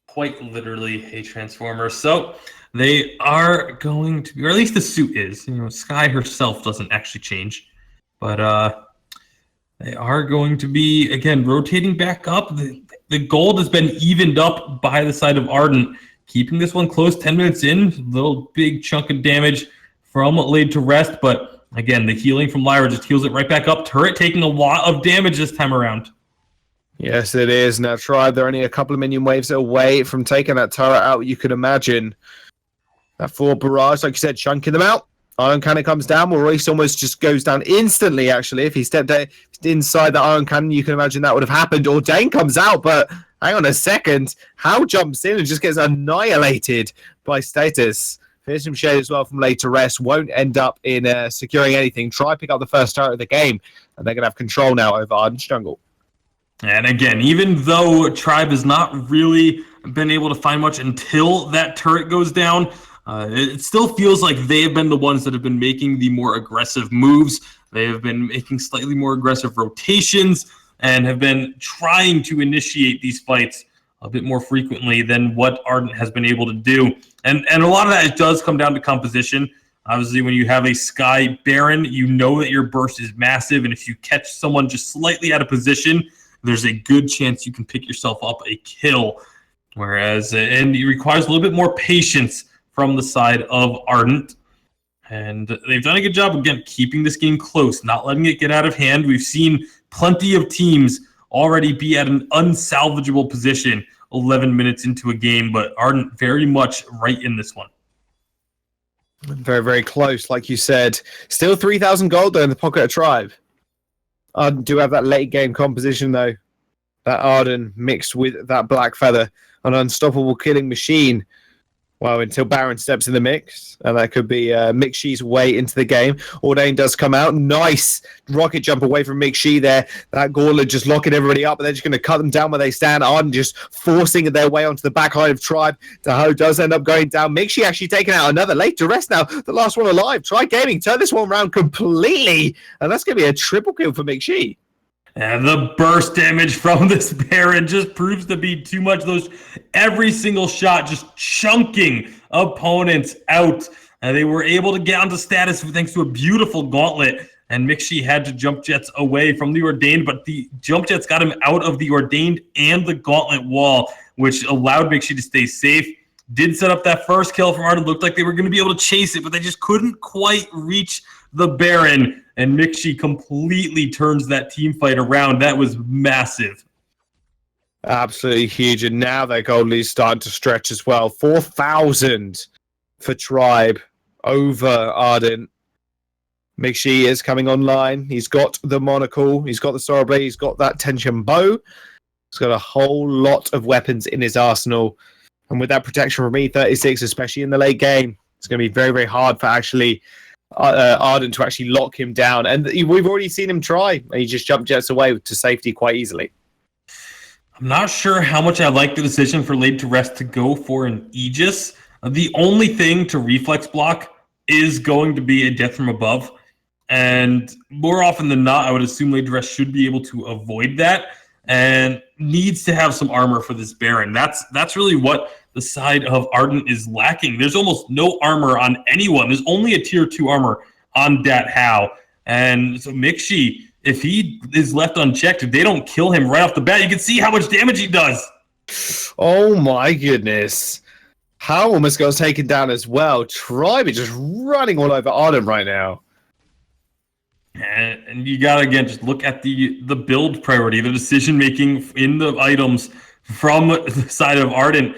Quite literally a transformer. So they are going to be, or at least the suit is. Sky herself doesn't actually change. But they are going to be, again, rotating back up. The gold has been evened up by the side of Ardent. Keeping this one close, 10 minutes in, little big chunk of damage from laid to rest, but again, the healing from Lyra just heals it right back up. Turret taking a lot of damage this time around. Yes, it is. Now, Tribe, they're only a couple of minion waves away from taking that turret out. You can imagine that full barrage, like you said, chunking them out. Iron Cannon comes down. Maurice almost just goes down instantly, actually. If he stepped inside the Iron Cannon, you can imagine that would have happened. Ordain comes out, but hang on a second. How jumps in and just gets annihilated by Status. Fearsome Shade as well from late to rest. Won't end up in securing anything. Try pick up the first turret of the game, and they're going to have control now over Ardent's jungle. And again, even though Tribe has not really been able to find much until that turret goes down, it still feels like they have been the ones that have been making the more aggressive moves. They have been making slightly more aggressive rotations and have been trying to initiate these fights a bit more frequently than what Ardent has been able to do. And a lot of that does come down to composition. Obviously, when you have a Sky Baron, you know that your burst is massive, and if you catch someone just slightly out of position, there's a good chance you can pick yourself up a kill. Whereas, and it requires a little bit more patience from the side of Ardent. And they've done a good job, again, keeping this game close, not letting it get out of hand. We've seen plenty of teams already be at an unsalvageable position 11 minutes into a game, but Ardent very much right in this one. Very, very close, like you said. Still 3,000 gold, though, in the pocket of Tribe. Arden do have that late game composition, though. That Arden mixed with that Black Feather, an unstoppable killing machine. Well, until Baron steps in the mix, and that could be Mixshi's way into the game. Ordain does come out. Nice rocket jump away from Mixshi there. That Gauntlet just locking everybody up, but they're just going to cut them down where they stand. Arden just forcing their way onto the back line of Tribe. Tahoe does end up going down. Mixshi actually taking out another late to rest now. The last one alive. Tribe Gaming turn this one around completely, and that's going to be a triple kill for Mixshi. And the burst damage from this Baron just proves to be too much. Every single shot just chunking opponents out. And they were able to get onto status thanks to a beautiful gauntlet. And Mixshi had to jump jets away from the Ordained, but the jump jets got him out of the Ordained and the gauntlet wall, which allowed Mixshi to stay safe. Did set up that first kill from Arden. Looked like they were going to be able to chase it, but they just couldn't quite reach the Baron. And Mixshi completely turns that team fight around. That was massive. Absolutely huge. And now their gold lead's starting to stretch as well. 4,000 for Tribe over Ardent. Mixshi is coming online. He's got the Monocle. He's got the Sorrow Blade. He's got that Tension Bow. He's got a whole lot of weapons in his arsenal. And with that protection from E36, especially in the late game, it's going to be very, very hard for actually Ardent to actually lock him down. And we've already seen him try. He just jumped jets away to safety quite easily. I'm not sure how much I like the decision for Laid to Rest to go for an Aegis. The only thing to reflex block is going to be a death from above. And more often than not, I would assume Laid to Rest should be able to avoid that and needs to have some armor for this Baron. That's really what the side of Ardent is lacking. There's almost no armor on anyone. There's only a tier 2 armor on Dat Hao. And so Mixshi, if he is left unchecked, if they don't kill him right off the bat, you can see how much damage he does. Oh my goodness. Hao almost got taken down as well. Tribe is just running all over Ardent right now. And you gotta, again, just look at the build priority, the decision-making in the items from the side of Ardent.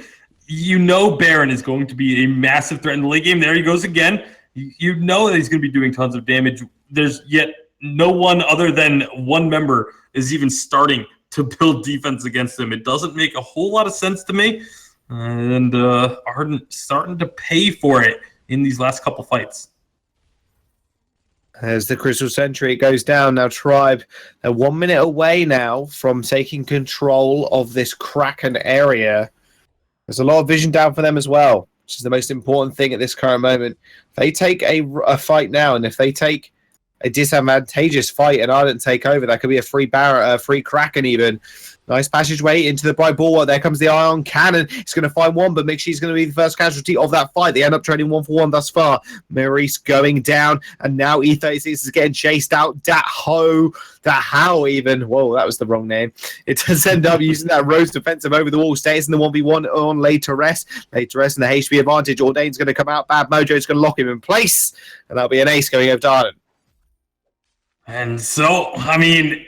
You know Baron is going to be a massive threat in the late game. There he goes again. You know that he's going to be doing tons of damage. There's yet no one other than one member is even starting to build defense against him. It doesn't make a whole lot of sense to me. And Ardent starting to pay for it in these last couple fights. As the Crystal Sentry goes down, now Tribe, they're 1 minute away now from taking control of this Kraken area. There's a lot of vision down for them as well, which is the most important thing at this current moment. If they take a fight now, and if they take a disadvantageous fight and Ardent take over, that could be a free Kraken even. Nice passageway into the bright ball. There comes the ion cannon. It's going to find one, but McShee's going to be the first casualty of that fight. They end up trading 1-for-1 thus far. Maurice going down, and now E36 is getting chased out. That How even. Whoa, that was the wrong name. It does end up using that Rose defensive over the wall. Stays in the 1v1 on Later Rest. Later Rest and the HP advantage. Ordain's going to come out. Bad Mojo's going to lock him in place, and that'll be an ace going over to Arden. And so, I mean,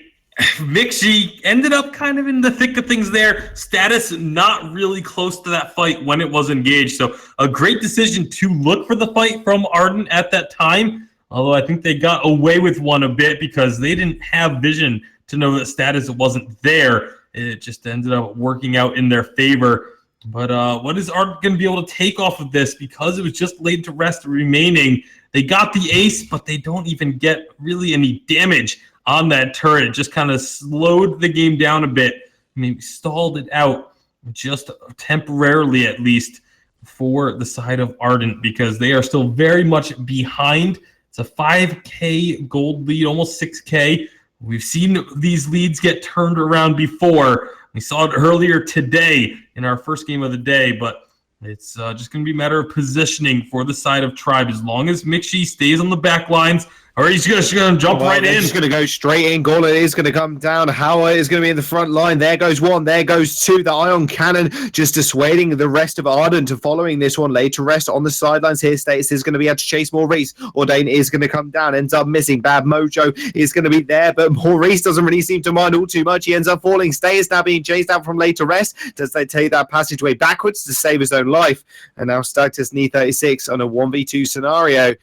Mixie ended up kind of in the thick of things there. Status not really close to that fight when it was engaged. So a great decision to look for the fight from Arden at that time. Although I think they got away with one a bit because they didn't have vision to know that Status wasn't there. It just ended up working out in their favor. But what is Arden going to be able to take off of this? Because it was just laid to rest remaining. They got the ace, but they don't even get really any damage on that turret. It just kind of slowed the game down a bit, maybe stalled it out just temporarily at least for the side of Ardent because they are still very much behind. It's a 5K gold lead, almost 6K. We've seen these leads get turned around before. We saw it earlier today in our first game of the day, but it's just going to be a matter of positioning for the side of Tribe. As long as Mixie stays on the back lines, or he's just going to jump right in. He's going to go straight in. Gauntlet is going to come down. Howard is going to be in the front line. There goes one. There goes two. The Ion Cannon just dissuading the rest of Arden to following this one. Later Rest on the sidelines here. Status is going to be able to chase Maurice. Ordain is going to come down. Ends up missing. Bad Mojo is going to be there, but Maurice doesn't really seem to mind all too much. He ends up falling. Status now being chased out from Later Rest. Does they take that passageway backwards to save his own life? And now Stactus and E36 on a 1v2 scenario.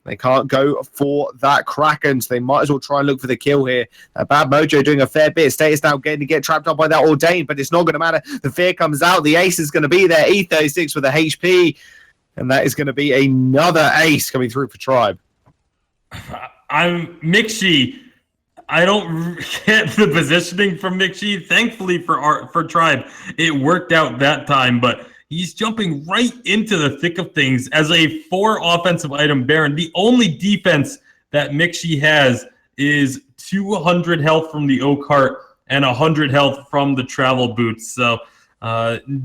They can't go for that Kraken, so they might as well try and look for the kill here. Bad Mojo doing a fair bit. Status now getting to get trapped up by that Ordain, but it's not going to matter. The fear comes out. The ace is going to be there. E36 with a HP, and that is going to be another ace coming through for Tribe. I'm Mixie. I don't get the positioning from Mixie. Thankfully for Tribe, it worked out that time, but he's jumping right into the thick of things as a 4 offensive item Baron. The only defense that Mixie has is 200 health from the O-Cart and 100 health from the travel boots. So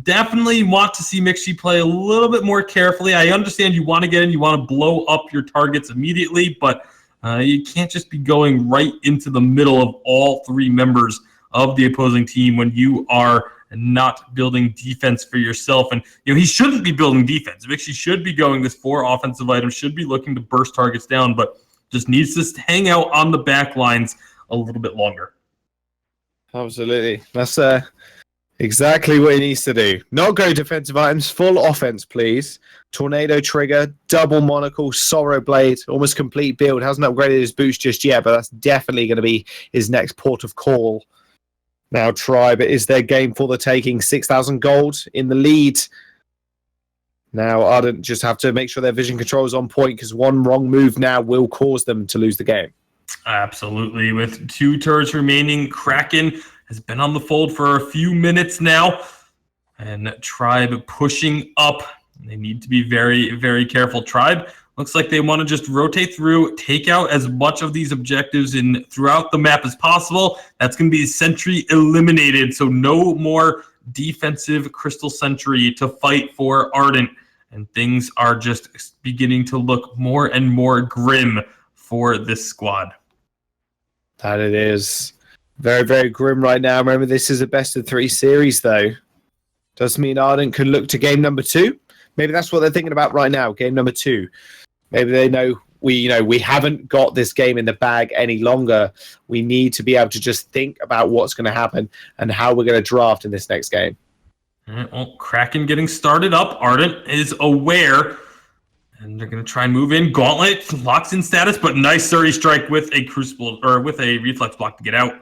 definitely want to see Mixie play a little bit more carefully. I understand you want to get in, you want to blow up your targets immediately, but you can't just be going right into the middle of all 3 members of the opposing team when you are not building defense for yourself. And he shouldn't be building defense. Mixie should be going this 4 offensive items, should be looking to burst targets down, but just needs to hang out on the back lines a little bit longer. Absolutely. That's exactly what he needs to do. Not go defensive items, full offense, please. Tornado Trigger, double monocle, Sorrow Blade, almost complete build. Hasn't upgraded his boots just yet, but that's definitely going to be his next port of call. Now, Tribe, it is their game for the taking. 6,000 gold in the lead. Now, Ardent just have to make sure their vision control is on point because one wrong move now will cause them to lose the game. Absolutely. With 2 turrets remaining, Kraken has been on the fold for a few minutes now. And Tribe pushing up. They need to be very, very careful. Tribe looks like they want to just rotate through, take out as much of these objectives in throughout the map as possible. That's going to be Sentry eliminated, so no more defensive Crystal Sentry to fight for Ardent. And things are just beginning to look more and more grim for this squad. That it is. Very, very grim right now. Remember, this is a best-of-3 series, though. Does mean Ardent can look to game number 2. Maybe that's what they're thinking about right now, game number 2. Maybe they know we haven't got this game in the bag any longer. We need to be able to just think about what's going to happen and how we're going to draft in this next game. All right, well, Kraken getting started up. Ardent is aware, and they're going to try and move in. Gauntlet locks in status, but nice Surrey strike with a crucible or with a reflex block to get out.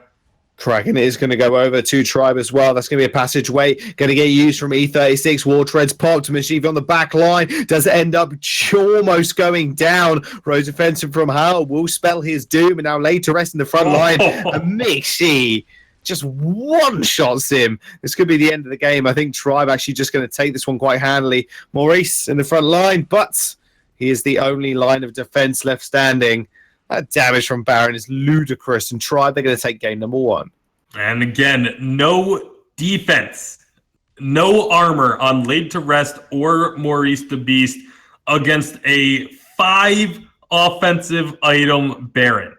Kraken is going to go over to Tribe as well. That's going to be a passageway. Going to get used from E36. War Treads popped. Mischief on the back line. Does end up almost going down. Rose offensive from Hal will spell his doom. And now Later Rest in the front line. And Mixie just one-shots him. This could be the end of the game. I think Tribe actually just going to take this one quite handily. Maurice in the front line. But he is the only line of defense left standing. That damage from Baron is ludicrous. And Tribe, they're going to take game number 1. And again, no defense, no armor on Laid to Rest or Maurice the Beast against a 5 offensive item Baron.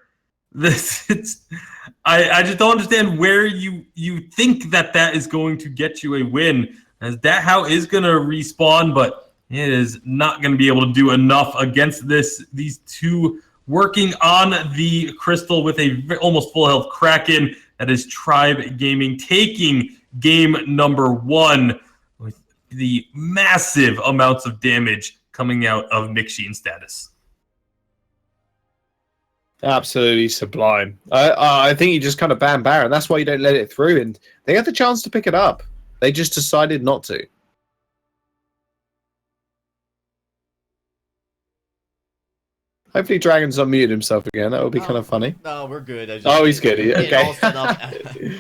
I just don't understand where you think that is going to get you a win. As that how is going to respawn, but it is not going to be able to do enough against these two working on the crystal with a almost full health Kraken. That is Tribe Gaming taking game number 1 with the massive amounts of damage coming out of Mixine status. Absolutely sublime. I think you just kind of ban Baron. That's why you don't let it through. And they had the chance to pick it up. They just decided not to. Hopefully Dragon's unmuted himself again. That would be kind of funny. No, we're good. He's good. Okay.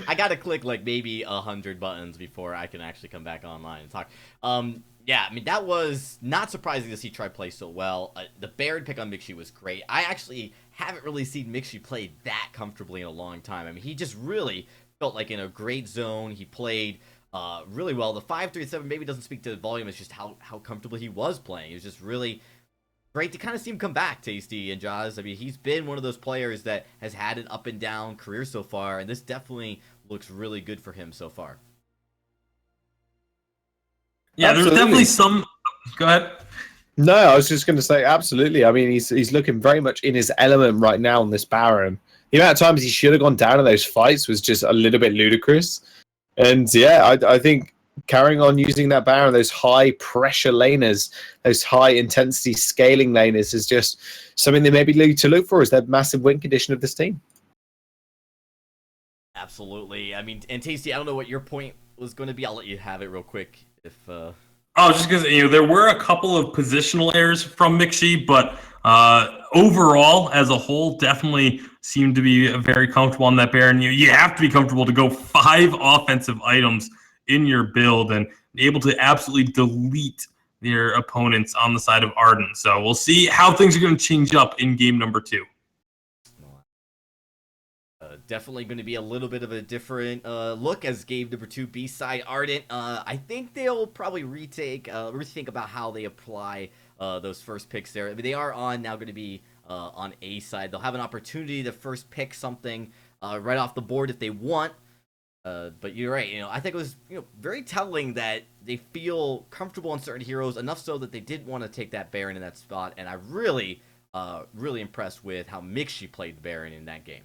I gotta click like maybe 100 buttons before I can actually come back online and talk. Yeah, I mean, that was not surprising to see Tribe play so well. The Baron pick on Mixie was great. I actually haven't really seen Mixie play that comfortably in a long time. I mean, he just really felt like in a great zone. He played really well. The 5-3-7 maybe doesn't speak to the volume. It's just how comfortable he was playing. It was just really great to kind of see him come back, Tasty and Jaws. I mean, he's been one of those players that has had an up and down career so far, and this definitely looks really good for him so far. Yeah, absolutely. There's definitely some. Go ahead. No, I was just going to say absolutely. I mean, he's looking very much in his element right now on this Baron. The amount of times he should have gone down in those fights was just a little bit ludicrous. And yeah, I think carrying on using that Baron, those high pressure laners, those high intensity scaling laners, is just something they maybe need to look for as their massive win condition of this team. Absolutely. I mean, and Tasty, I don't know what your point was going to be. I'll let you have it real quick. Oh, just because there were a couple of positional errors from Mixie, but overall, as a whole, definitely seemed to be very comfortable on that Baron. You have to be comfortable to go 5 offensive items in your build and able to absolutely delete your opponents on the side of Arden. So we'll see how things are going to change up in game number 2. Definitely going to be a little bit of a different look as game number 2, B-side Ardent. I think they'll probably rethink about how they apply those first picks there. I mean, they are now going to be on A side. They'll have an opportunity to first pick something right off the board if they want. But you're right. I think it was very telling that they feel comfortable on certain heroes enough so that they did want to take that Baron in that spot. And I really impressed with how Mixie played Baron in that game.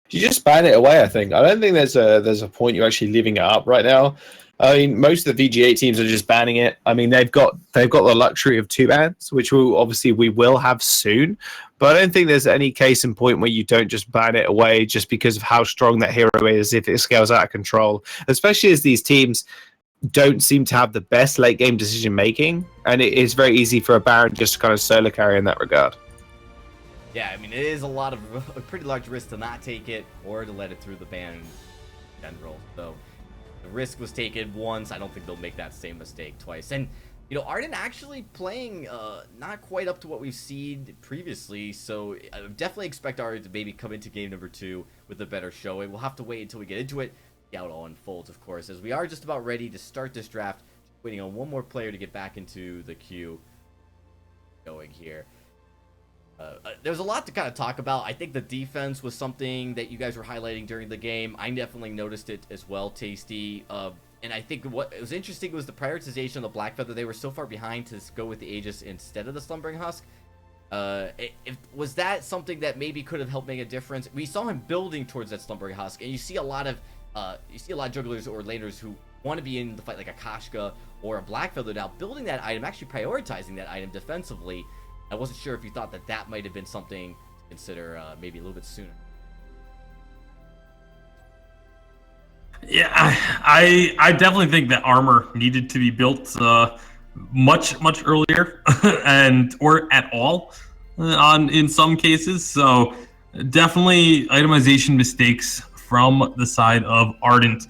You just ban it away, I think. I don't think there's a point you're actually leaving it up right now. I mean, most of the VG8 teams are just banning it. I mean, they've got the luxury of 2 bans, which we will have soon. But I don't think there's any case in point where you don't just ban it away just because of how strong that hero is if it scales out of control. Especially as these teams don't seem to have the best late game decision making, and it is very easy for a Baron just to kind of solo carry in that regard. Yeah, I mean, it is a pretty large risk to not take it or to let it through the ban in general. So the risk was taken once. I don't think they'll make that same mistake twice. And, Arden actually playing not quite up to what we've seen previously. So I definitely expect Arden to maybe come into game number 2 with a better showing. We'll have to wait until we get into it. See how it all unfolds, of course, as we are just about ready to start this draft. Just waiting on one more player to get back into the queue going here. There's a lot to kind of talk about. I think the defense was something that you guys were highlighting during the game. I definitely noticed it as well, Tasty. And I think what was interesting was the prioritization of the Blackfeather. They were so far behind to go with the Aegis instead of the Slumbering Husk. Was that something that maybe could have helped make a difference? We saw him building towards that Slumbering Husk, and you see a lot of jugglers or laners who want to be in the fight like a Kashka or a Blackfeather now, building that item, actually prioritizing that item defensively. I wasn't sure if you thought that might have been something to consider maybe a little bit sooner. Yeah, I definitely think that armor needed to be built much earlier or at all in some cases. So definitely itemization mistakes from the side of Ardent.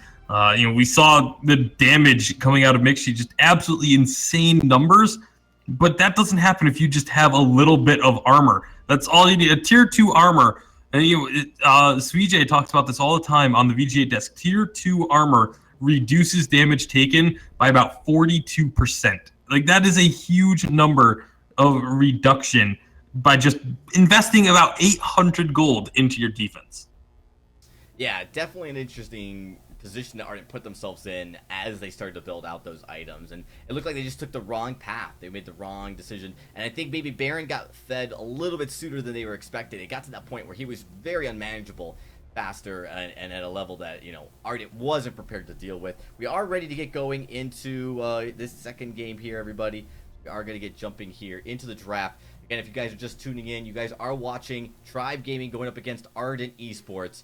We saw the damage coming out of Mixie, just absolutely insane numbers. But that doesn't happen if you just have a little bit of armor. That's all you need. A tier 2 armor And Svj talks about this all the time on the VGA desk. Tier 2 armor reduces damage taken by about 42%. Like, that is a huge number of reduction by just investing about 800 gold into your defense. Yeah, definitely an interesting position that Ardent put themselves in as they started to build out those items, and it looked like they just took the wrong path. They made the wrong decision, and I think maybe Baron got fed a little bit sooner than they were expecting. It got to that point where he was very unmanageable faster and at a level that, you know, Ardent wasn't prepared to deal with. We are ready to get going into this second game here, everybody. We are going to get jumping here into the draft. Again, if you guys are just tuning in, you guys are watching Tribe Gaming going up against Ardent Esports.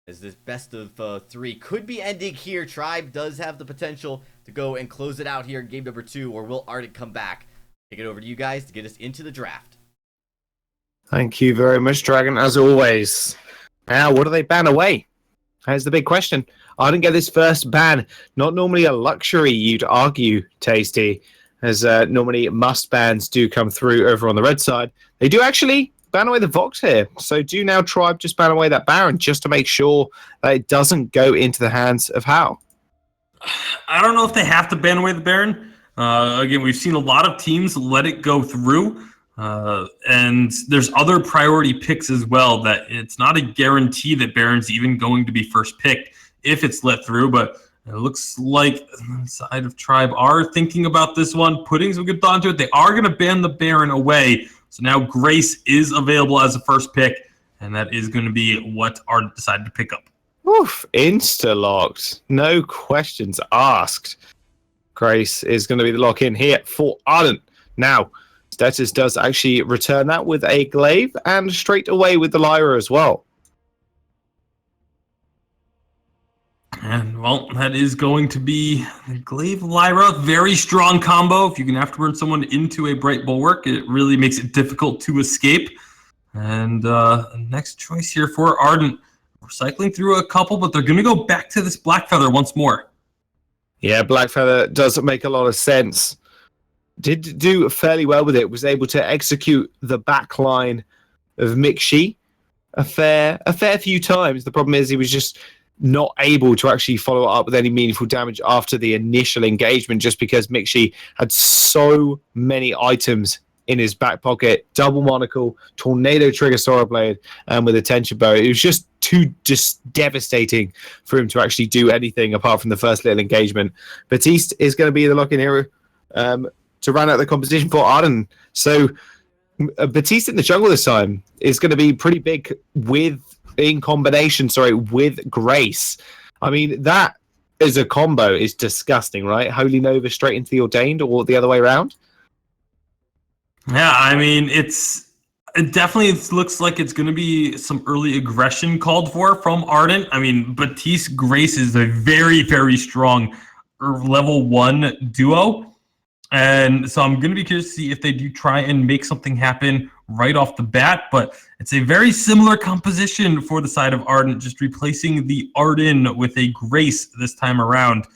As this best of 3 could be ending here. Tribe does have the potential to go and close it out here in game number 2, or will Ardent come back? Take it over to you guys to get us into the draft. Thank you very much, Dragon, as always. Now, what do they ban away? That's the big question. Ardent get this first ban. Not normally a luxury, you'd argue, Tasty, as normally must bans do come through over on the red side. They do actually ban away the Vox here. So do now Tribe just ban away that Baron just to make sure that it doesn't go into the hands of Hal? I don't know if they have to ban away the Baron. Again, we've seen a lot of teams let it go through. And there's other priority picks as well that it's not a guarantee that Baron's even going to be first picked if it's let through. But it looks like the side of Tribe are thinking about this one, putting some good thought into it. They are going to ban the Baron away. So now Grace is available as a first pick, and that is going to be what Ardent decided to pick up. Oof, insta-locked. No questions asked. Grace is going to be the lock-in here for Ardent. Now, Status does actually return that with a glaive, and straight away with the Lyra as well. And, well, that is going to be the Glaive Lyra. Very strong combo. If you can afterburn someone into a Bright Bulwark, it really makes it difficult to escape. And next choice here for Ardent. We're cycling through a couple, but they're going to go back to this Blackfeather once more. Yeah, Blackfeather doesn't make a lot of sense. Did do fairly well with it. Was able to execute the back line of Mixi a fair few times. The problem is he was just not able to actually follow up with any meaningful damage after the initial engagement, just because Mixi had so many items in his back pocket. Double monocle, tornado trigger Sora Blade, and with a tension bow. It was just devastating for him to actually do anything apart from the first little engagement. Batiste is going to be the lock-in hero to round out the competition for Ardent. So Batiste in the jungle this time is going to be pretty big in combination with Grace. I mean, that as a combo is disgusting, right? Holy Nova straight into the Ordained, or the other way around. Yeah, I mean, it definitely looks like it's going to be some early aggression called for from Ardent. I mean, Batiste Grace is a very, very strong level 1 duo. And so I'm going to be curious to see if they do try and make something happen right off the bat. But it's a very similar composition for the side of Ardent, just replacing the Arden with a Grace this time around.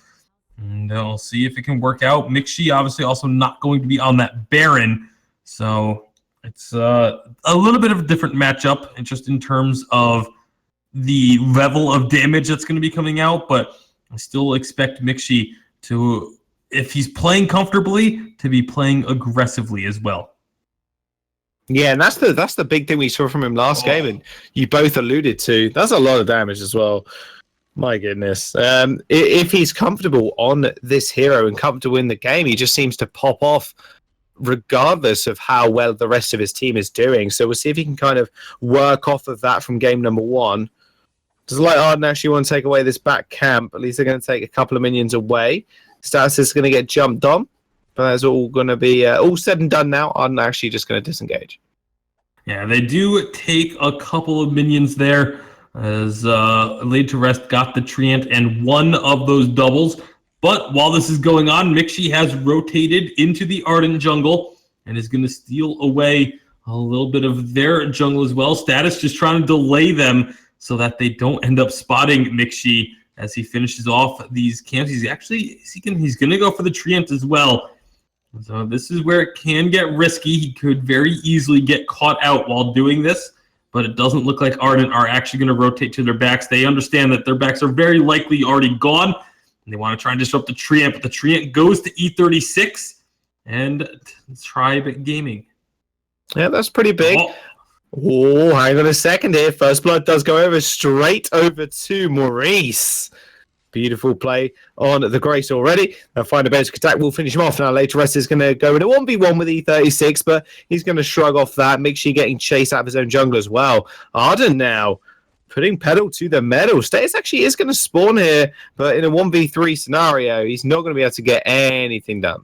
And we'll see if it can work out. Mixi obviously also not going to be on that Baron. So it's a little bit of a different matchup, just in terms of the level of damage that's going to be coming out. But I still expect Mixi to, if he's playing comfortably, to be playing aggressively as well. Yeah, and that's the big thing we saw from him last game, and you both alluded to. That's a lot of damage as well. My goodness. If he's comfortable on this hero and comfortable in the game, he just seems to pop off regardless of how well the rest of his team is doing. So we'll see if he can kind of work off of that from game number 1. Does Light Arden actually want to take away this back camp? At least they're going to take a couple of minions away. Status is going to get jumped on, but that's all going to be all said and done now. I'm actually just going to disengage. Yeah, they do take a couple of minions there, as Laid to Rest got the Treant and one of those doubles. But while this is going on, Mixi has rotated into the Ardent jungle and is going to steal away a little bit of their jungle as well. Status just trying to delay them so that they don't end up spotting Mixi as he finishes off these camps. He's going to go for the Treant as well. So this is where it can get risky. He could very easily get caught out while doing this. but it doesn't look like Ardent are actually going to rotate to their backs. They understand that their backs are very likely already gone, and they want to try and disrupt the Treant, but the Treant goes to E36 and Tribe Gaming. Yeah, that's pretty big. Oh, hang on a second here. First Blood does go over straight over to Maurice. Beautiful play on the Grace already. They'll find a basic attack. We'll finish him off now. Later, Rest is going to go in a 1v1 with E36, but he's going to shrug off that. Make sure you're getting chased out of his own jungle as well. Arden now putting pedal to the metal. Status actually is going to spawn here, but in a 1v3 scenario, he's not going to be able to get anything done.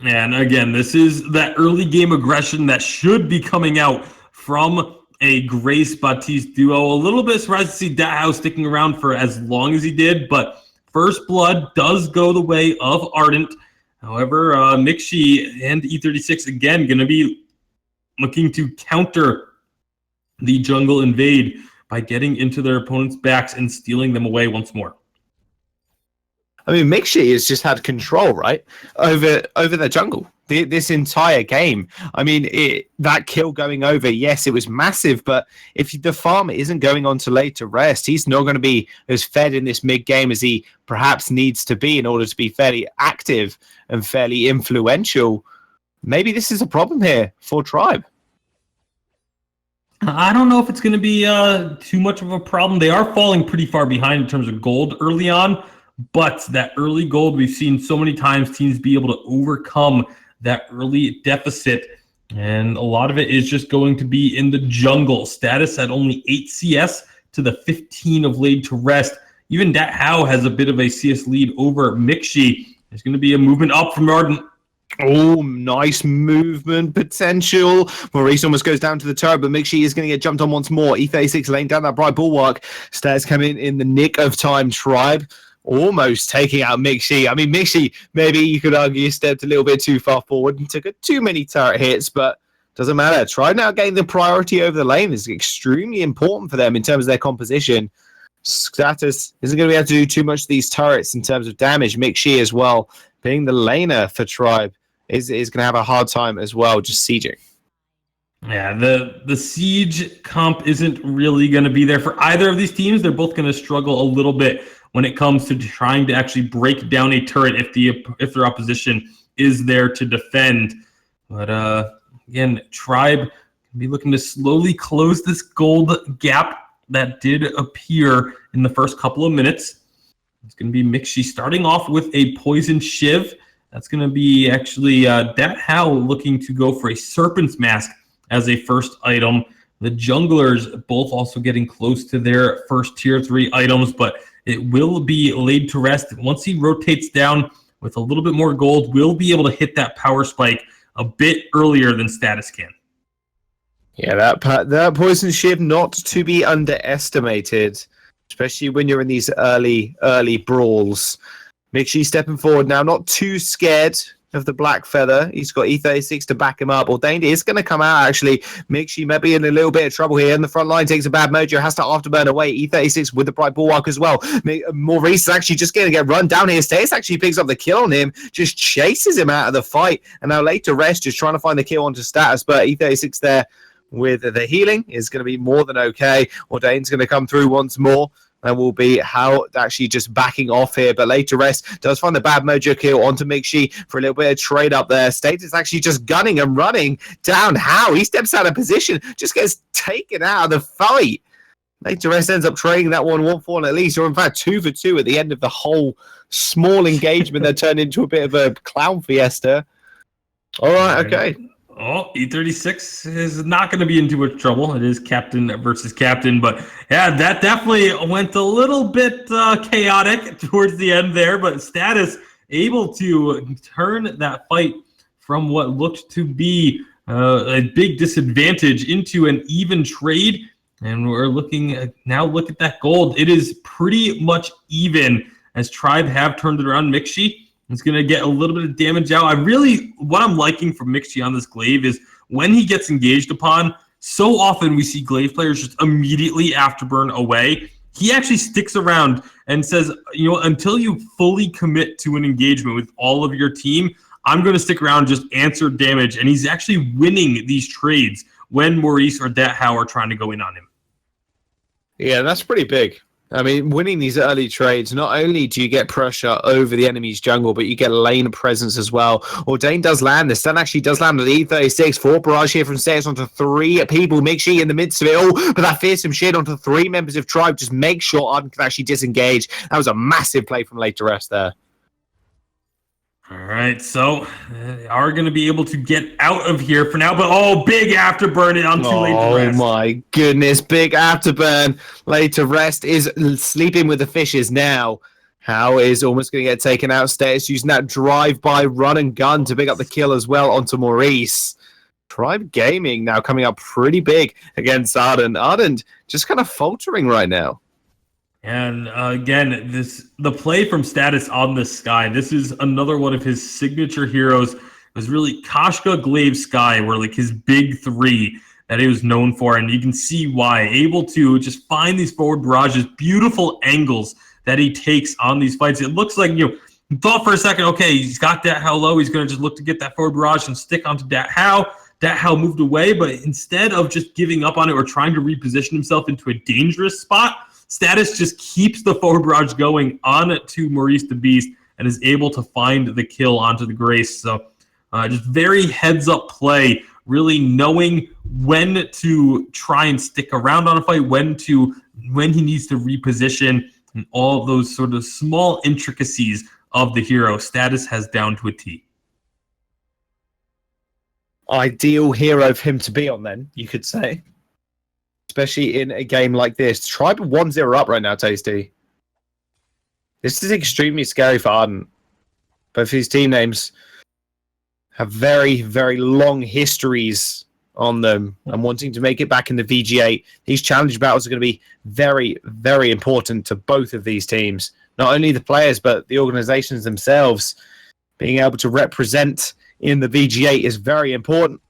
And again, this is that early game aggression that should be coming out from a Grace Baptiste duo. A little bit surprised to see Dathow sticking around for as long as he did, but First Blood does go the way of Ardent. However, Mixi and E36 again going to be looking to counter the jungle invade by getting into their opponent's backs and stealing them away once more. I mean, Mixi has just had control, right, over the jungle this entire game. I mean, that kill going over, yes, it was massive, but if the farmer isn't going on to later rest, he's not going to be as fed in this mid-game as he perhaps needs to be in order to be fairly active and fairly influential. Maybe this is a problem here for Tribe. I don't know if it's going to be too much of a problem. They are falling pretty far behind in terms of gold early on, but that early gold, we've seen so many times teams be able to overcome that early deficit, and a lot of it is just going to be in the jungle. Status at only 8 CS to the 15 of Laid to Rest. Even Dathow has a bit of a CS lead over Mixi. There's going to be a movement up from Arden. Oh, nice movement potential. Maurice almost goes down to the turret, but Mixi is going to get jumped on once more. E36 laying down that bright bulwark. Stairs coming in the nick of time. Tribe almost taking out Mixi. I mean, Mixi, maybe you could argue, stepped a little bit too far forward and took too many turret hits, but doesn't matter. Tribe now getting the priority over the lane is extremely important for them in terms of their composition. Status isn't going to be able to do too much of these turrets in terms of damage. Mixi as well, being the laner for Tribe, is going to have a hard time as well, just sieging. Yeah, the siege comp isn't really going to be there for either of these teams. They're both going to struggle a little bit when it comes to trying to actually break down a turret if their opposition is there to defend. But again, Tribe can be looking to slowly close this gold gap that did appear in the first couple of minutes. It's going to be Mixi starting off with a poison shiv. That's going to be actually Dathow looking to go for a Serpent's Mask as a first item. The junglers both also getting close to their first tier 3 items, but it will be Laid to Rest. Once he rotates down with a little bit more gold, we'll be able to hit that power spike a bit earlier than Status can. Yeah, that poison shiv not to be underestimated, especially when you're in these early brawls. Mixi stepping forward now, not too scared of the Black Feather. He's got E36 to back him up. Ordained is going to come out, actually. Mixi may be in a little bit of trouble here. In the front line, takes a bad mojo, has to afterburn away. E36 with the bright bulwark as well. Maurice is actually just going to get run down here. Stace actually picks up the kill on him, just chases him out of the fight. And now Later Rest just trying to find the kill onto Status, but E36 there with the healing is going to be more than okay. Ordain's going to come through once more. And will be how actually just backing off here. But Later Rest does find the bad mojo kill onto Mixi for a little bit of trade up there. State is actually just gunning and running down. How he steps out of position, just gets taken out of the fight. Later Rest ends up trading that 1-1-4 at least, or in fact 2 for 2 at the end of the whole small engagement that turned into a bit of a clown fiesta. All right, okay. Oh, E36 is not going to be in too much trouble. It is captain versus captain, but yeah, that definitely went a little bit chaotic towards the end there, but Status able to turn that fight from what looked to be a big disadvantage into an even trade, and we're looking now, look at that gold. It is pretty much even as Tribe have turned it around. Mixi is going to get a little bit of damage out. What I'm liking from Mixi on this glaive is when he gets engaged upon, so often we see glaive players just immediately afterburn away. He actually sticks around and says, until you fully commit to an engagement with all of your team, I'm going to stick around, just answer damage. And he's actually winning these trades when Maurice or Dat Howe are trying to go in on him. Yeah, that's pretty big. I mean, winning these early trades, not only do you get pressure over the enemy's jungle, but you get lane presence as well. Ordain does land this. Stun actually does land on the E36. 4 barrage here from Stairs onto 3 people. Mixi in the midst of it all, but that fearsome shit onto 3 members of Tribe. Just make sure Arden can actually disengage. That was a massive play from Late Rest there. All right, so they are going to be able to get out of here for now, but big afterburn on too late to rest. Oh my goodness, big afterburn. Late to rest is sleeping with the fishes now. Howe is almost going to get taken out. Status using that drive-by run and gun to pick up the kill as well onto Maurice. Tribe Gaming now coming up pretty big against Arden. Arden just kind of faltering right now. And again, the play from Status on the Sky. This is another one of his signature heroes. It was really Kashka, Glaive, Sky were like his big 3 that he was known for, and you can see why. Able to just find these forward barrages, beautiful angles that he takes on these fights. It looks like you thought for a second, okay, he's got Dat Howe low. He's going to just look to get that forward barrage and stick onto Dat Howe. Dat Howe moved away, but instead of just giving up on it or trying to reposition himself into a dangerous spot, Status just keeps the forward barrage going on to Maurice the Beast and is able to find the kill onto the Grace. So just very heads-up play, really knowing when to try and stick around on a fight, when he needs to reposition, and all those sort of small intricacies of the hero. Status has down to a T. Ideal hero for him to be on then, you could say. Especially in a game like this. Tribe 1-0 up right now, Tasty. This is extremely scary for Arden. Both his team names have very, very long histories on them and wanting to make it back in the VG8. These challenge battles are going to be very, very important to both of these teams. Not only the players, but the organizations themselves. Being able to represent in the VG8 is very important.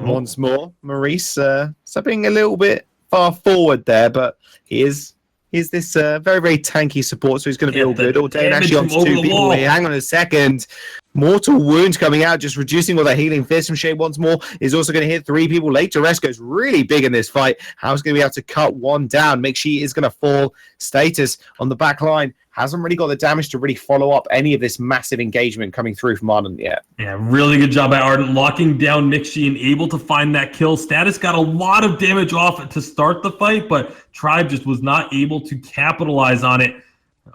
Once more, Maurice stepping a little bit far forward there, but he is this very, very tanky support, so he's going to be all good. Ordain actually on 2 people here. Hang on a second. Mortal wounds coming out, just reducing all that healing. Fearsome Shade once more is also going to hit 3 people. Late to Rest goes really big in this fight. How's going to be able to cut 1 down? Mixi is going to fall. Status on the back line hasn't really got the damage to really follow up any of this massive engagement coming through from Arden yet. Yeah, really good job by Arden locking down Mixi and able to find that kill. Status got a lot of damage off to start the fight, but Tribe just was not able to capitalize on it.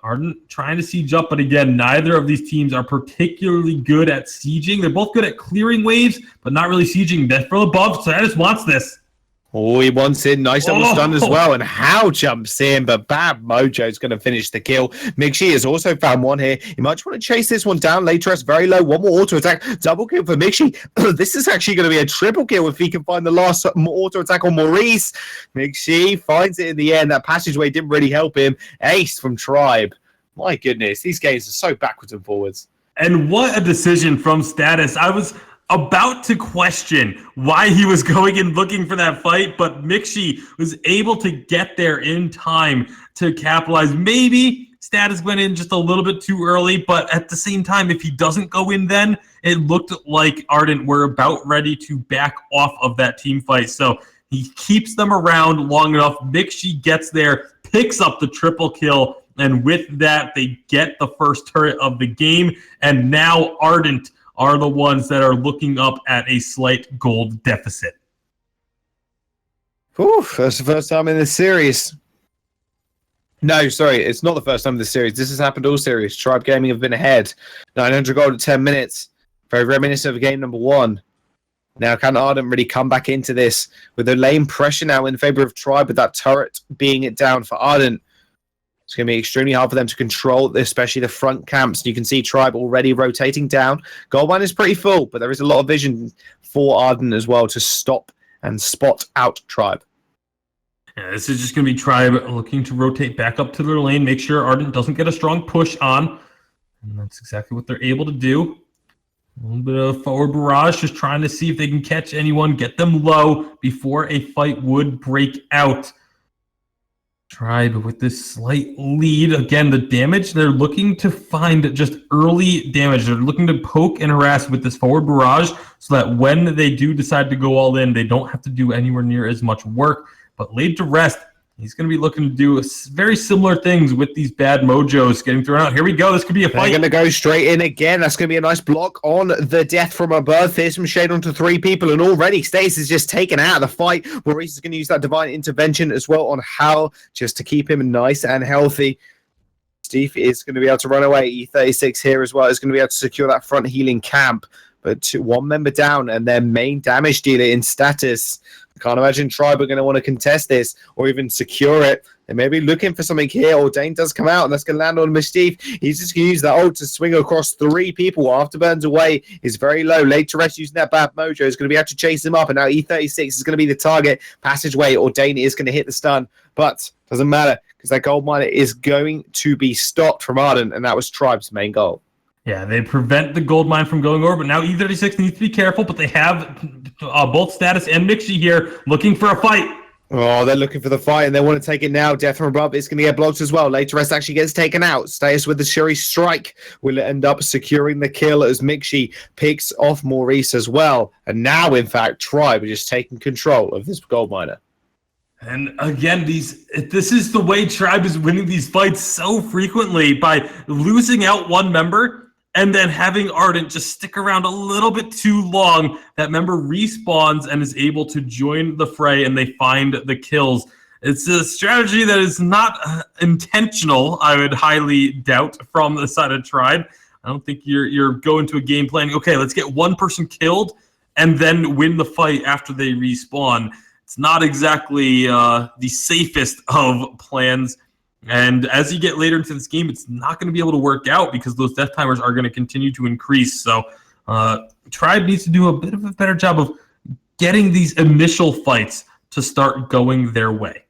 Arden trying to siege up, but again, neither of these teams are particularly good at sieging. They're both good at clearing waves, but not really sieging. Death from above, Status wants this. Oh, he wants in. Nice double stun as well. And Howe jumps in, but Bad Mojo's going to finish the kill. Mixi has also found one here. He might want to chase this one down. Later, it's very low. One more auto attack. Double kill for Mixi. This is actually going to be a triple kill if he can find the last auto attack on Maurice. Mixi finds it in the end. That passageway didn't really help him. Ace from Tribe. My goodness, these games are so backwards and forwards. And what a decision from Status. I was about to question why he was going and looking for that fight, but Mixi was able to get there in time to capitalize. Maybe Status went in just a little bit too early, but at the same time, if he doesn't go in then, it looked like Ardent were about ready to back off of that team fight. So he keeps them around long enough. Mixi gets there, picks up the triple kill, and with that, they get the first turret of the game. And now Ardent are the ones that are looking up at a slight gold deficit. Oof, that's the first time in the series. No, sorry, it's not the first time in the series. This has happened all series. Tribe Gaming have been ahead. 900 gold at 10 minutes. Very reminiscent of game number 1. Now, can Ardent really come back into this with the lane pressure now in favor of Tribe, with that turret being it down for Ardent? It's going to be extremely hard for them to control, especially the front camps. You can see Tribe already rotating down. Gold mine is pretty full, but there is a lot of vision for Arden as well to stop and spot out Tribe. Yeah, this is just going to be Tribe looking to rotate back up to their lane, make sure Arden doesn't get a strong push on. And that's exactly what they're able to do. A little bit of forward barrage, just trying to see if they can catch anyone, get them low before a fight would break out. Tribe with this slight lead. Again, the damage, they're looking to find just early damage. They're looking to poke and harass with this forward barrage so that when they do decide to go all in, they don't have to do anywhere near as much work. But laid to rest, he's going to be looking to do very similar things with these bad mojos getting thrown out. Here we go. This could be a fight. They're going to go straight in again. That's going to be a nice block on the death from above. Fearsome Shade onto 3 people, and already Stace is just taken out of the fight. Maurice is going to use that divine intervention as well on Hal just to keep him nice and healthy. Steve is going to be able to run away. E36 here as well is going to be able to secure that front healing camp. But 1 member down and their main damage dealer in status. I can't imagine Tribe are going to want to contest this or even secure it. They may be looking for something here. Ordain does come out, and that's going to land on Mischief. He's just going to use that ult to swing across 3 people. Afterburn's away is very low. Late to rest using that bad mojo is going to be able to chase him up, and now E36 is going to be the target. Passageway, Ordain is going to hit the stun, but doesn't matter because that gold miner is going to be stopped from Arden, and that was Tribe's main goal. Yeah, they prevent the gold mine from going over, but now E36 needs to be careful, but they have both Status and Mixie here looking for a fight. Oh, they're looking for the fight, and they want to take it now. Death from above is going to get blocked as well. Later Rest actually gets taken out. Status with the Shuri strike will end up securing the kill as Mixie picks off Maurice as well. And now, in fact, Tribe are just taking control of this gold miner. And again, this is the way Tribe is winning these fights so frequently, by losing out 1 member and then having Ardent just stick around a little bit too long. That member respawns and is able to join the fray, and they find the kills. It's a strategy that is not intentional, I would highly doubt, from the side of Tribe. I don't think you're going to a game plan, okay, let's get 1 person killed and then win the fight after they respawn. It's not exactly the safest of plans. And as you get later into this game, it's not going to be able to work out because those death timers are going to continue to increase. So Tribe needs to do a bit of a better job of getting these initial fights to start going their way.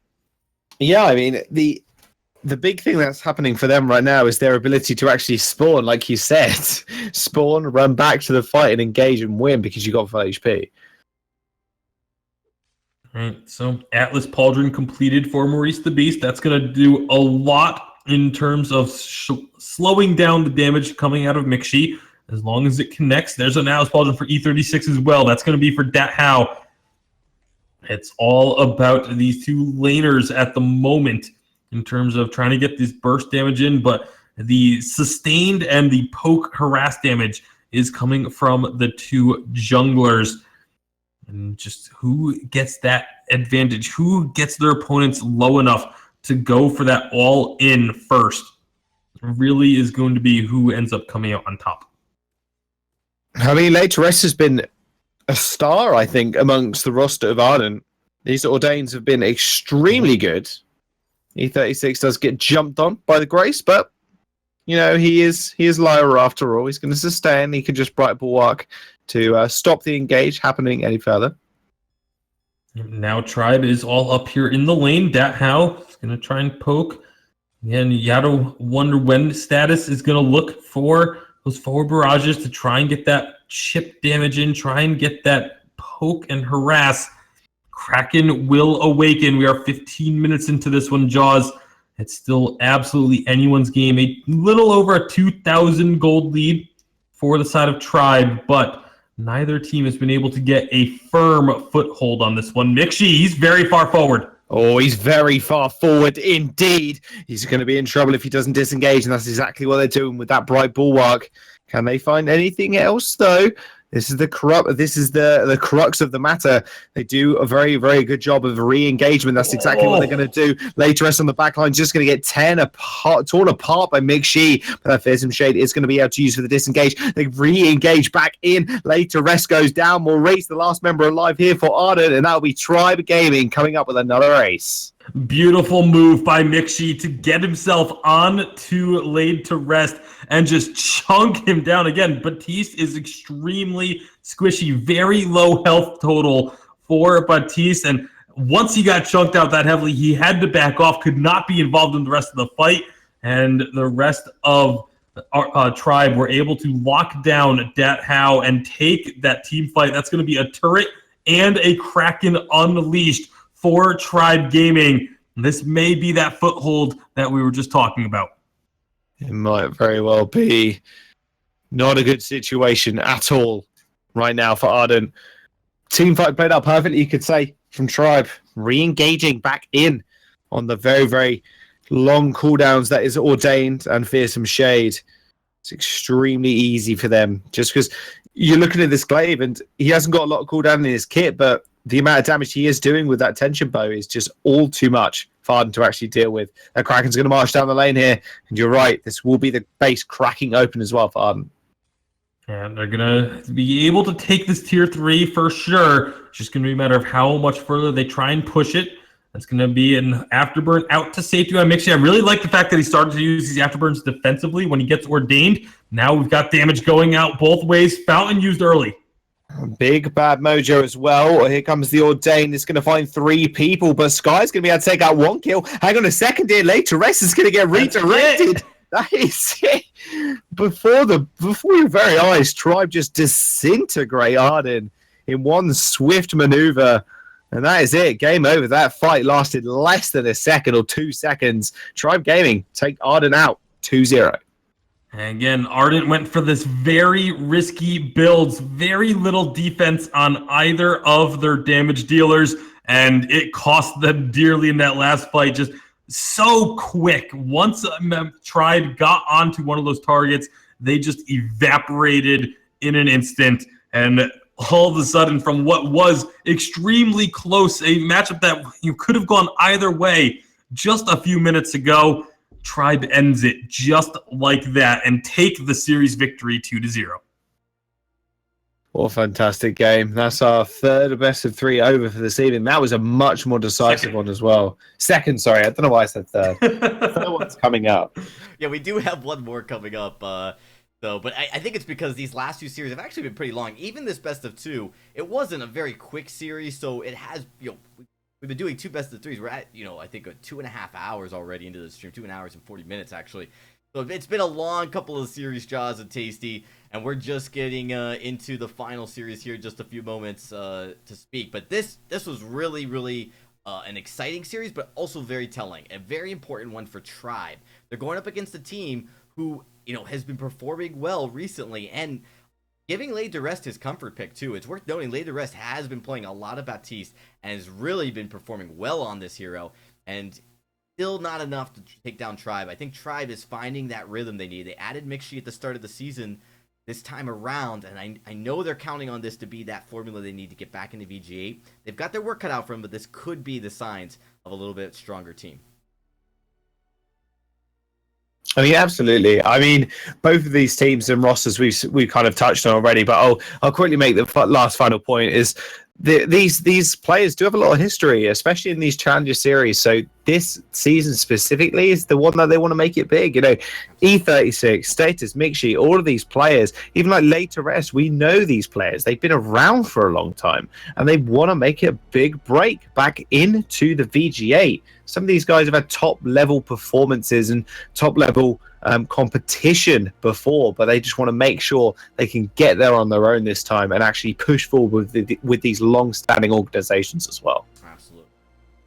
Yeah, I mean, the big thing that's happening for them right now is their ability to actually spawn, like you said. Spawn, run back to the fight and engage and win because you got full HP. All right, so Atlas Pauldron completed for Maurice the Beast. That's going to do a lot in terms of slowing down the damage coming out of Mixie. As long as it connects, there's an Atlas Pauldron for E36 as well. That's going to be for Dat Hao. It's all about these 2 laners at the moment in terms of trying to get this burst damage in, but the sustained and the poke harass damage is coming from the 2 junglers. And just who gets that advantage? Who gets their opponents low enough to go for that all-in first? Really is going to be who ends up coming out on top. I mean, Later Rest has been a star, I think, amongst the roster of Arden. These Ordains have been extremely good. E36 does get jumped on by the Grace, but you know, he is Lyra after all. He's going to sustain. He can just bright bulwark to stop the engage happening any further. Now Tribe is all up here in the lane. Dat Hao is going to try and poke. And you got to wonder when Status is going to look for those forward barrages to try and get that chip damage in, try and get that poke and harass. Kraken will awaken. We are 15 minutes into this one, Jaws. It's still absolutely anyone's game. A little over a 2,000 gold lead for the side of Tribe, but neither team has been able to get a firm foothold on this one. Mixie, he's very far forward. Oh, he's very far forward indeed. He's going to be in trouble if he doesn't disengage, and that's exactly what they're doing with that bright bulwark. Can they find anything else, though? This is the crux of the matter. They do a very, very good job of re-engagement. That's exactly what they're going to do. Later Rest on the back line just going to get torn apart by Mixie. But that Fearsome Shade is going to be able to use for the disengage. They re-engage back in. Later Rest goes down. Maurice, the last member alive here for Arden, and that'll be Tribe Gaming coming up with another ace. Beautiful move by Mixie to get himself on to Laid to Rest and just chunk him down again. Batiste is extremely squishy, very low health total for Batiste, and once he got chunked out that heavily, he had to back off, could not be involved in the rest of the fight, and the rest of our Tribe were able to lock down Dat Hao and take that team fight. That's going to be a turret and a Kraken unleashed for Tribe Gaming. this may be that foothold that we were just talking about. It might very well be. Not a good situation at all right now for Ardent. Teamfight played out perfectly, you could say, from Tribe. Re-engaging back in on the very, very long cooldowns that is Ordained and Fearsome Shade. It's extremely easy for them. Just because you're looking at this Glaive and he hasn't got a lot of cooldown in his kit, but the amount of damage he is doing with that tension bow is just all too much for Arden to actually deal with. That Kraken's going to march down the lane here. And you're right, this will be the base cracking open as well for Arden. And they're going to be able to take this tier 3 for sure. It's just going to be a matter of how much further they try and push it. That's going to be an afterburn out to safety on Mixie. I really like the fact that he started to use these afterburns defensively when he gets Ordained. Now we've got damage going out both ways. Fountain used early. Big bad mojo as well. Here comes the Ordained. It's going to find 3 people, but Sky's going to be able to take out 1 kill. Hang on a second here. Later, Rest is going to get redirected. That is it. Before your very eyes, Tribe just disintegrate Arden in one swift maneuver. And that is it. Game over. That fight lasted less than a second or 2 seconds. Tribe Gaming take Arden out 2-0. And again, Ardent went for this very risky builds, very little defense on either of their damage dealers, and it cost them dearly in that last fight. Just so quick. Once Tribe got onto one of those targets, they just evaporated in an instant, and all of a sudden, from what was extremely close, a matchup that you could have gone either way just a few minutes ago, Tribe ends it just like that and take the series victory 2-0. What a fantastic game. That's our third best of 3 over for this evening. That was a much more decisive one as well. Second, sorry. I don't know why I said third. Third one's coming up. Yeah, we do have one more coming up, though. But I think it's because these last 2 series have actually been pretty long. Even this best of 2, it wasn't a very quick series, so it has, we've been doing 2 best of 3s. We're at, I think 2.5 hours already into the stream, 2 hours and 40 minutes actually. So it's been a long couple of series, Jaws and Tasty, and we're just getting into the final series here in just a few moments to speak. But this was really, really an exciting series, but also very telling. A very important one for Tribe. They're going up against a team who, has been performing well recently, and giving Laid to Rest his comfort pick too. It's worth noting Laid to Rest has been playing a lot of Baptiste and has really been performing well on this hero, and still not enough to take down Tribe. I think Tribe is finding that rhythm they need. They added Mixie at the start of the season this time around, and I know they're counting on this to be that formula they need to get back into VG8. They've got their work cut out for them, but this could be the signs of a little bit stronger team. I mean, absolutely. I mean, both of these teams and rosters we've kind of touched on already, but I'll quickly make the last final point is these players do have a lot of history, especially in these Challenger series. So this season specifically is the one that they want to make it big. E36, Status, Mixi, all of these players, even like Laid to Rest, we know these players. They've been around for a long time, and they want to make it a big break back into the VG8. Some of these guys have had top-level performances and top-level competition before, but they just want to make sure they can get there on their own this time and actually push forward with these long-standing organizations as well. Absolutely.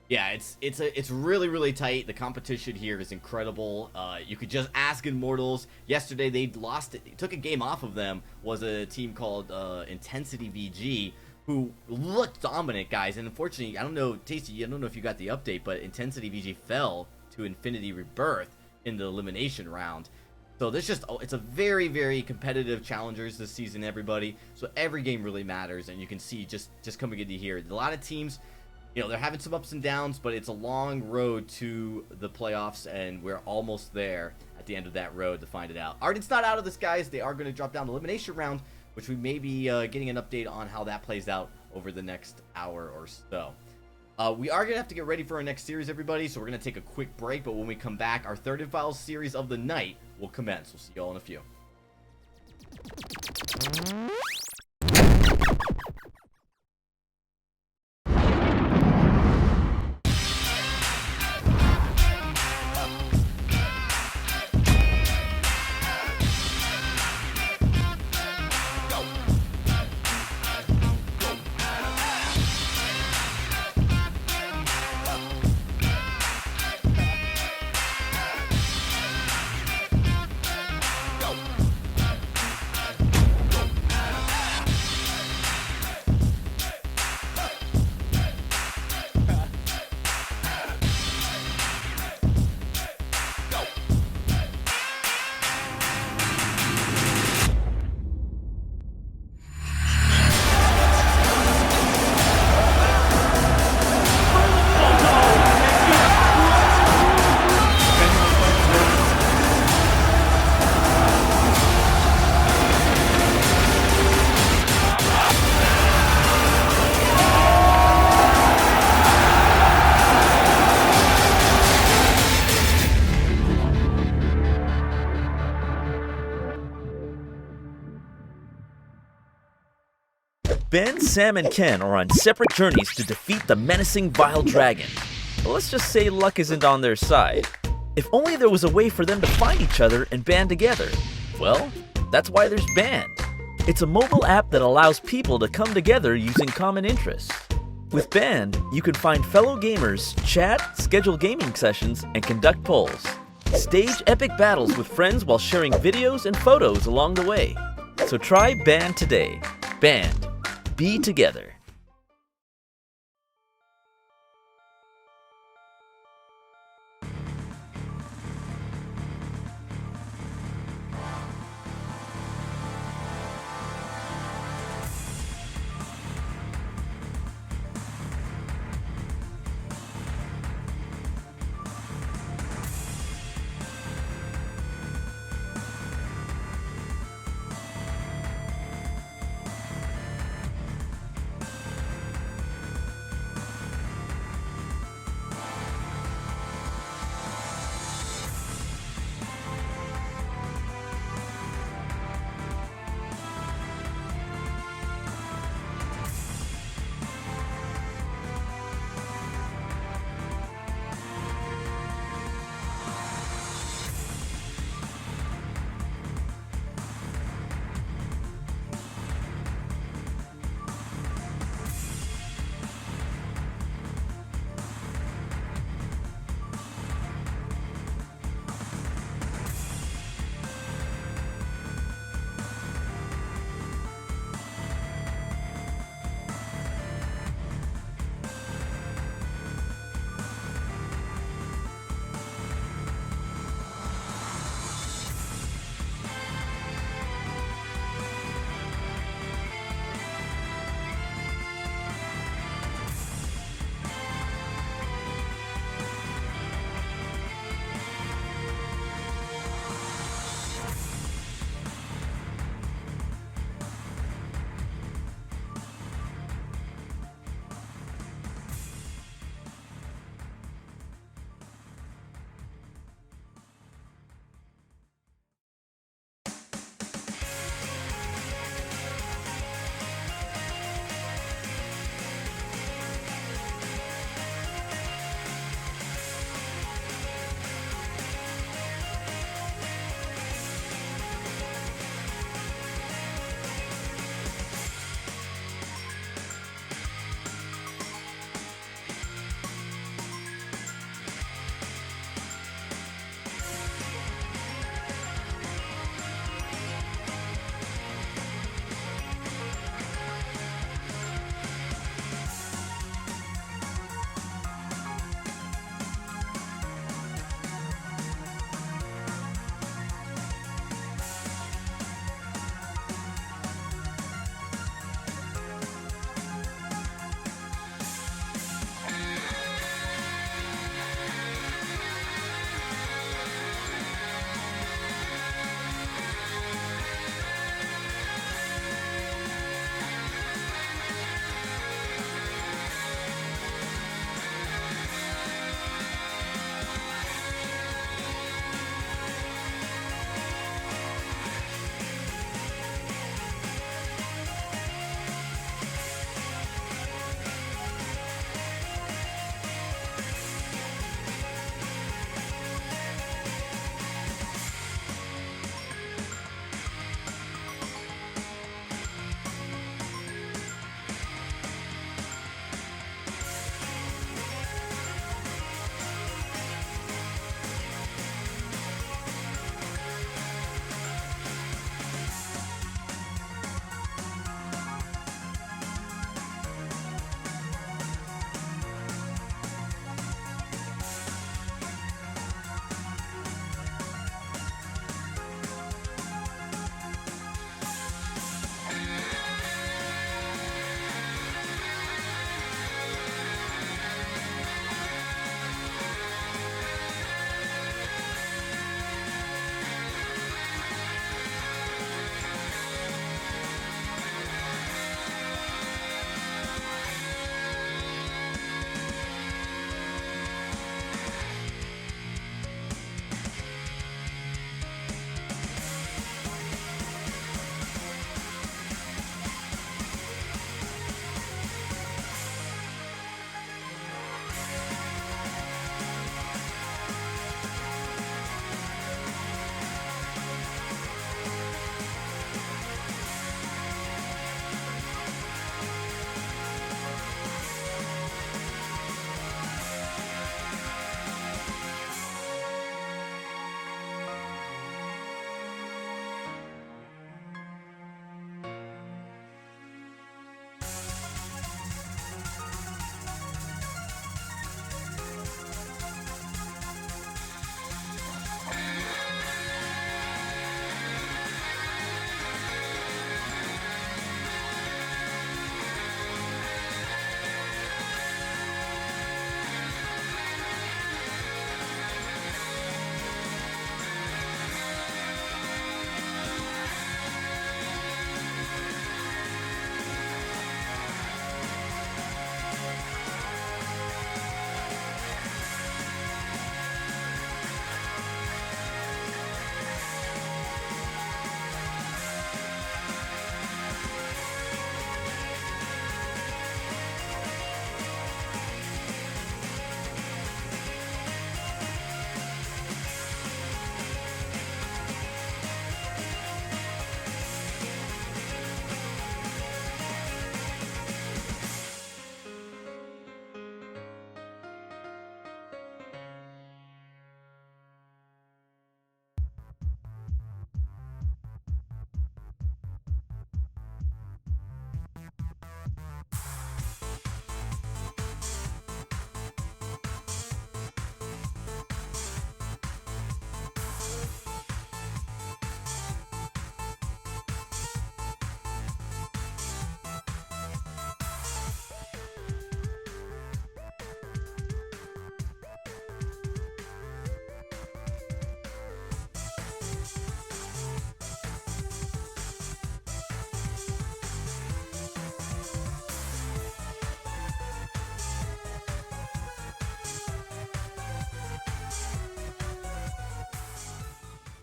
Yeah, it's really, really tight. The competition here is incredible. You could just ask Immortals. Yesterday they lost it. Took a game off of them. Was a team called Intensity VG, who looked dominant, guys. And unfortunately, I don't know, Tasty, I don't know if you got the update, but Intensity VG fell to Infinity Rebirth in the elimination round. So it's a very, very competitive challengers this season, everybody. So every game really matters, and you can see just coming into here, a lot of teams, they're having some ups and downs, but it's a long road to the playoffs, and we're almost there at the end of that road to find it out. Ardent's not out of this, guys. They are going to drop down the elimination round, which we may be getting an update on how that plays out over the next hour or so. We are going to have to get ready for our next series, everybody, so we're going to take a quick break, but when we come back, our third and final series of the night will commence. We'll see you all in a few. Ben, Sam, and Ken are on separate journeys to defeat the menacing Vile Dragon. But let's just say luck isn't on their side. If only there was a way for them to find each other and band together. Well, that's why there's Band. It's a mobile app that allows people to come together using common interests. With Band, you can find fellow gamers, chat, schedule gaming sessions, and conduct polls. Stage epic battles with friends while sharing videos and photos along the way. So try Band today. Band. Be together.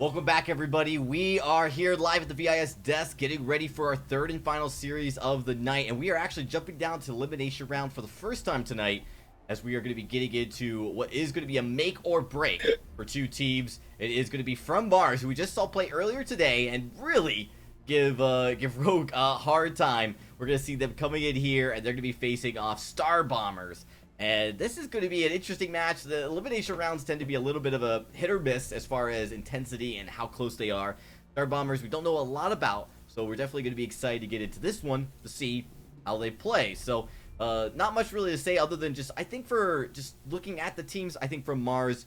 Welcome back, everybody. We are here live at the VIS desk getting ready for our third and final series of the night, and we are actually jumping down to elimination round for the first time tonight, as we are going to be getting into what is going to be a make or break for two teams. It is going to be from Mars, who we just saw play earlier today and really give Rogue a hard time. We're going to see them coming in here, and they're going to be facing off Star Bombers. And this is going to be an interesting match. The elimination rounds tend to be a little bit of a hit or miss as far as intensity and how close they are. Star Bombers, we don't know a lot about, so we're definitely going to be excited to get into this one to see how they play. So, not much really to say other than just, I think for just looking at the teams, I think from Mars,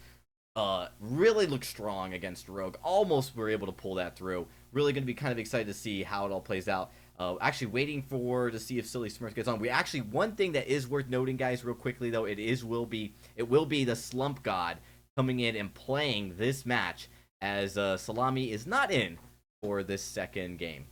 really looked strong against Rogue. Almost were able to pull that through. Really going to be kind of excited to see how it all plays out. Actually waiting to see if Silly Smurf gets on. We actually, one thing that is worth noting, guys, real quickly though, it will be the Slump God coming in and playing this match, as Salami is not in for this second game.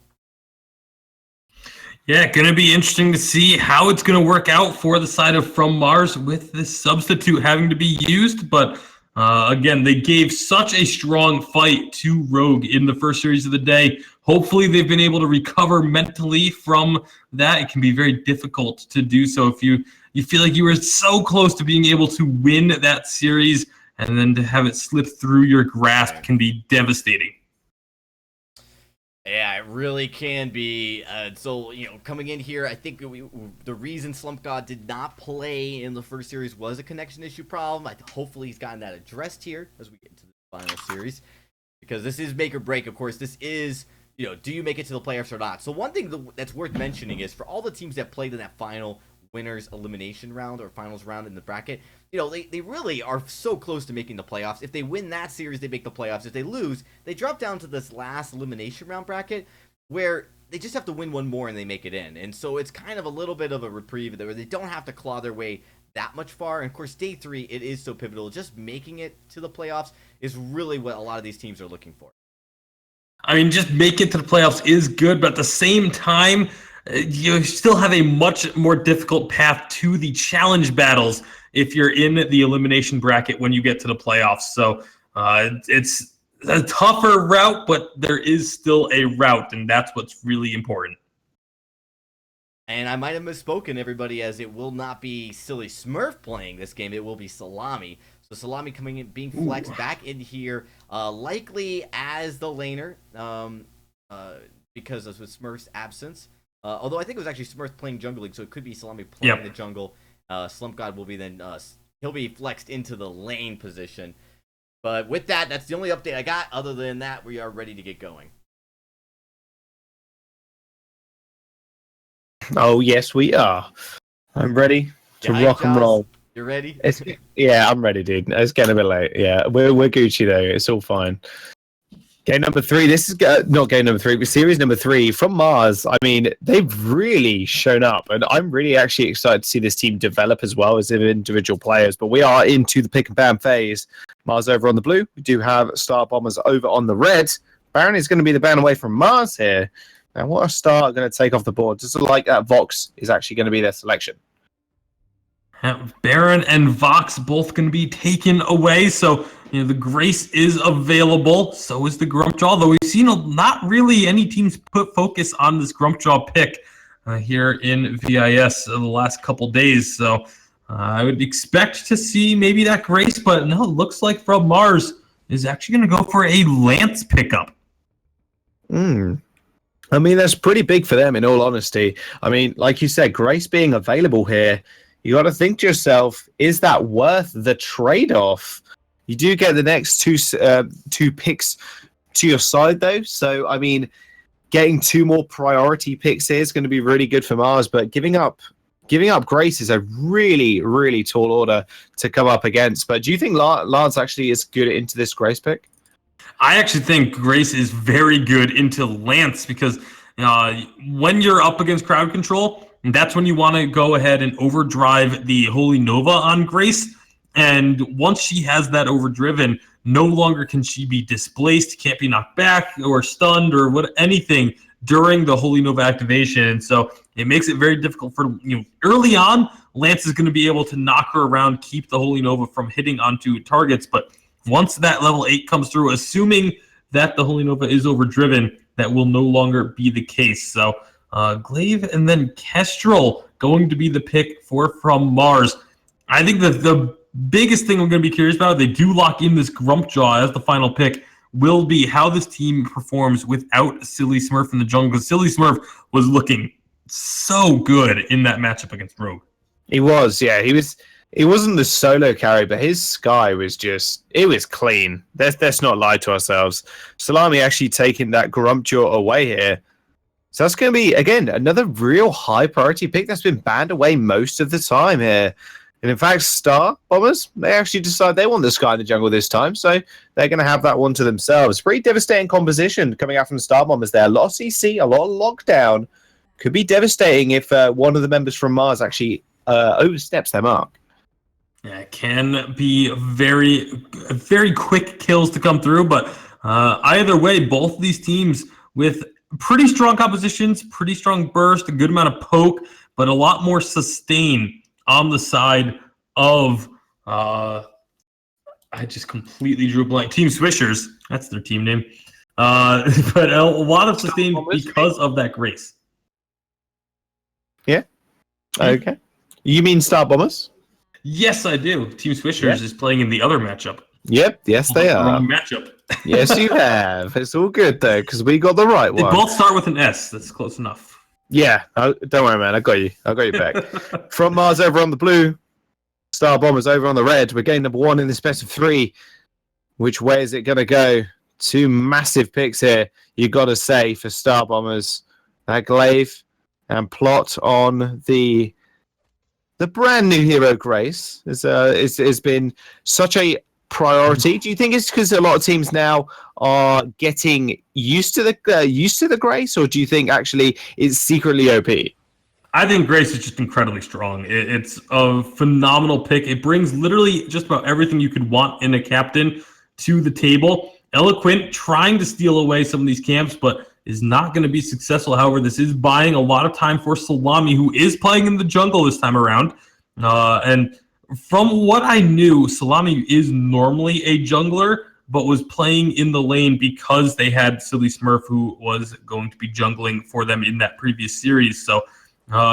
Yeah, going to be interesting to see how it's going to work out for the side of From Mars with this substitute having to be used. But again, they gave such a strong fight to Rogue in the first series of the day. Hopefully they've been able to recover mentally from that. It can be very difficult to do so if you feel like you were so close to being able to win that series, and then to have it slip through your grasp can be devastating. Yeah, it really can be. So, coming in here, I think the reason Slump God did not play in the first series was a connection issue problem. Hopefully he's gotten that addressed here as we get into the final series, because this is make or break. Of course, this is, do you make it to the playoffs or not? So one thing that's worth mentioning is for all the teams that played in that final winners elimination round or finals round in the bracket, they really are so close to making the playoffs. If they win that series, they make the playoffs. If they lose, they drop down to this last elimination round bracket where they just have to win one more and they make it in. And so it's kind of a little bit of a reprieve where they don't have to claw their way that much far. And of course, day 3, it is so pivotal. Just making it to the playoffs is really what a lot of these teams are looking for. I mean, just make it to the playoffs is good, but at the same time, you still have a much more difficult path to the challenge battles if you're in the elimination bracket when you get to the playoffs. So it's a tougher route, but there is still a route, and that's what's really important. And I might have misspoken, everybody, as it will not be Silly Smurf playing this game. It will be Salami. So Salami coming in, being flexed back in here, likely as the laner, because of Smurf's absence. Although I think it was actually Smurf playing Jungle League, so it could be Salami playing the jungle. Slump God will be then, he'll be flexed into the lane position. But with that, that's the only update I got. Other than that, we are ready to get going. Oh, yes, we are. I'm ready to rock and roll. You're ready? Yeah, I'm ready, dude. It's getting a bit late. Yeah, we're Gucci, though. It's all fine. Game number 3. This is not game number 3, but series number 3 from Mars. I mean, they've really shown up, and I'm really actually excited to see this team develop as well as individual players. But we are into the pick and ban phase. Mars over on the blue. We do have Star Bombers over on the red. Baron is going to be the ban away from Mars here. And what are Star going to take off the board? Just like that, Vox is actually going to be their selection. Baron and Vox both going to be taken away, so the Grace is available. So is the Grumpjaw, though we've seen not really any teams put focus on this Grumpjaw pick here in VIS the last couple days. So I would expect to see maybe that Grace, but no, it looks like From Mars is actually going to go for a Lance pickup. I mean, that's pretty big for them, in all honesty. I mean, like you said, Grace being available here, you got to think to yourself, is that worth the trade-off? You do get the next two picks to your side, though. So, I mean, getting 2 more priority picks here is going to be really good for Mars. But giving up Grace is a really, really tall order to come up against. But do you think Lance actually is good into this Grace pick? I actually think Grace is very good into Lance because when you're up against crowd control, that's when you want to go ahead and overdrive the Holy Nova on Grace. And once she has that overdriven, no longer can she be displaced, can't be knocked back or stunned or anything during the Holy Nova activation. And so it makes it very difficult for, early on, Lance is going to be able to knock her around, keep the Holy Nova from hitting onto targets. But once that level 8 comes through, assuming that the Holy Nova is overdriven, that will no longer be the case. So Glaive and then Kestrel going to be the pick for From Mars. I think that the biggest thing I'm going to be curious about, they do lock in this Grumpjaw as the final pick, will be how this team performs without Silly Smurf in the jungle. Because Silly Smurf was looking so good in that matchup against Rogue. He was, yeah. He wasn't the solo carry, but his Sky was it was clean. Let's not lie to ourselves. Salami actually taking that Grumpjaw away here. So that's going to be, again, another real high priority pick that's been banned away most of the time here. And in fact, Star Bombers, they actually decide they want the Sky in the jungle this time. So they're going to have that one to themselves. Pretty devastating composition coming out from Star Bombers there. A lot of CC, a lot of lockdown. Could be devastating if one of the members from Mars actually oversteps their mark. Yeah, it can be very, very quick kills to come through. But either way, both of these teams with pretty strong compositions, pretty strong burst, a good amount of poke, but a lot more sustain on the side of, I just completely drew a blank. Team Swishers, that's their team name. But a lot of sustain because of that grace. Yeah. Okay. You mean Star Bombers? Yes, I do. Team Swishers is playing in the other matchup. Yep. Yes, they are. Wrong matchup. Yes, you have. It's all good though, because we got the right They one. both start with an S. That's close enough. Yeah, don't worry, man. I got you. I got you back. From Mars over on the blue, Star Bombers over on the red. We're getting number one in this best of three. Which way is it going to go? Two massive picks here. You got to say for Star Bombers, that Glaive and Plot on the brand new hero Grace has been such a priority. Do you think it's because a lot of teams now are getting used to the Grace, or do you think actually it's secretly OP? I think Grace is just incredibly strong. It's a phenomenal pick. It brings literally just about everything you could want in a captain to the table. Eloquent trying to steal away some of these camps, but is not going to be successful. However, this is buying a lot of time for Salami, who is playing in the jungle this time around. And from what I knew, Salami is normally a jungler, but was playing in the lane because they had Silly Smurf, who was going to be jungling for them in that previous series. So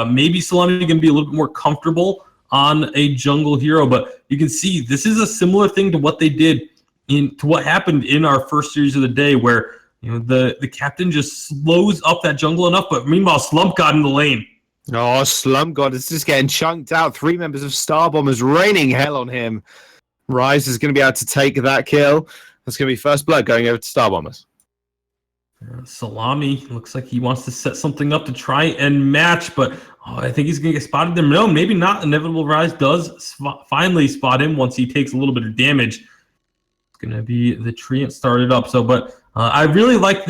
maybe Salami can be a little bit more comfortable on a jungle hero, but you can see this is a similar thing to what they did to what happened in our first series of the day, where the captain just slows up that jungle enough, but meanwhile Slump got in the lane. Oh, Slump God is just getting chunked out. Three members of Star Bombers raining hell on him. Rise is going to be able to take that kill. That's going to be first blood going over to Star Bombers. Salami looks like he wants to set something up to try and match, but I think he's going to get spotted there. No, maybe not. Inevitable Rise does finally spot him once he takes a little bit of damage. It's going to be the Treant started up. But I really like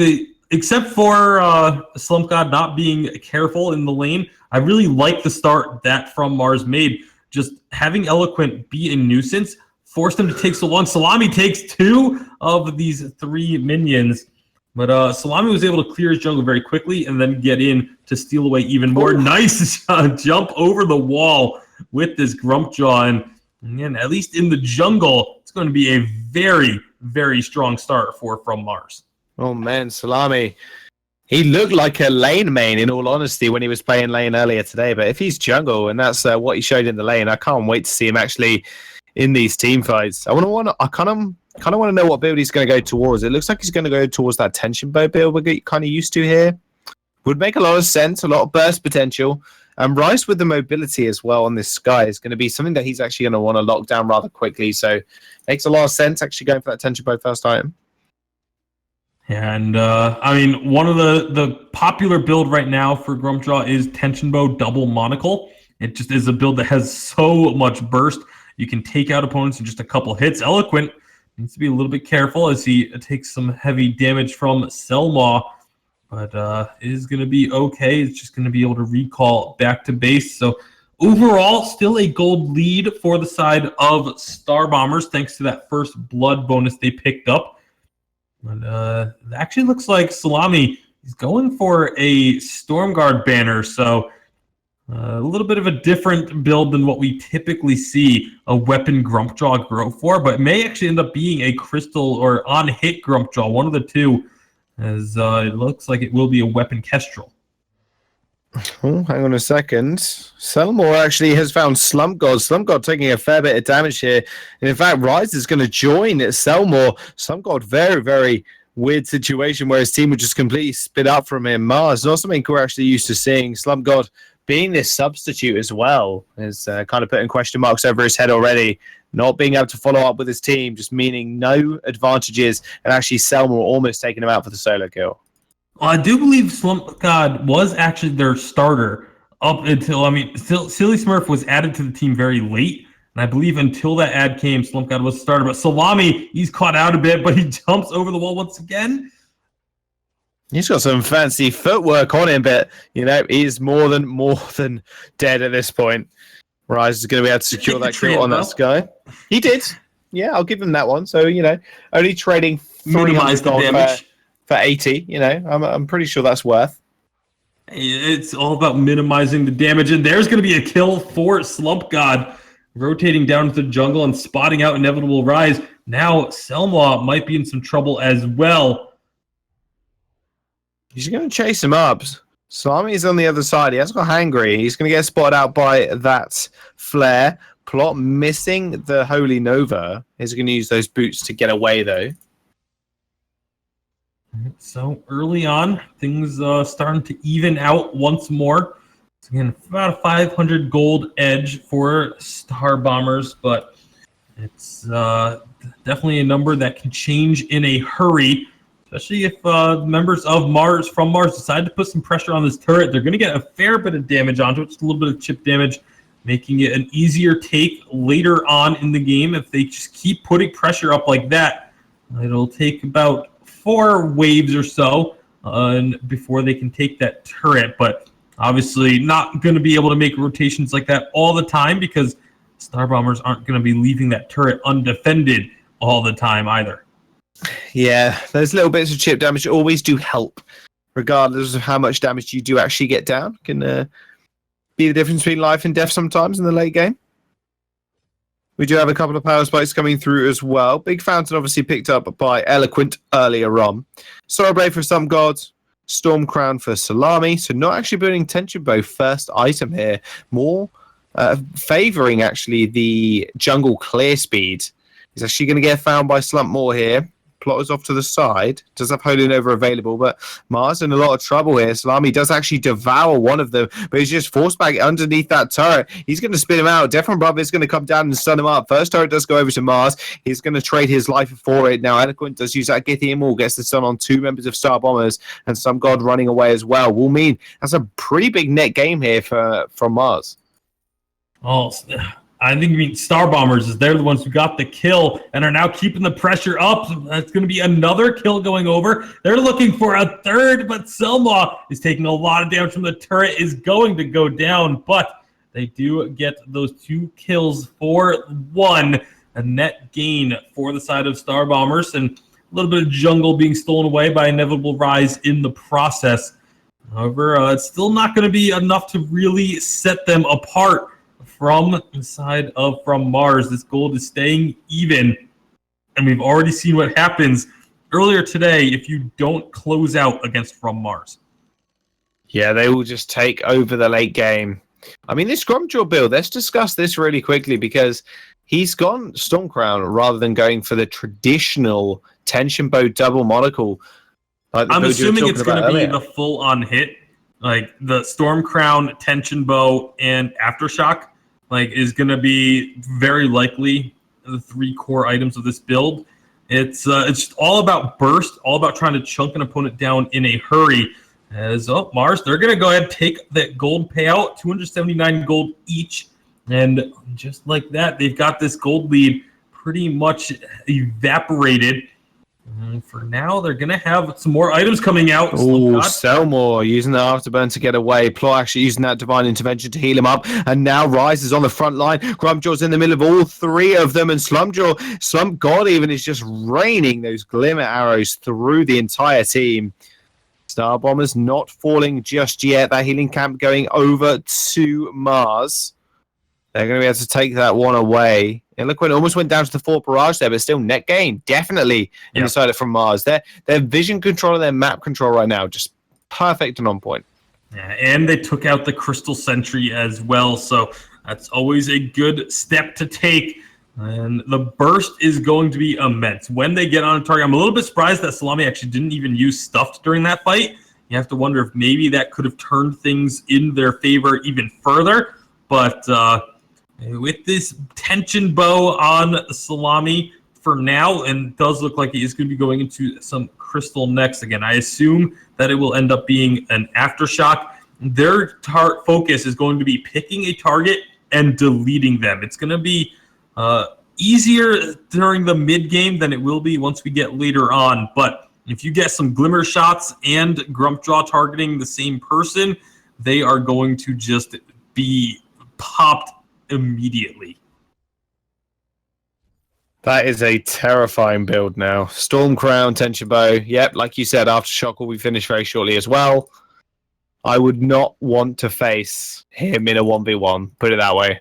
except for Slump God not being careful in the lane, I really like the start that From Mars made. Just having Eloquent be a nuisance forced him to take so long. Salami takes two of these three minions, but Salami was able to clear his jungle very quickly and then get in to steal away even more. Ooh. Nice jump over the wall with this Grumpjaw, and again, at least in the jungle, it's going to be a very, very strong start for From Mars. Oh man, Salami. He looked like a lane main, in all honesty, when he was playing lane earlier today. But if he's jungle, and that's what he showed in the lane, I can't wait to see him actually in these team fights. I kind of want to know what build he's going to go towards. It looks like he's going to go towards that tension bow build we're kind of used to here. Would make a lot of sense, a lot of burst potential. And Rice with the mobility as well on this Sky is going to be something that he's actually going to want to lock down rather quickly. So makes a lot of sense actually going for that tension bow first item. And I mean, one of the popular build right now for Grumpjaw is Tension Bow Double Monocle. It just is a build that has so much burst. You can take out opponents in just a couple hits. Eloquent needs to be a little bit careful as he takes some heavy damage from Selma, but it is going to be okay. It's just going to be able to recall back to base. So overall, still a gold lead for the side of Star Bombers, thanks to that first blood bonus they picked up. But it actually looks like Salami is going for a Stormguard banner, so A little bit of a different build than what we typically see a weapon Grumpjaw grow for, but it may actually end up being a crystal or on-hit Grumpjaw, one of the two, as it looks like it will be a weapon Kestrel. Oh, hang on a second. Selmore actually has found Slump God. Slump God taking a fair bit of damage here. And in fact, Rise is going to join Selmore. Slump God, very, very weird situation where his team would just completely spit up from him. Mars, not something we're actually used to seeing. Slump God being this substitute as well is kind of putting question marks over his head already. Not being able to follow up with his team, just meaning no advantages, and actually Selmore almost taking him out for the solo kill. Well, I do believe Slump God was actually their starter up until, Silly Smurf was added to the team very late. And I believe until that ad came, Slump God was the starter. But Salami, he's caught out a bit, but he jumps over the wall once again. He's got some fancy footwork on him, but, he's more than dead at this point. Rise is going to be able to secure that kill on that Sky. He did. Yeah, I'll give him that one. So, only trading minimize the damage. For 80, I'm pretty sure that's worth. It's all about minimizing the damage, and there's going to be a kill for Slump God, rotating down to the jungle and spotting out Inevitable Rise. Now, Selma might be in some trouble as well. He's going to chase him up. Salami's on the other side. He has got Hangry. He's going to get spotted out by that flare. Plot missing the Holy Nova. He's going to use those boots to get away, though. So early on, things starting to even out once more. So again, about a 500 gold edge for Star Bombers, but it's definitely a number that can change in a hurry, especially if members of Mars decide to put some pressure on this turret. They're going to get a fair bit of damage onto it, just a little bit of chip damage, making it an easier take later on in the game. If they just keep putting pressure up like that, it'll take about 4 waves or so before they can take that turret, but obviously not going to be able to make rotations like that all the time because Star Bombers aren't going to be leaving that turret undefended all the time either. Yeah, those little bits of chip damage always do help, regardless of how much damage you do actually get down. Can be the difference between life and death sometimes in the late game. We do have a couple of power spikes coming through as well. Big Fountain obviously picked up by Eloquent earlier on. Sorrow Blade for some gods. Storm Crown for Salami. So not actually building Tension Bow first item here. More favouring actually the jungle clear speed. He's actually going to get found by Slumpmore here. Plot is off to the side. Does have Holy Nova available, but Mars in a lot of trouble here. Salami does actually devour one of them, but he's just forced back underneath that turret. He's going to spin him out. Defron Brother is going to come down and stun him up. First turret does go over to Mars. He's going to trade his life for it. Now Eloquent does use that Githian Maul, gets the stun on 2 members of Star Bombers, and some god running away as well. Will mean that's a pretty big net game here from Mars. Oh, I think you mean Star Bombers, is they're the ones who got the kill and are now keeping the pressure up. That's going to be another kill going over. They're looking for a third, but Selma is taking a lot of damage from the turret, is going to go down, but they do get those 2 kills for 1. A net gain for the side of Star Bombers, and a little bit of jungle being stolen away by Inevitable Rise in the process. However, it's still not going to be enough to really set them apart from the side of From Mars. This gold is staying even, and we've already seen what happens earlier today if you don't close out against From Mars. Yeah, they will just take over the late game. I mean, this Grumpjaw build, let's discuss this really quickly because he's gone Storm Crown rather than going for the traditional Tension Bow double monocle. Like I'm assuming it's going to be the full-on hit, like the Storm Crown, Tension Bow, and Aftershock. Is going to be very likely the 3 core items of this build. It's just all about burst, all about trying to chunk an opponent down in a hurry. As Mars, they're going to go ahead and take that gold payout, 279 gold each, and just like that, they've got this gold lead pretty much evaporated. And for now, they're going to have some more items coming out. Oh, Selmore using the Afterburn to get away. Plot actually using that Divine Intervention to heal him up. And now Rise is on the front line. Grumpjaw's in the middle of all 3 of them. And Slump God even is just raining those Glimmer arrows through the entire team. Star Bombers not falling just yet. That healing camp going over to Mars. They're going to be able to take that one away. And look, when it almost went down to the 4 barrage there, but still net gain. Definitely inside it from Mars. Their vision control and their map control right now, just perfect and on point. Yeah, and they took out the Crystal Sentry as well, so that's always a good step to take. And the burst is going to be immense. When they get on a target, I'm a little bit surprised that Salami actually didn't even use Stuffed during that fight. You have to wonder if maybe that could have turned things in their favor even further. But with this tension bow on Salami for now, and it does look like he is going to be going into some Crystal next. Again, I assume that it will end up being an Aftershock. Their focus is going to be picking a target and deleting them. It's going to be easier during the mid game than it will be once we get later on. But if you get some glimmer shots and Grumpjaw targeting the same person, they are going to just be popped immediately. That is a terrifying build now. Storm Crown, Tension Bow. Yep, like you said, Aftershock will be finished very shortly as well. I would not want to face him in a 1v1, put it that way.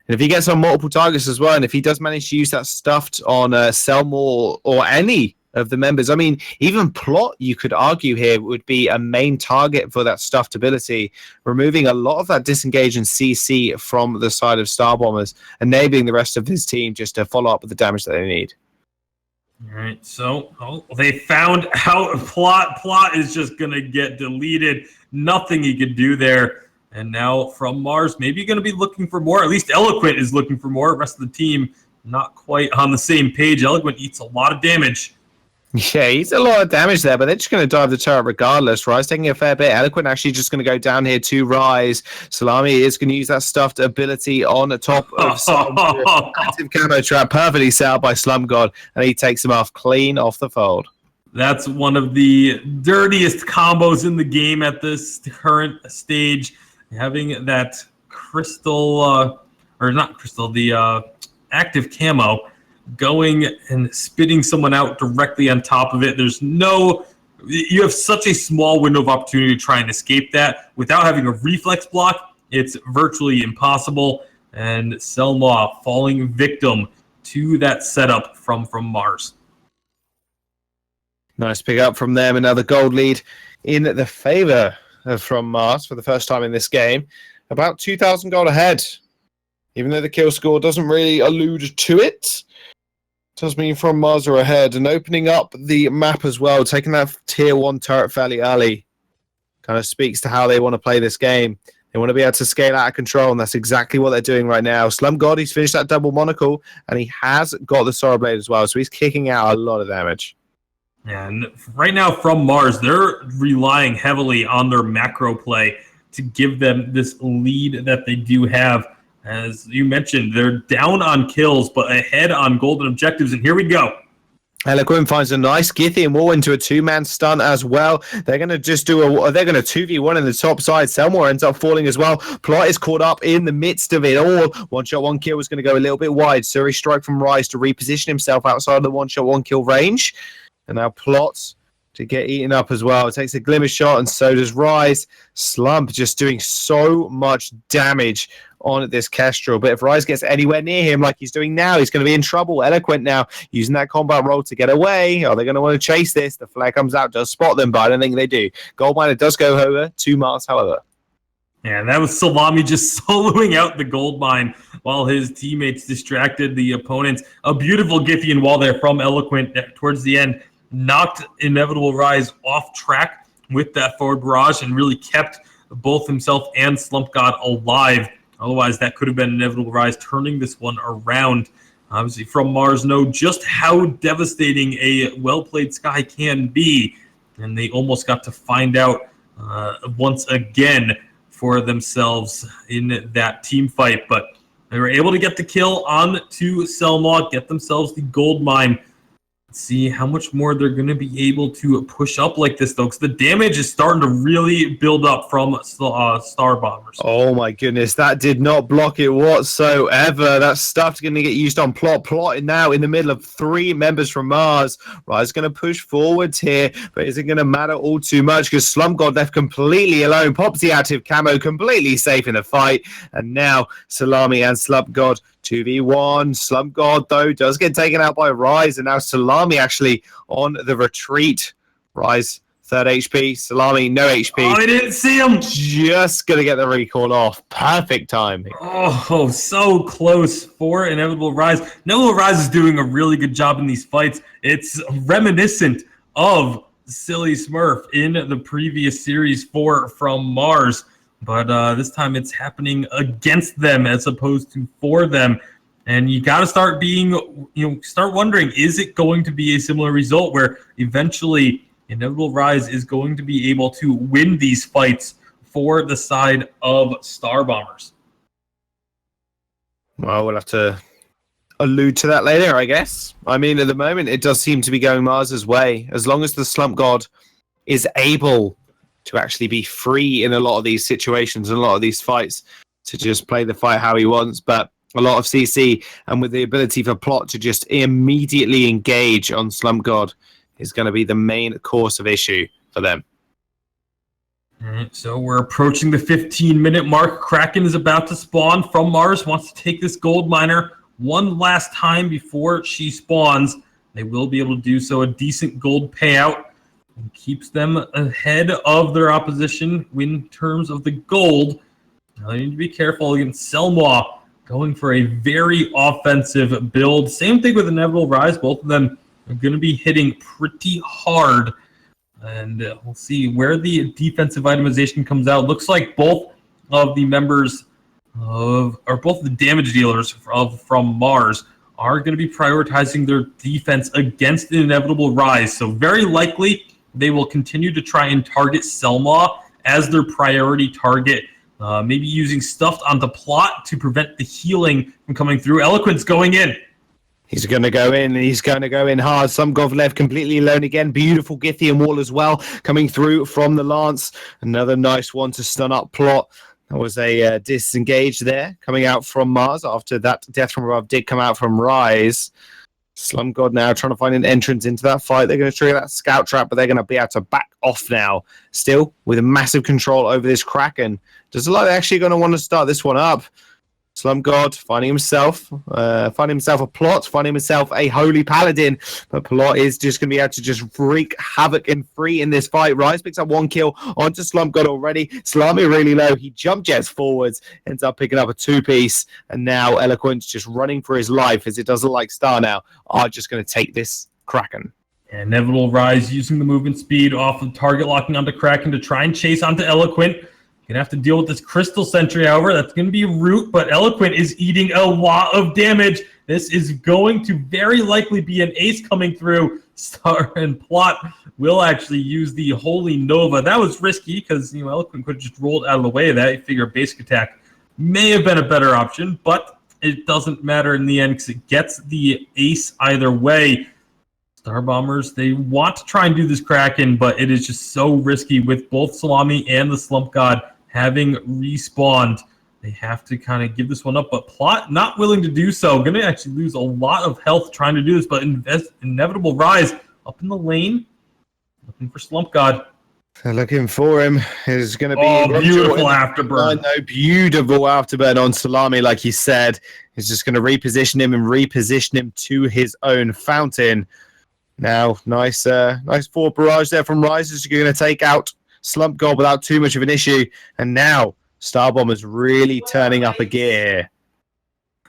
And if he gets on multiple targets as well, and if he does manage to use that Stuffed on Selmore or any of the members, I mean, even Plot, you could argue here, would be a main target for that Stuffed ability, removing a lot of that disengage and CC from the side of Star Bombers, enabling the rest of his team just to follow up with the damage that they need. All right, so they found out Plot is just going to get deleted. Nothing he could do there. And now from Mars, maybe going to be looking for more. At least Eloquent is looking for more. The rest of the team not quite on the same page. Eloquent eats a lot of damage. Yeah, he's a lot of damage there, but they're just going to dive the turret regardless. Rise taking a fair bit. Eloquent actually just going to go down here to Rise. Salami is going to use that Stuffed ability on the top of active camo trap, perfectly set up by Slum God, and he takes him off clean off the fold. That's one of the dirtiest combos in the game at this current stage. Having that crystal, or not crystal, the active camo going and spitting someone out directly on top of it. You have such a small window of opportunity to try and escape that. Without having a reflex block, it's virtually impossible. And Selma falling victim to that setup from Mars. Nice pick up from them. Another gold lead in the favor from Mars for the first time in this game. About 2,000 gold ahead. Even though the kill score doesn't really allude to it, does mean from Mars are ahead. And opening up the map as well, taking that tier 1 turret fairly early, kind of speaks to how they want to play this game. They want to be able to scale out of control, and that's exactly what they're doing right now. Slum God, he's finished that double monocle, and he has got the Sorrow Blade as well, so he's kicking out a lot of damage. And right now from Mars, they're relying heavily on their macro play to give them this lead that they do have. As you mentioned, they're down on kills, but ahead on golden objectives. And here we go. Eloquent finds a nice Githian wall into a 2-man stun as well. They're going to just they're going to 2v1 in the top side. Selmore ends up falling as well. Plot is caught up in the midst of it all. One shot, one kill was going to go a little bit wide. Suri strike from Rise to reposition himself outside of the one shot, one kill range. And now Plot to get eaten up as well. It takes a glimmer shot, and so does Rise. Slump just doing so much damage on this Kestrel. But if Rise gets anywhere near him like he's doing now, he's going to be in trouble. Eloquent now using that combat roll to get away. Are they going to want to chase this? The flare comes out, does spot them, but I don't think they do. Goldminer does go over 2 Mars, however. Yeah, that was Salami just soloing out the gold mine while his teammates distracted the opponents. A beautiful Githian wall there from Eloquent towards the end. Knocked Inevitable Rise off track with that forward barrage and really kept both himself and Slump God alive. Otherwise, that could have been Inevitable Rise turning this one around. Obviously, from Mars know just how devastating a well-played Sky can be. And they almost got to find out once again for themselves in that team fight. But they were able to get the kill on to Selma, get themselves the gold mine. See how much more they're going to be able to push up like this, though, because the damage is starting to really build up from Star Bombers. Oh my goodness, that did not block it whatsoever. That stuff's going to get used on Plot. Plot now in the middle of 3 members from Mars. Rise going to push forwards here, but is it going to matter all too much because Slump God left completely alone. Pops the active camo, completely safe in the fight. And now Salami and Slump God 2v1. Slump God, though, does get taken out by Rise, and now Salami actually on the retreat. Rise, 3rd HP. Salami, no HP. Oh, I didn't see him. Just going to get the recall off. Perfect timing. Oh, so close for Inevitable Rise. Inevitable Rise is doing a really good job in these fights. It's reminiscent of Silly Smurf in the previous series 4 from Mars. But this time it's happening against them as opposed to for them. And you got to start start wondering, is it going to be a similar result where eventually Inevitable Rise is going to be able to win these fights for the side of Star Bombers? Well, we'll have to allude to that later, I guess. I mean, at the moment, it does seem to be going Mars's way. As long as the Slump God is able to actually be free in a lot of these situations and a lot of these fights to just play the fight how he wants, but a lot of CC and with the ability for Plot to just immediately engage on Slump God is going to be the main course of issue for them. All right, so we're approaching the 15-minute mark. Kraken is about to spawn from Mars, wants to take this gold miner one last time before she spawns. They will be able to do so. A decent gold payout and keeps them ahead of their opposition in terms of the gold. Now they need to be careful against Selma, going for a very offensive build. Same thing with Inevitable Rise. Both of them are going to be hitting pretty hard. And we'll see where the defensive itemization comes out. Looks like both of the members or both the damage dealers from Mars are going to be prioritizing their defense against the Inevitable Rise. So very likely they will continue to try and target Selma as their priority target. Maybe using Stuffed on the Plot to prevent the healing from coming through. Eloquent's going in. He's going to go in, and he's going to go in hard. Slump left completely alone again. Beautiful Githian wall as well, coming through from the Lance. Another nice one to stun up Plot. That was a disengage there, coming out from Mars after that death from above did come out from Rise. Slump God now trying to find an entrance into that fight. They're going to trigger that scout trap, but they're going to be able to back off now. Still with a massive control over this Kraken. Does it look like they're actually going to want to start this one up? Slump God finding himself a Plot, finding himself a Holy Paladin. But Plot is just going to be able to just wreak havoc and free in this fight. Rise picks up 1 kill onto Slump God already. Salami really low. He jump jets forwards, ends up picking up a 2-piece. And now Eloquent's just running for his life, as it doesn't like Star now, are just going to take this Kraken. And Inevitable Rise using the movement speed off of target locking onto Kraken to try and chase onto Eloquent. Gonna have to deal with this Crystal Sentry, however. That's gonna be root, but Eloquent is eating a lot of damage. This is going to very likely be an ace coming through. Star and Plot will actually use the Holy Nova. That was risky because Eloquent could have just rolled out of the way of that. You figure a basic attack may have been a better option, but it doesn't matter in the end because it gets the ace either way. Star Bombers, they want to try and do this Kraken, but it is just so risky with both Salami and the Slump God having respawned. They have to kind of give this one up, but Plot not willing to do so. Going to actually lose a lot of health trying to do this, but Inevitable Rise up in the lane, looking for Slump God. They're looking for him. It's going to be beautiful afterburn. No, beautiful afterburn on Salami, like he said. He's just going to reposition him to his own fountain. Now, nice forward barrage there from Rise. Is going to take out Slump God without too much of an issue. And now Star Bomber's really turning up a gear.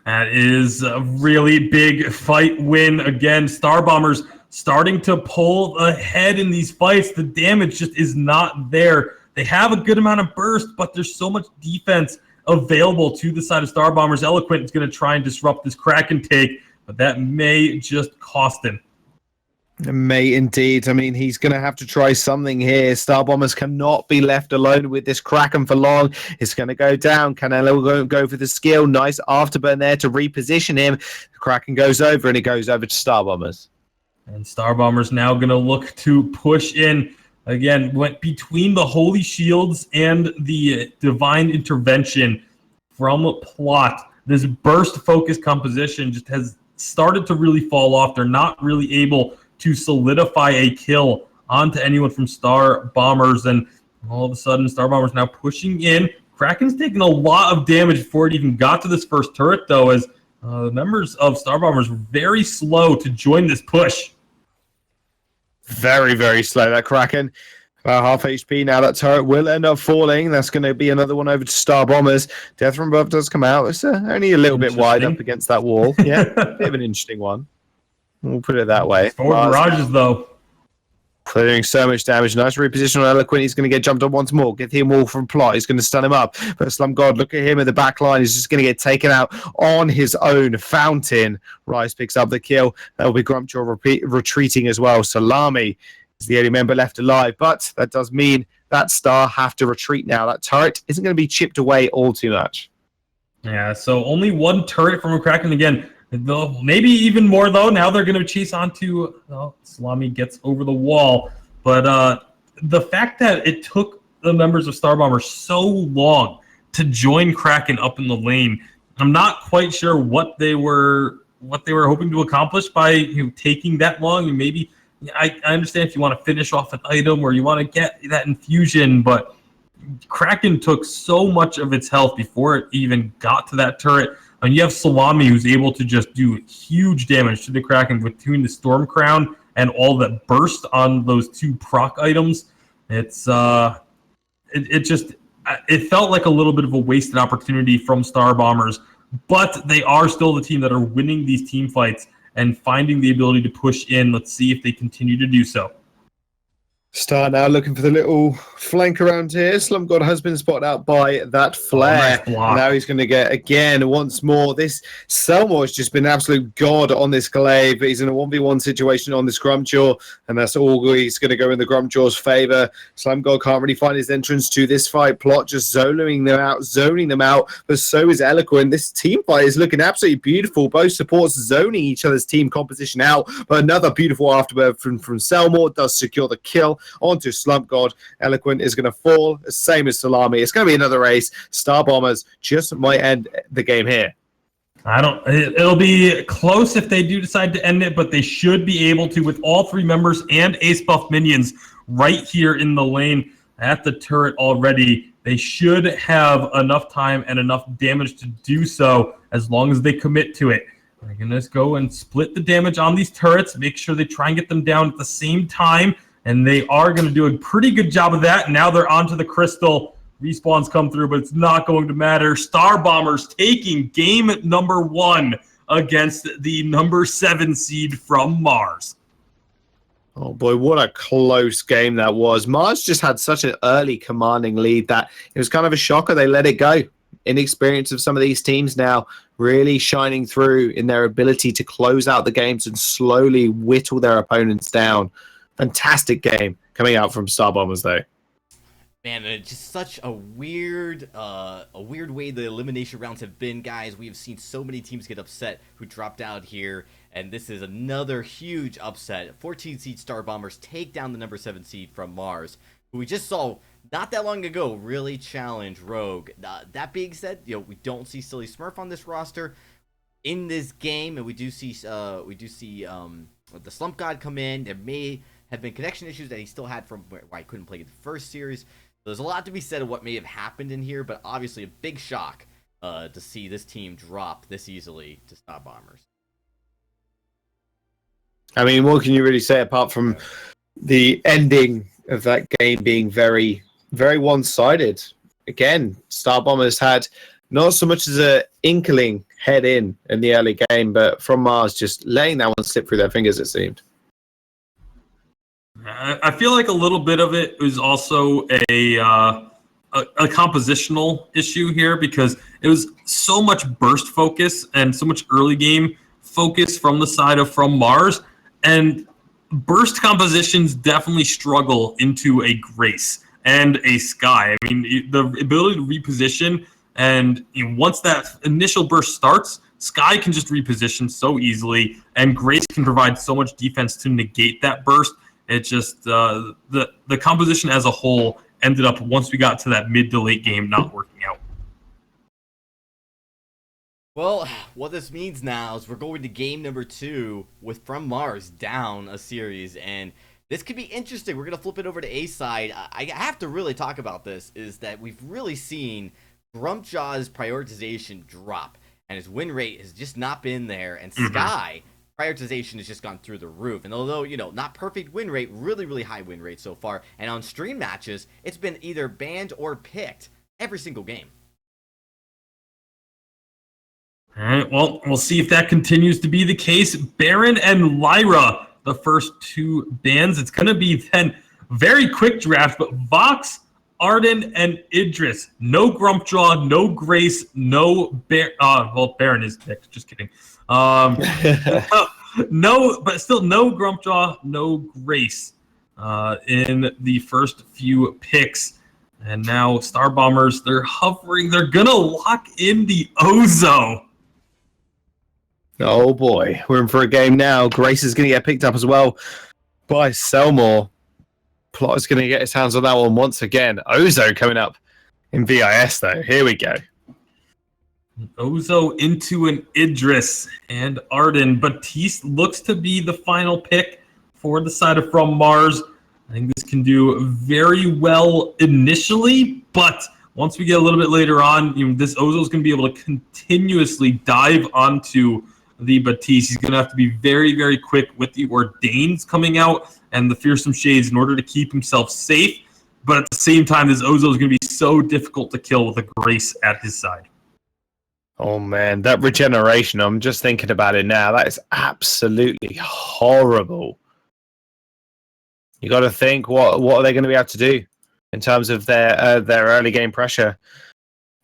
That is a really big fight win. Again, Star Bombers starting to pull ahead in these fights. The damage just is not there. They have a good amount of burst, but there's so much defense available to the side of Star Bombers. Eloquent is going to try and disrupt this Kraken take, but that may just cost him. May indeed. I mean, he's going to have to try something here. Star Bombers cannot be left alone with this Kraken for long. It's going to go down. Canelo go for the skill. Nice afterburn there to reposition him. The Kraken goes over, and it goes over to Star Bombers. And Star Bombers now going to look to push in. Again, went between the Holy Shields and the Divine Intervention from Plot. This burst focus composition just has started to really fall off. They're not really able to solidify a kill onto anyone from Star Bombers. And all of a sudden, Star Bombers now pushing in. Kraken's taking a lot of damage before it even got to this first turret, though, as the members of Star Bombers were very slow to join this push. Very, very slow, that Kraken. About half HP now. That turret will end up falling. That's going to be another one over to Star Bombers. Death from above does come out. It's only a little bit wide up against that wall. Yeah, bit of an interesting one. We'll put it that way. 4 barrages, though. They're doing so much damage. Nice reposition on Eloquent. He's going to get jumped on once more. Get him all from Plot. He's going to stun him up. But Slum God, look at him in the back line. He's just going to get taken out on his own. Fountain. Rise picks up the kill. That will be Grumpjaw retreating as well. Salami is the only member left alive. But that does mean that Star have to retreat now. That turret isn't going to be chipped away all too much. Yeah, so only 1 turret from a Kraken again. Maybe even more, though. Now they're going to chase onto... Salami gets over the wall. But the fact that it took the members of Star Bomber so long to join Kraken up in the lane, I'm not quite sure what they were hoping to accomplish by taking that long. And maybe I understand if you want to finish off an item or you want to get that infusion, but Kraken took so much of its health before it even got to that turret. And you have Salami, who's able to just do huge damage to the Kraken between the Storm Crown and all that burst on those 2 proc items. It's it felt like a little bit of a wasted opportunity from Star Bombers, but they are still the team that are winning these team fights and finding the ability to push in. Let's see if they continue to do so. Star now looking for the little flank around here. Slum God has been spotted out by that flare. Oh, nice. Now he's going to get again once more. This Selmore has just been absolute god on this glaive. He's in a 1v1 situation on this Grumpjaw, and that's always going to go in the Grumpjaw's favor. Slum God can't really find his entrance to this fight. Plot just zoning them out, but so is Eloquent. This team fight is looking absolutely beautiful. Both supports zoning each other's team composition out, but another beautiful afterbirth from Selmore does secure the kill onto Slump God. Eloquent is going to fall, same as Salami. It's going to be another race. Star Bombers just might end the game here. It'll be close if they do decide to end it, but they should be able to with all 3 members and ace buff minions right here in the lane at the turret already. They should have enough time and enough damage to do so as long as they commit to it. They're going to go and split the damage on these turrets, make sure they try and get them down at the same time. And they are going to do a pretty good job of that. Now they're onto the crystal. Respawns come through, but it's not going to matter. Star Bombers taking game number 1 against the number 7 seed from Mars. Oh boy, what a close game that was. Mars just had such an early commanding lead that it was kind of a shocker they let it go. Inexperience of some of these teams now really shining through in their ability to close out the games and slowly whittle their opponents down. Fantastic game coming out from Star Bombers, though. Man, it's just such a weird way the elimination rounds have been, guys. We have seen so many teams get upset who dropped out here, and this is another huge upset. 14 seed Star Bombers take down the number 7 seed from Mars, who we just saw not that long ago really challenge Rogue. That being said, we don't see Silly Smurf on this roster in this game, and we do see the Slump God come in. There may have been connection issues that he still had from why he couldn't play in the first series. So there's a lot to be said of what may have happened in here, but obviously a big shock to see this team drop this easily to Star Bombers. I mean, what can you really say apart from the ending of that game being very, very one-sided? Again, Star Bombers had not so much as an inkling head in the early game, but from Mars just letting that one slip through their fingers, it seemed. I feel like a little bit of it was also a compositional issue here because it was so much burst focus and so much early game focus from the side of From Mars, and burst compositions definitely struggle into a Grace and a Sky. I mean, the ability to reposition, and once that initial burst starts, Sky can just reposition so easily, and Grace can provide so much defense to negate that burst. It just the composition as a whole ended up, once we got to that mid to late game, not working out. Well, what this means now is we're going to game number 2 with From Mars down a series, and this could be interesting. We're going to flip it over to A side. I have to really talk about this, is that we've really seen Grumpjaw's prioritization drop, and his win rate has just not been there, and Sky prioritization has just gone through the roof. And although, not perfect win rate, really, really high win rate so far, and on stream matches, it's been either banned or picked every single game. All right, well, we'll see if that continues to be the case. Baron and Lyra, the first 2 bans. It's going to be then very quick draft, but Vox, Arden, and Idris. No Grumpjaw, no Grace, no Baron is picked. Just kidding. No, but still no Grumpjaw, no Grace in the first few picks. And now Star Bombers, they're hovering. They're going to lock in the Ozo. Oh boy, we're in for a game now. Grace is going to get picked up as well by Selmore. Plot is going to get his hands on that one once again. Ozo coming up in VIS though. Here we go. Ozo into an Idris and Arden. Batiste looks to be the final pick for the side of From Mars. I think this can do very well initially, but once we get a little bit later on, this Ozo is going to be able to continuously dive onto the Batiste. He's going to have to be very, very quick with the Ordains coming out and the Fearsome Shades in order to keep himself safe. But at the same time, this Ozo is going to be so difficult to kill with a Grace at his side. Oh man, that regeneration, I'm just thinking about it now. That is absolutely horrible. You got to think, what are they going to be able to do in terms of their early game pressure?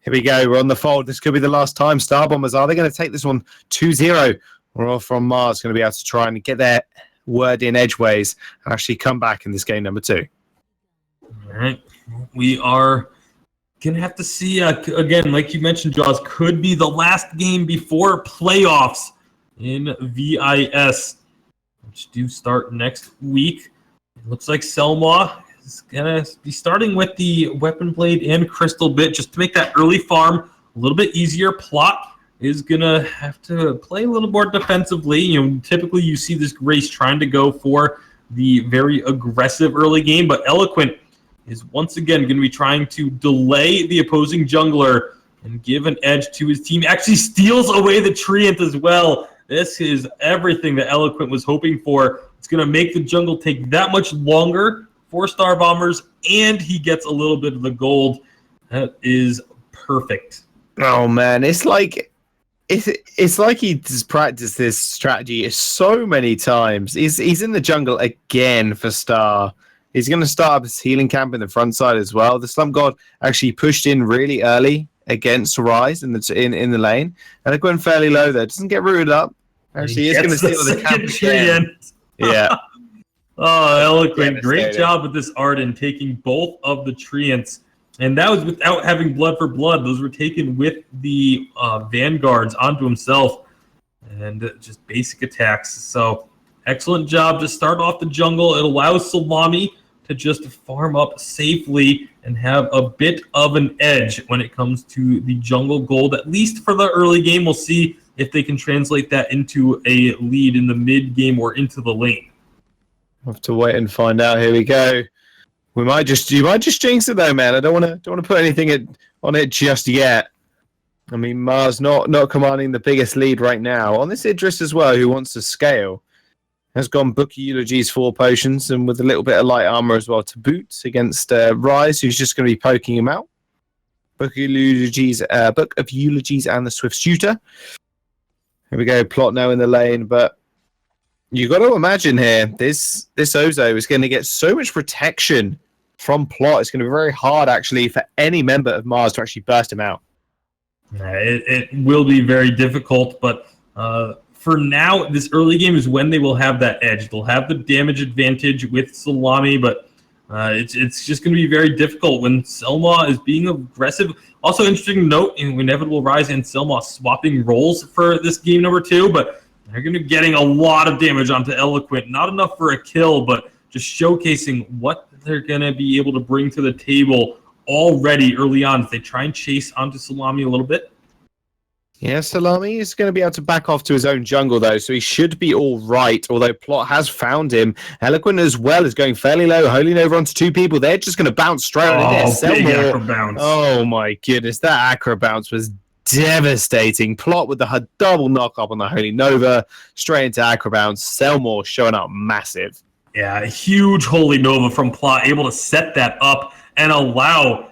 Here we go. We're on the fold. This could be the last time. Star Bombers, are they going to take this one 2-0? Or From Mars going to be able to try and get their word in edgeways and actually come back in this game number 2? All right. We are going to have to see, again, like you mentioned, Jaws, could be the last game before playoffs in VIS, which do start next week. It looks like Selma is going to be starting with the Weapon Blade and Crystal Bit just to make that early farm a little bit easier. Plot is going to have to play a little more defensively. Typically you see this Grace trying to go for the very aggressive early game, but Eloquent is once again going to be trying to delay the opposing jungler and give an edge to his team. Actually steals away the Treant as well. This is everything that Eloquent was hoping for. It's going to make the jungle take that much longer for Star Bombers, and he gets a little bit of the gold. That is perfect. Oh man, it's like he's practiced this strategy so many times. He's in the jungle again for Star. He's going to start up his healing camp in the front side as well. The Slump God actually pushed in really early against Rise in the lane, and it went fairly low there. Doesn't get rooted up. Actually, he's going to steal the camp again. Yeah. Oh, Eloquent. Great job with this Arden taking both of the Treants. And that was without having Blood for Blood. Those were taken with the Vanguards onto himself. And just basic attacks. So excellent job to start off the jungle. It allows Salami to just farm up safely and have a bit of an edge when it comes to the jungle gold, at least for the early game. We'll see if they can translate that into a lead in the mid game or into the lane. We'll have to wait and find out. Here we go. You might just jinx it though, man. I don't want to put anything on it just yet. I mean, Mars not commanding the biggest lead right now. On this Idris as well, who wants to scale, has gone Book of Eulogies 4 potions and with a little bit of light armor as well to boot against Rise, who's just going to be poking him out. Book of Eulogies and the Swift Shooter. Here we go, Plot now in the lane, but you got to imagine here, this Ozo is going to get so much protection from Plot. It's going to be very hard, actually, for any member of Mars to actually burst him out. It will be very difficult, but for now, this early game is when they will have that edge. They'll have the damage advantage with Salami, but It's just going to be very difficult when Selma is being aggressive. Also, interesting to note, in Inevitable Rise and Selma swapping roles for this game number 2, but they're going to be getting a lot of damage onto Eloquent. Not enough for a kill, but just showcasing what they're going to be able to bring to the table already early on if they try and chase onto Salami a little bit. Yeah, Salami is going to be able to back off to his own jungle, though, so he should be all right, although Plot has found him. Eloquent as well is going fairly low, holding over onto 2 people. They're just going to bounce straight on in there. Big acro bounce. Oh, my goodness. That acro bounce was devastating. Plot with the double knock up on the Holy Nova, straight into acro bounce. Selmore showing up massive. Yeah, a huge Holy Nova from Plot, able to set that up and allow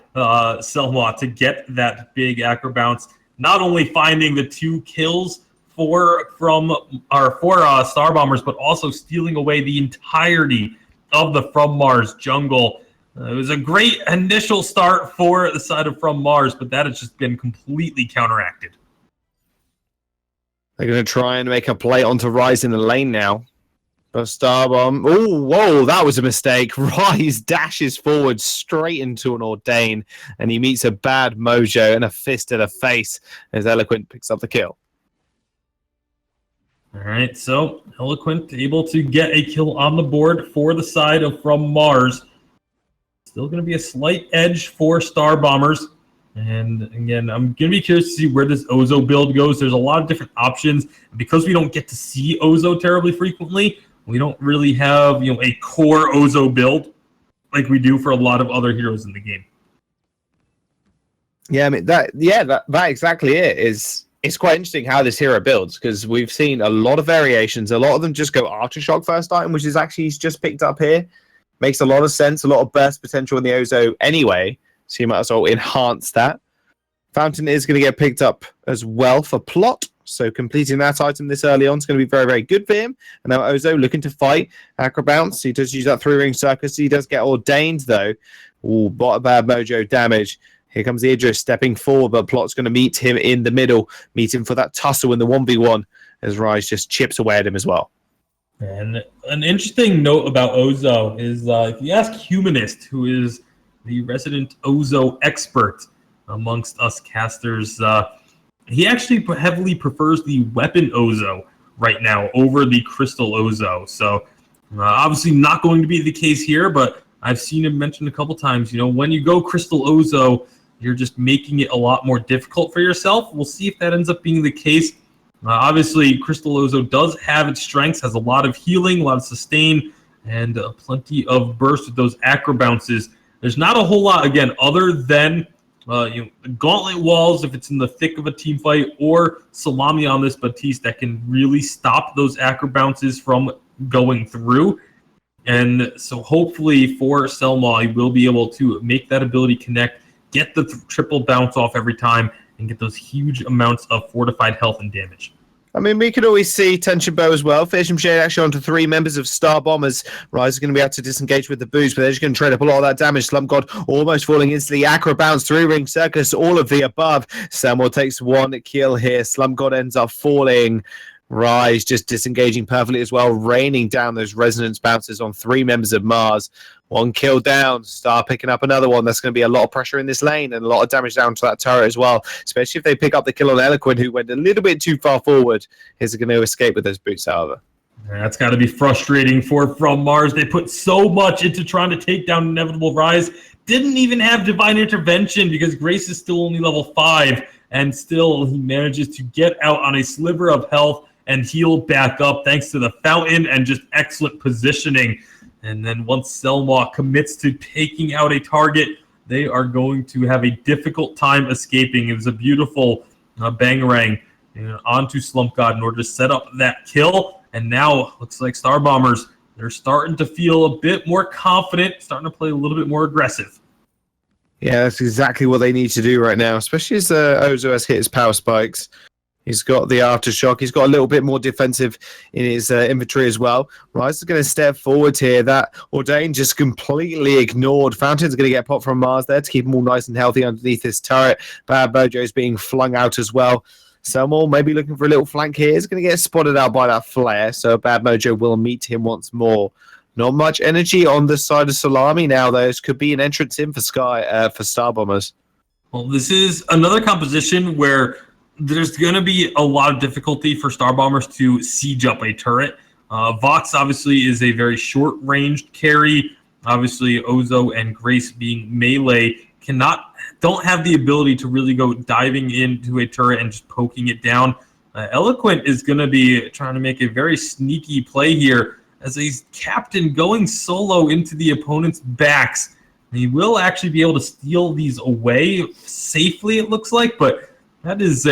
Selma to get that big acro bounce. Not only finding the 2 kills for Star Bombers, but also stealing away the entirety of the From Mars jungle. It was a great initial start for the side of From Mars, but that has just been completely counteracted. They're going to try and make a play onto Rise in the lane now. But Starbomb, oh, whoa, that was a mistake. Rise dashes forward straight into an Ordain, and he meets a bad Mojo and a fist to the face as Eloquent picks up the kill. All right, so Eloquent able to get a kill on the board for the side of From Mars. Still going to be a slight edge for Star Bombers. And again, I'm going to be curious to see where this Ozo build goes. There's a lot of different options. Because we don't get to see Ozo terribly frequently, we don't really have, a core Ozo build like we do for a lot of other heroes in the game. Yeah, I mean that exactly it is. It's quite interesting how this hero builds because we've seen a lot of variations. A lot of them just go Aftershock first item, which is actually he's just picked up here. Makes a lot of sense. A lot of burst potential in the Ozo anyway, so you might as well enhance that. Fountain is going to get picked up as well for Plot. So completing that item this early on is going to be very, very good for him. And now Ozo looking to fight Acro Bounce. He does use that 3-ring circus. He does get ordained, though. Ooh, bot a bad Mojo damage. Here comes the Idris stepping forward, but Plot's going to meet him in the middle. Meet him for that tussle in the 1v1 as Rise just chips away at him as well. And an interesting note about Ozo is if you ask Humanist, who is the resident Ozo expert amongst us casters, he actually heavily prefers the weapon Ozo right now over the crystal Ozo. So obviously not going to be the case here, but I've seen him mentioned a couple times, when you go crystal Ozo, you're just making it a lot more difficult for yourself. We'll see if that ends up being the case. Obviously, crystal Ozo does have its strengths, has a lot of healing, a lot of sustain, and plenty of burst with those acro bounces. There's not a whole lot, again, other than gauntlet walls if it's in the thick of a team fight, or Salami on this Batiste that can really stop those acro bounces from going through. And so hopefully for Selma, he will be able to make that ability connect, get the triple bounce off every time, and get those huge amounts of fortified health and damage. I mean, we could always see Tension Bow as well. Fearsome Shade actually onto 3 members of Star Bombers. Rise is going to be able to disengage with the boost, but they're just going to trade up a lot of that damage. Slump God almost falling into the Acro Bounce, 3-ring circus, all of the above. Samuel takes 1 kill here. Slump God ends up falling. Rise just disengaging perfectly as well, raining down those resonance bounces on 3 members of Mars. 1 kill down. Star picking up another one. That's going to be a lot of pressure in this lane and a lot of damage down to that turret as well, especially if they pick up the kill on Eloquent, who went a little bit too far forward. He's going to escape with those boots, however. That's got to be frustrating for From Mars. They put so much into trying to take down Inevitable Rise. Didn't even have Divine Intervention because Grace is still only level 5, and still he manages to get out on a sliver of health and heal back up thanks to the fountain and just excellent positioning. And then once Selma commits to taking out a target, they are going to have a difficult time escaping. It was a beautiful bangarang onto Slump God in order to set up that kill. And now looks like Star Bombers, they're starting to feel a bit more confident, starting to play a little bit more aggressive. Yeah, that's exactly what they need to do right now, especially as Ozo has hit his power spikes. He's got the Aftershock. He's got a little bit more defensive in his inventory as well. Rise is going to step forward here. That Ordain just completely ignored. Fountain's going to get popped from Mars there to keep him all nice and healthy underneath his turret. Bad Mojo is being flung out as well. Selmore maybe looking for a little flank here. He's going to get spotted out by that flare, so Bad Mojo will meet him once more. Not much energy on the side of Salami now, though. This could be an entrance in for Star Bombers. Well, this is another composition where there's going to be a lot of difficulty for Star Bombers to siege up a turret. Vox obviously is a very short-ranged carry. Obviously, Ozo and Grace being melee don't have the ability to really go diving into a turret and just poking it down. Eloquent is going to be trying to make a very sneaky play here as a captain going solo into the opponent's backs. And he will actually be able to steal these away safely, it looks like, but that is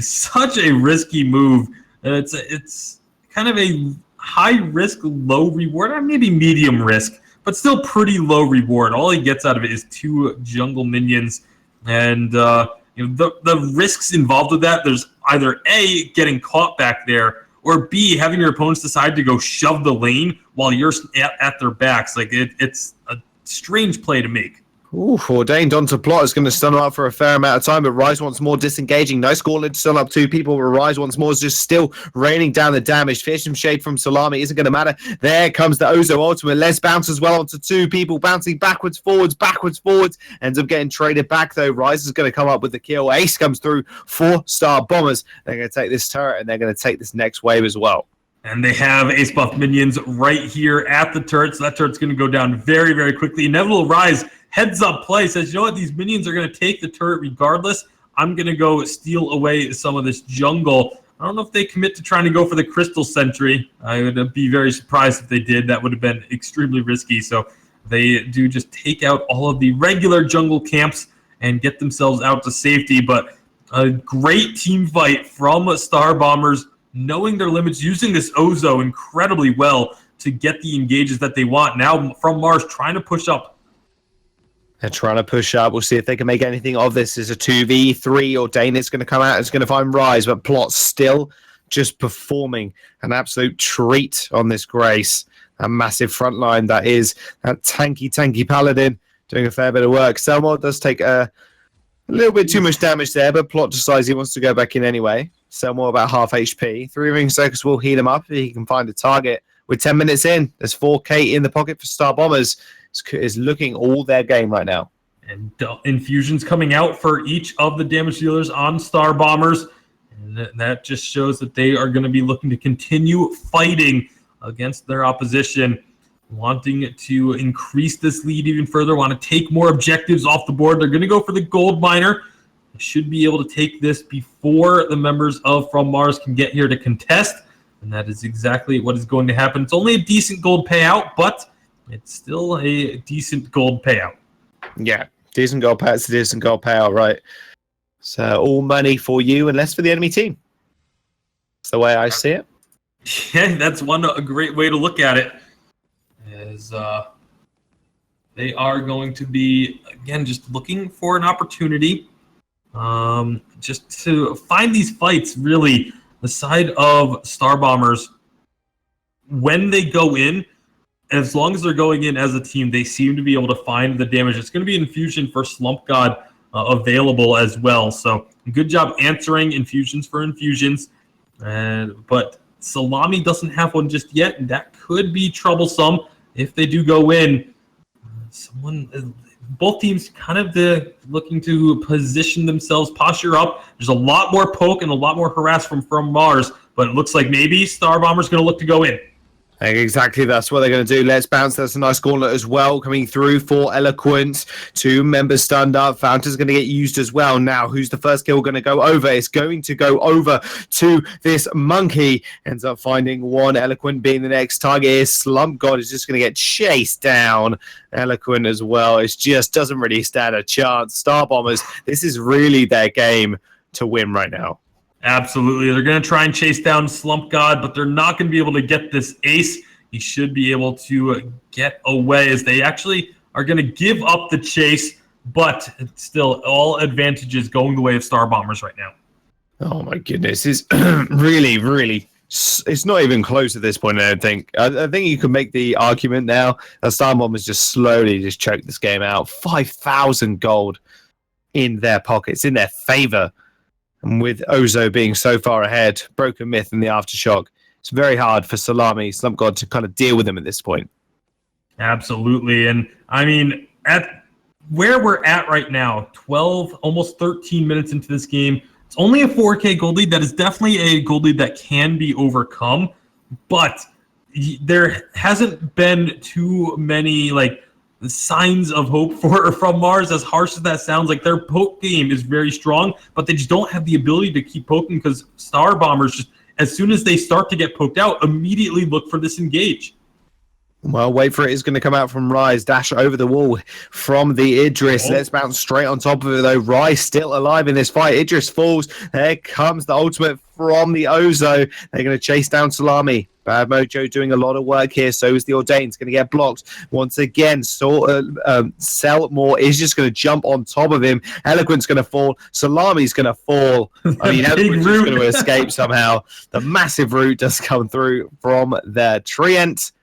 such a risky move. It's kind of a high risk, low reward, or maybe medium risk, but still pretty low reward. All he gets out of it is 2 jungle minions, and the risks involved with that. There's either A, getting caught back there, or B, having your opponents decide to go shove the lane while you're at their backs. Like it's a strange play to make. Ooh, ordained onto plot is going to stun him up for a fair amount of time, but Rise once more disengaging. Nice gauntlet to stun up 2 people, but Rise once more is just still raining down the damage. Fearsome Shade from Salami isn't going to matter. There comes the Ozo ultimate. Let's bounce as well onto 2 people, bouncing backwards, forwards. Ends up getting traded back, though. Rise is going to come up with the kill. Ace comes through for Star Bombers. They're going to take this turret, and they're going to take this next wave as well. And they have Ace Buff minions right here at the turret, so that turret's going to go down very, very quickly. Inevitable Rise heads up play, says, you know what, these minions are going to take the turret regardless. I'm going to go steal away some of this jungle. I don't know if they commit to trying to go for the Crystal Sentry. I would be very surprised if they did. That would have been extremely risky. So they do just take out all of the regular jungle camps and get themselves out to safety. But a great team fight from Star Bombers, knowing their limits, using this Ozo incredibly well to get the engages that they want. Now from Mars, trying to push up. They're trying to push up. We'll see if they can make anything of this. It's a 2v3. Ordain is going to come out. It's going to find Rise, but Plot still just performing an absolute treat on this Grace. A massive front line that is that tanky Paladin doing a fair bit of work. Selmore does take a little bit too much damage there, but Plot decides he wants to go back in anyway. Selmore about half HP. 3 Ring Circus will heal him up if he can find a target. We're 10 minutes in. There's 4k in the pocket for Star Bombers. Is looking all their game right now. And infusions coming out for each of the damage dealers on Star Bombers. And that just shows that they are going to be looking to continue fighting against their opposition, wanting to increase this lead even further, want to take more objectives off the board. They're going to go for the gold miner. They should be able to take this before the members of From Mars can get here to contest. And that is exactly what is going to happen. It's only a decent gold payout, but it's still a decent gold payout. Yeah, decent gold payout. It's a decent gold payout, right? So all money for you and less for the enemy team. That's the way I see it. Yeah, that's a great way to look at it. Is they are going to be, again, just looking for an opportunity just to find these fights, really. The side of Star Bombers, when they go in, as long as they're going in as a team, they seem to be able to find the damage. It's going to be infusion for Slump God available as well. So good job answering infusions for infusions. But Salami doesn't have one just yet, and that could be troublesome if they do go in. Both teams kind of looking to position themselves, posture up. There's a lot more poke and a lot more harass from Mars, but it looks like maybe Star Bomber's going to look to go in. Exactly, that's what they're going to do. Let's bounce. That's a nice gauntlet as well coming through for Eloquent. 2 members stunned up. Fountain's going to get used as well. Now, who's the first kill going to go over? It's going to go over to this monkey. Ends up finding one. Eloquent being the next target here. Slump God is just going to get chased down. Eloquent as well. It just doesn't really stand a chance. Star Bombers, this is really their game to win right now. Absolutely. They're going to try and chase down Slump God, but they're not going to be able to get this ace. He should be able to get away as they actually are going to give up the chase, but it's still all advantages going the way of Star Bombers right now. Oh my goodness. It's really, it's not even close at this point, I don't think. I think you can make the argument now that Star Bombers just slowly just choked this game out. 5,000 gold in their pockets, in their favor. And with Ozo being so far ahead, Broken Myth and the Aftershock, it's very hard for Slump God to kind of deal with them at this point. Absolutely. And I mean, at where we're at right now, 12, almost 13 minutes into this game, it's only a 4K gold lead. That is definitely a gold lead that can be overcome, but there hasn't been too many signs of hope from Mars. As harsh as that sounds, like their poke game is very strong, but they just don't have the ability to keep poking because Star Bombers just, as soon as they start to get poked out, immediately look for this engage. Well, wait for it. Is going to come out from Rise. Dash over the wall from the Idris. Let's bounce straight on top of it, though. Rise still alive in this fight. Idris falls. There comes the ultimate from the Ozo. They're going to chase down Salami. Bad Mojo doing a lot of work here. So is the Ordained. Going to get blocked. Once again, Selmore is just going to jump on top of him. Eloquent's going to fall. Salami's going to fall. I mean, Eloquent's just going to escape somehow. The massive root does come through from their Trient.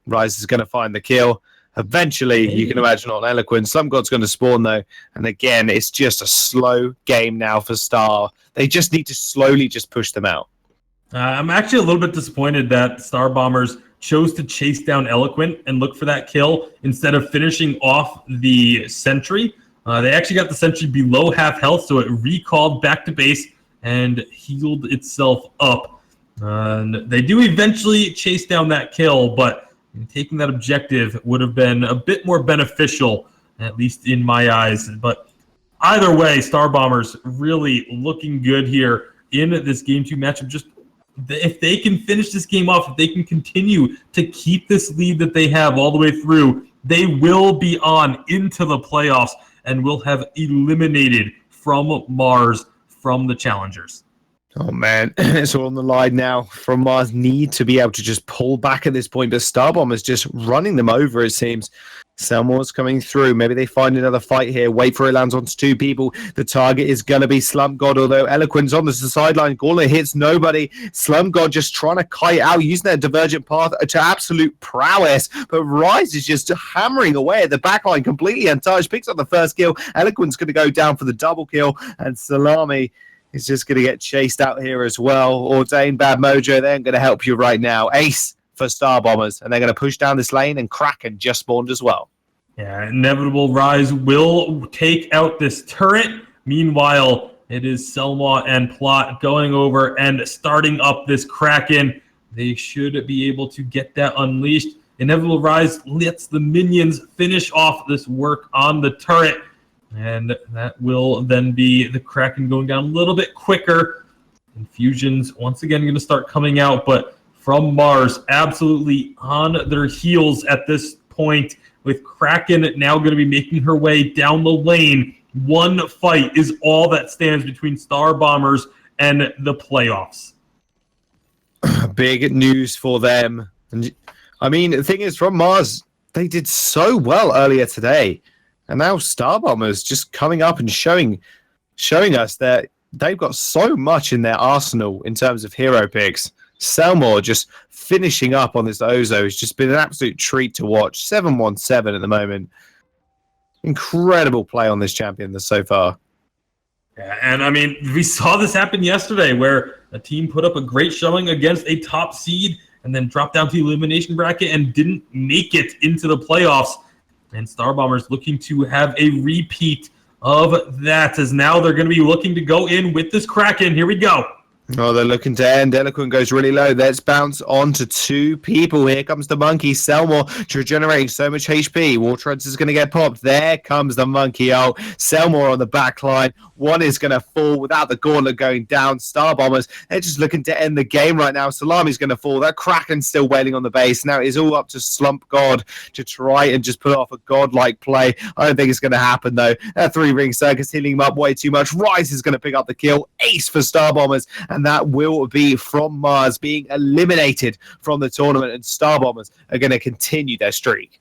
Rise is going to find the kill. Eventually, you can imagine on Eloquent. Slump God's going to spawn, though. And again, it's just a slow game now for Star. They just need to slowly just push them out. I'm actually a little bit disappointed that Star Bombers chose to chase down Eloquent and look for that kill instead of finishing off the sentry. They actually got the sentry below half health, so it recalled back to base and healed itself up. And they do eventually chase down that kill, but taking that objective would have been a bit more beneficial, at least in my eyes. But either way, Star Bombers really looking good here in this Game 2 matchup. Just if they can finish this game off, if they can continue to keep this lead that they have all the way through, they will be on into the playoffs and will have eliminated from Mars from the challengers. Oh, man. It's all on the line now. From Mars need to be able to just pull back at this point, but Starbomber's just running them over, it seems. Selmore's coming through. Maybe they find another fight here. Wait for it, lands onto two people. The target is going to be Slump God, although Eloquent's on the sideline. Gauntlet hits nobody. Slump God just trying to kite out, using their divergent path to absolute prowess. But Rise is just hammering away at the backline, completely untouched. Picks up the first kill. Eloquent's going to go down for the double kill. And Salami is just going to get chased out here as well. Ordained, Bad Mojo, they ain't going to help you right now. Ace for Star Bombers, and they're going to push down this lane, and Kraken just spawned as well. Yeah, Inevitable Rise will take out this turret. Meanwhile, it is Selma and Plot going over and starting up this Kraken. They should be able to get that unleashed. Inevitable Rise lets the minions finish off this work on the turret. And that will then be the Kraken going down a little bit quicker. Infusions once again going to start coming out, but from Mars, absolutely on their heels at this point, with Kraken now going to be making her way down the lane. One fight is all that stands between Star Bombers and the playoffs. Big news for them. And I mean, the thing is, from Mars, they did so well earlier today. And now Star Bombers just coming up and showing us that they've got so much in their arsenal in terms of hero picks. Selmore just finishing up on this Ozo has just been an absolute treat to watch. 7-1-7 at the moment. Incredible play on this champion so far. Yeah, and I mean, we saw this happen yesterday where a team put up a great showing against a top seed and then dropped down to the elimination bracket and didn't make it into the playoffs. And Star Bombers looking to have a repeat of that, as now they're going to be looking to go in with this Kraken. Here we go. Oh, they're looking to end. Eloquent goes really low. Let's bounce on to two people. Here comes the monkey. Selmore regenerating so much HP. Wartreads is going to get popped. There comes the monkey ult. Selmore on the back line. One is going to fall without the gauntlet going down. Star Bombers, they're just looking to end the game right now. Salami's going to fall. That Kraken's still wailing on the base. Now it is all up to Slump God to try and just put off a godlike play. I don't think it's going to happen, though. That three-ring circus healing him up way too much. Rise is going to pick up the kill. Ace for Star Bombers. And that will be from Mars being eliminated from the tournament, and Star Bombers are going to continue their streak.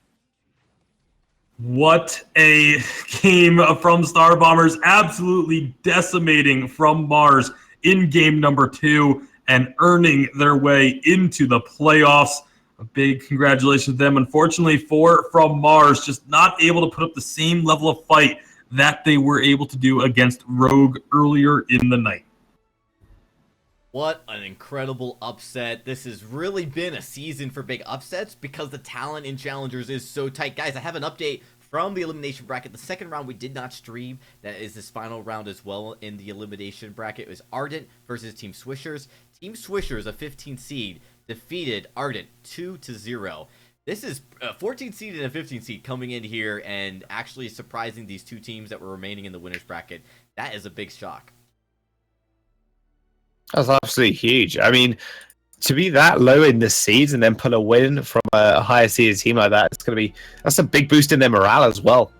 What a game from Star Bombers, absolutely decimating from Mars in game number 2 and earning their way into the playoffs. A big congratulations to them. Unfortunately for From Mars, just not able to put up the same level of fight that they were able to do against Rogue earlier in the night. What an incredible upset. This has really been a season for big upsets because the talent in Challengers is so tight. Guys, I have an update from the elimination bracket. The second round we did not stream. That is this final round as well in the elimination bracket. It was Ardent versus Team Swishers. Team Swishers, a 15 seed, defeated Ardent 2-0. This is a 14 seed and a 15 seed coming in here and actually surprising these two teams that were remaining in the winners bracket. That is a big shock. That's absolutely huge. I mean, to be that low in the seeds and then pull a win from a higher seeded team like that, that's a big boost in their morale as well.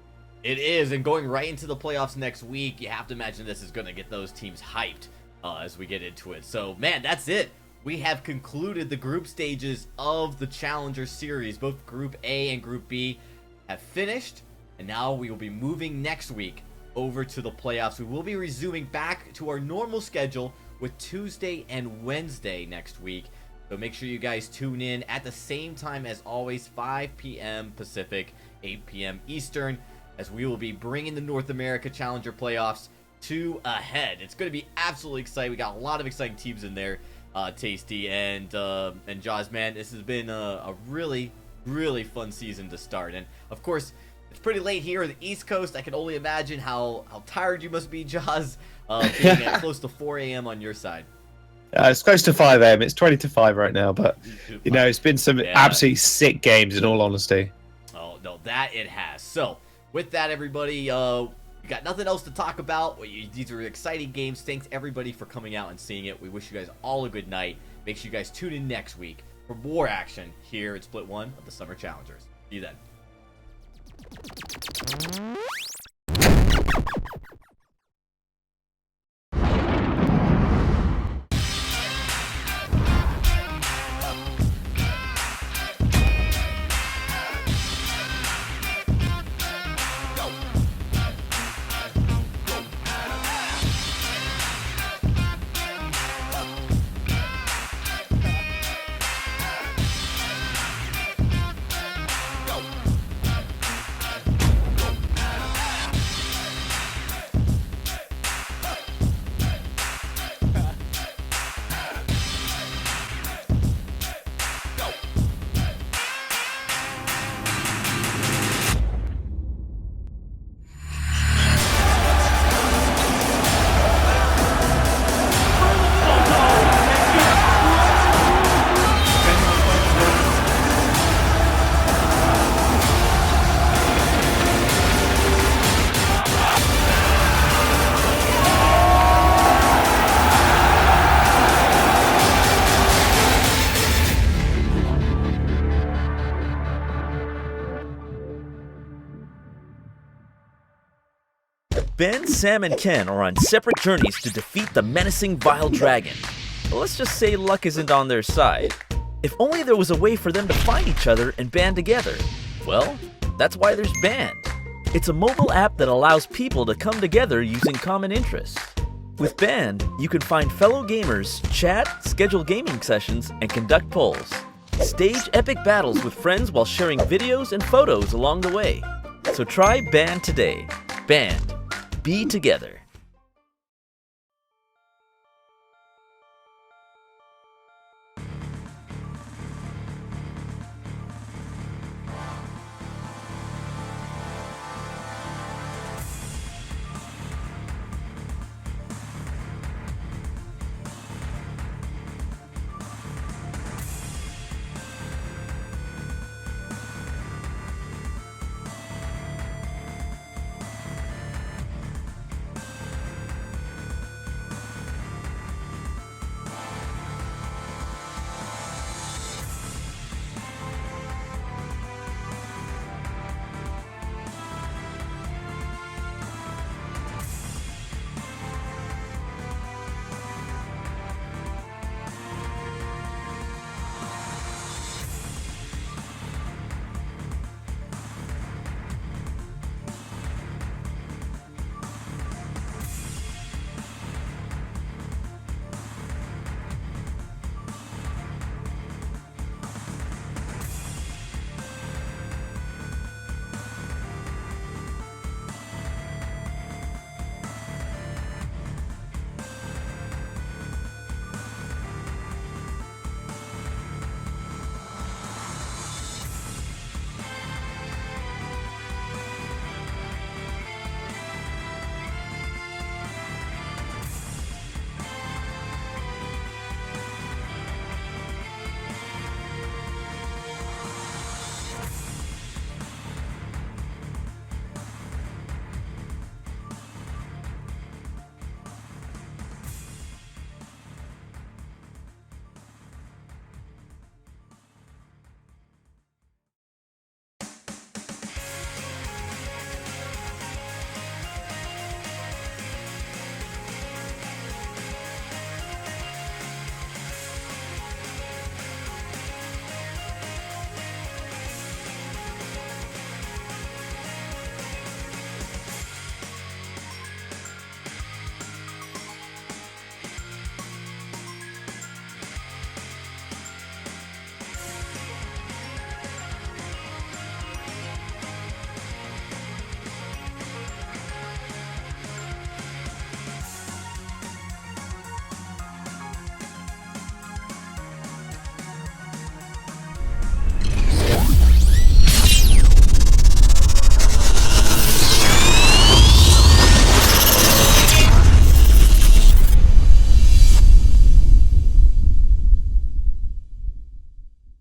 It is, and going right into the playoffs next week, you have to imagine this is going to get those teams hyped as we get into it. So, man, that's it. We have concluded the group stages of the Challenger Series. Both Group A and Group B have finished, and now we will be moving next week over to the playoffs. We will be resuming back to our normal schedule with Tuesday and Wednesday next week. So make sure you guys tune in at the same time as always, 5 p.m. Pacific, 8 p.m. Eastern, as we will be bringing the North America Challenger playoffs to a head. It's going to be absolutely exciting. We got a lot of exciting teams in there, Tasty and Jaws, man. This has been a really, really fun season to start. And of course, it's pretty late here on the East Coast. I can only imagine how tired you must be, Jaws, being at close to 4 a.m. on your side. It's close to 5 a.m. It's 20 to 5 right now, but you know, it's been some absolutely sick games in all honesty. Oh, no, that it has. So, with that, everybody, we got nothing else to talk about. These are exciting games. Thanks, everybody, for coming out and seeing it. We wish you guys all a good night. Make sure you guys tune in next week for more action here at Split 1 of the Summer Challengers. See you then. Ben, Sam, and Ken are on separate journeys to defeat the menacing Vile Dragon. But let's just say luck isn't on their side. If only there was a way for them to find each other and band together. Well, that's why there's Band. It's a mobile app that allows people to come together using common interests. With Band, you can find fellow gamers, chat, schedule gaming sessions, and conduct polls. Stage epic battles with friends while sharing videos and photos along the way. So try Band today. Band. Be together.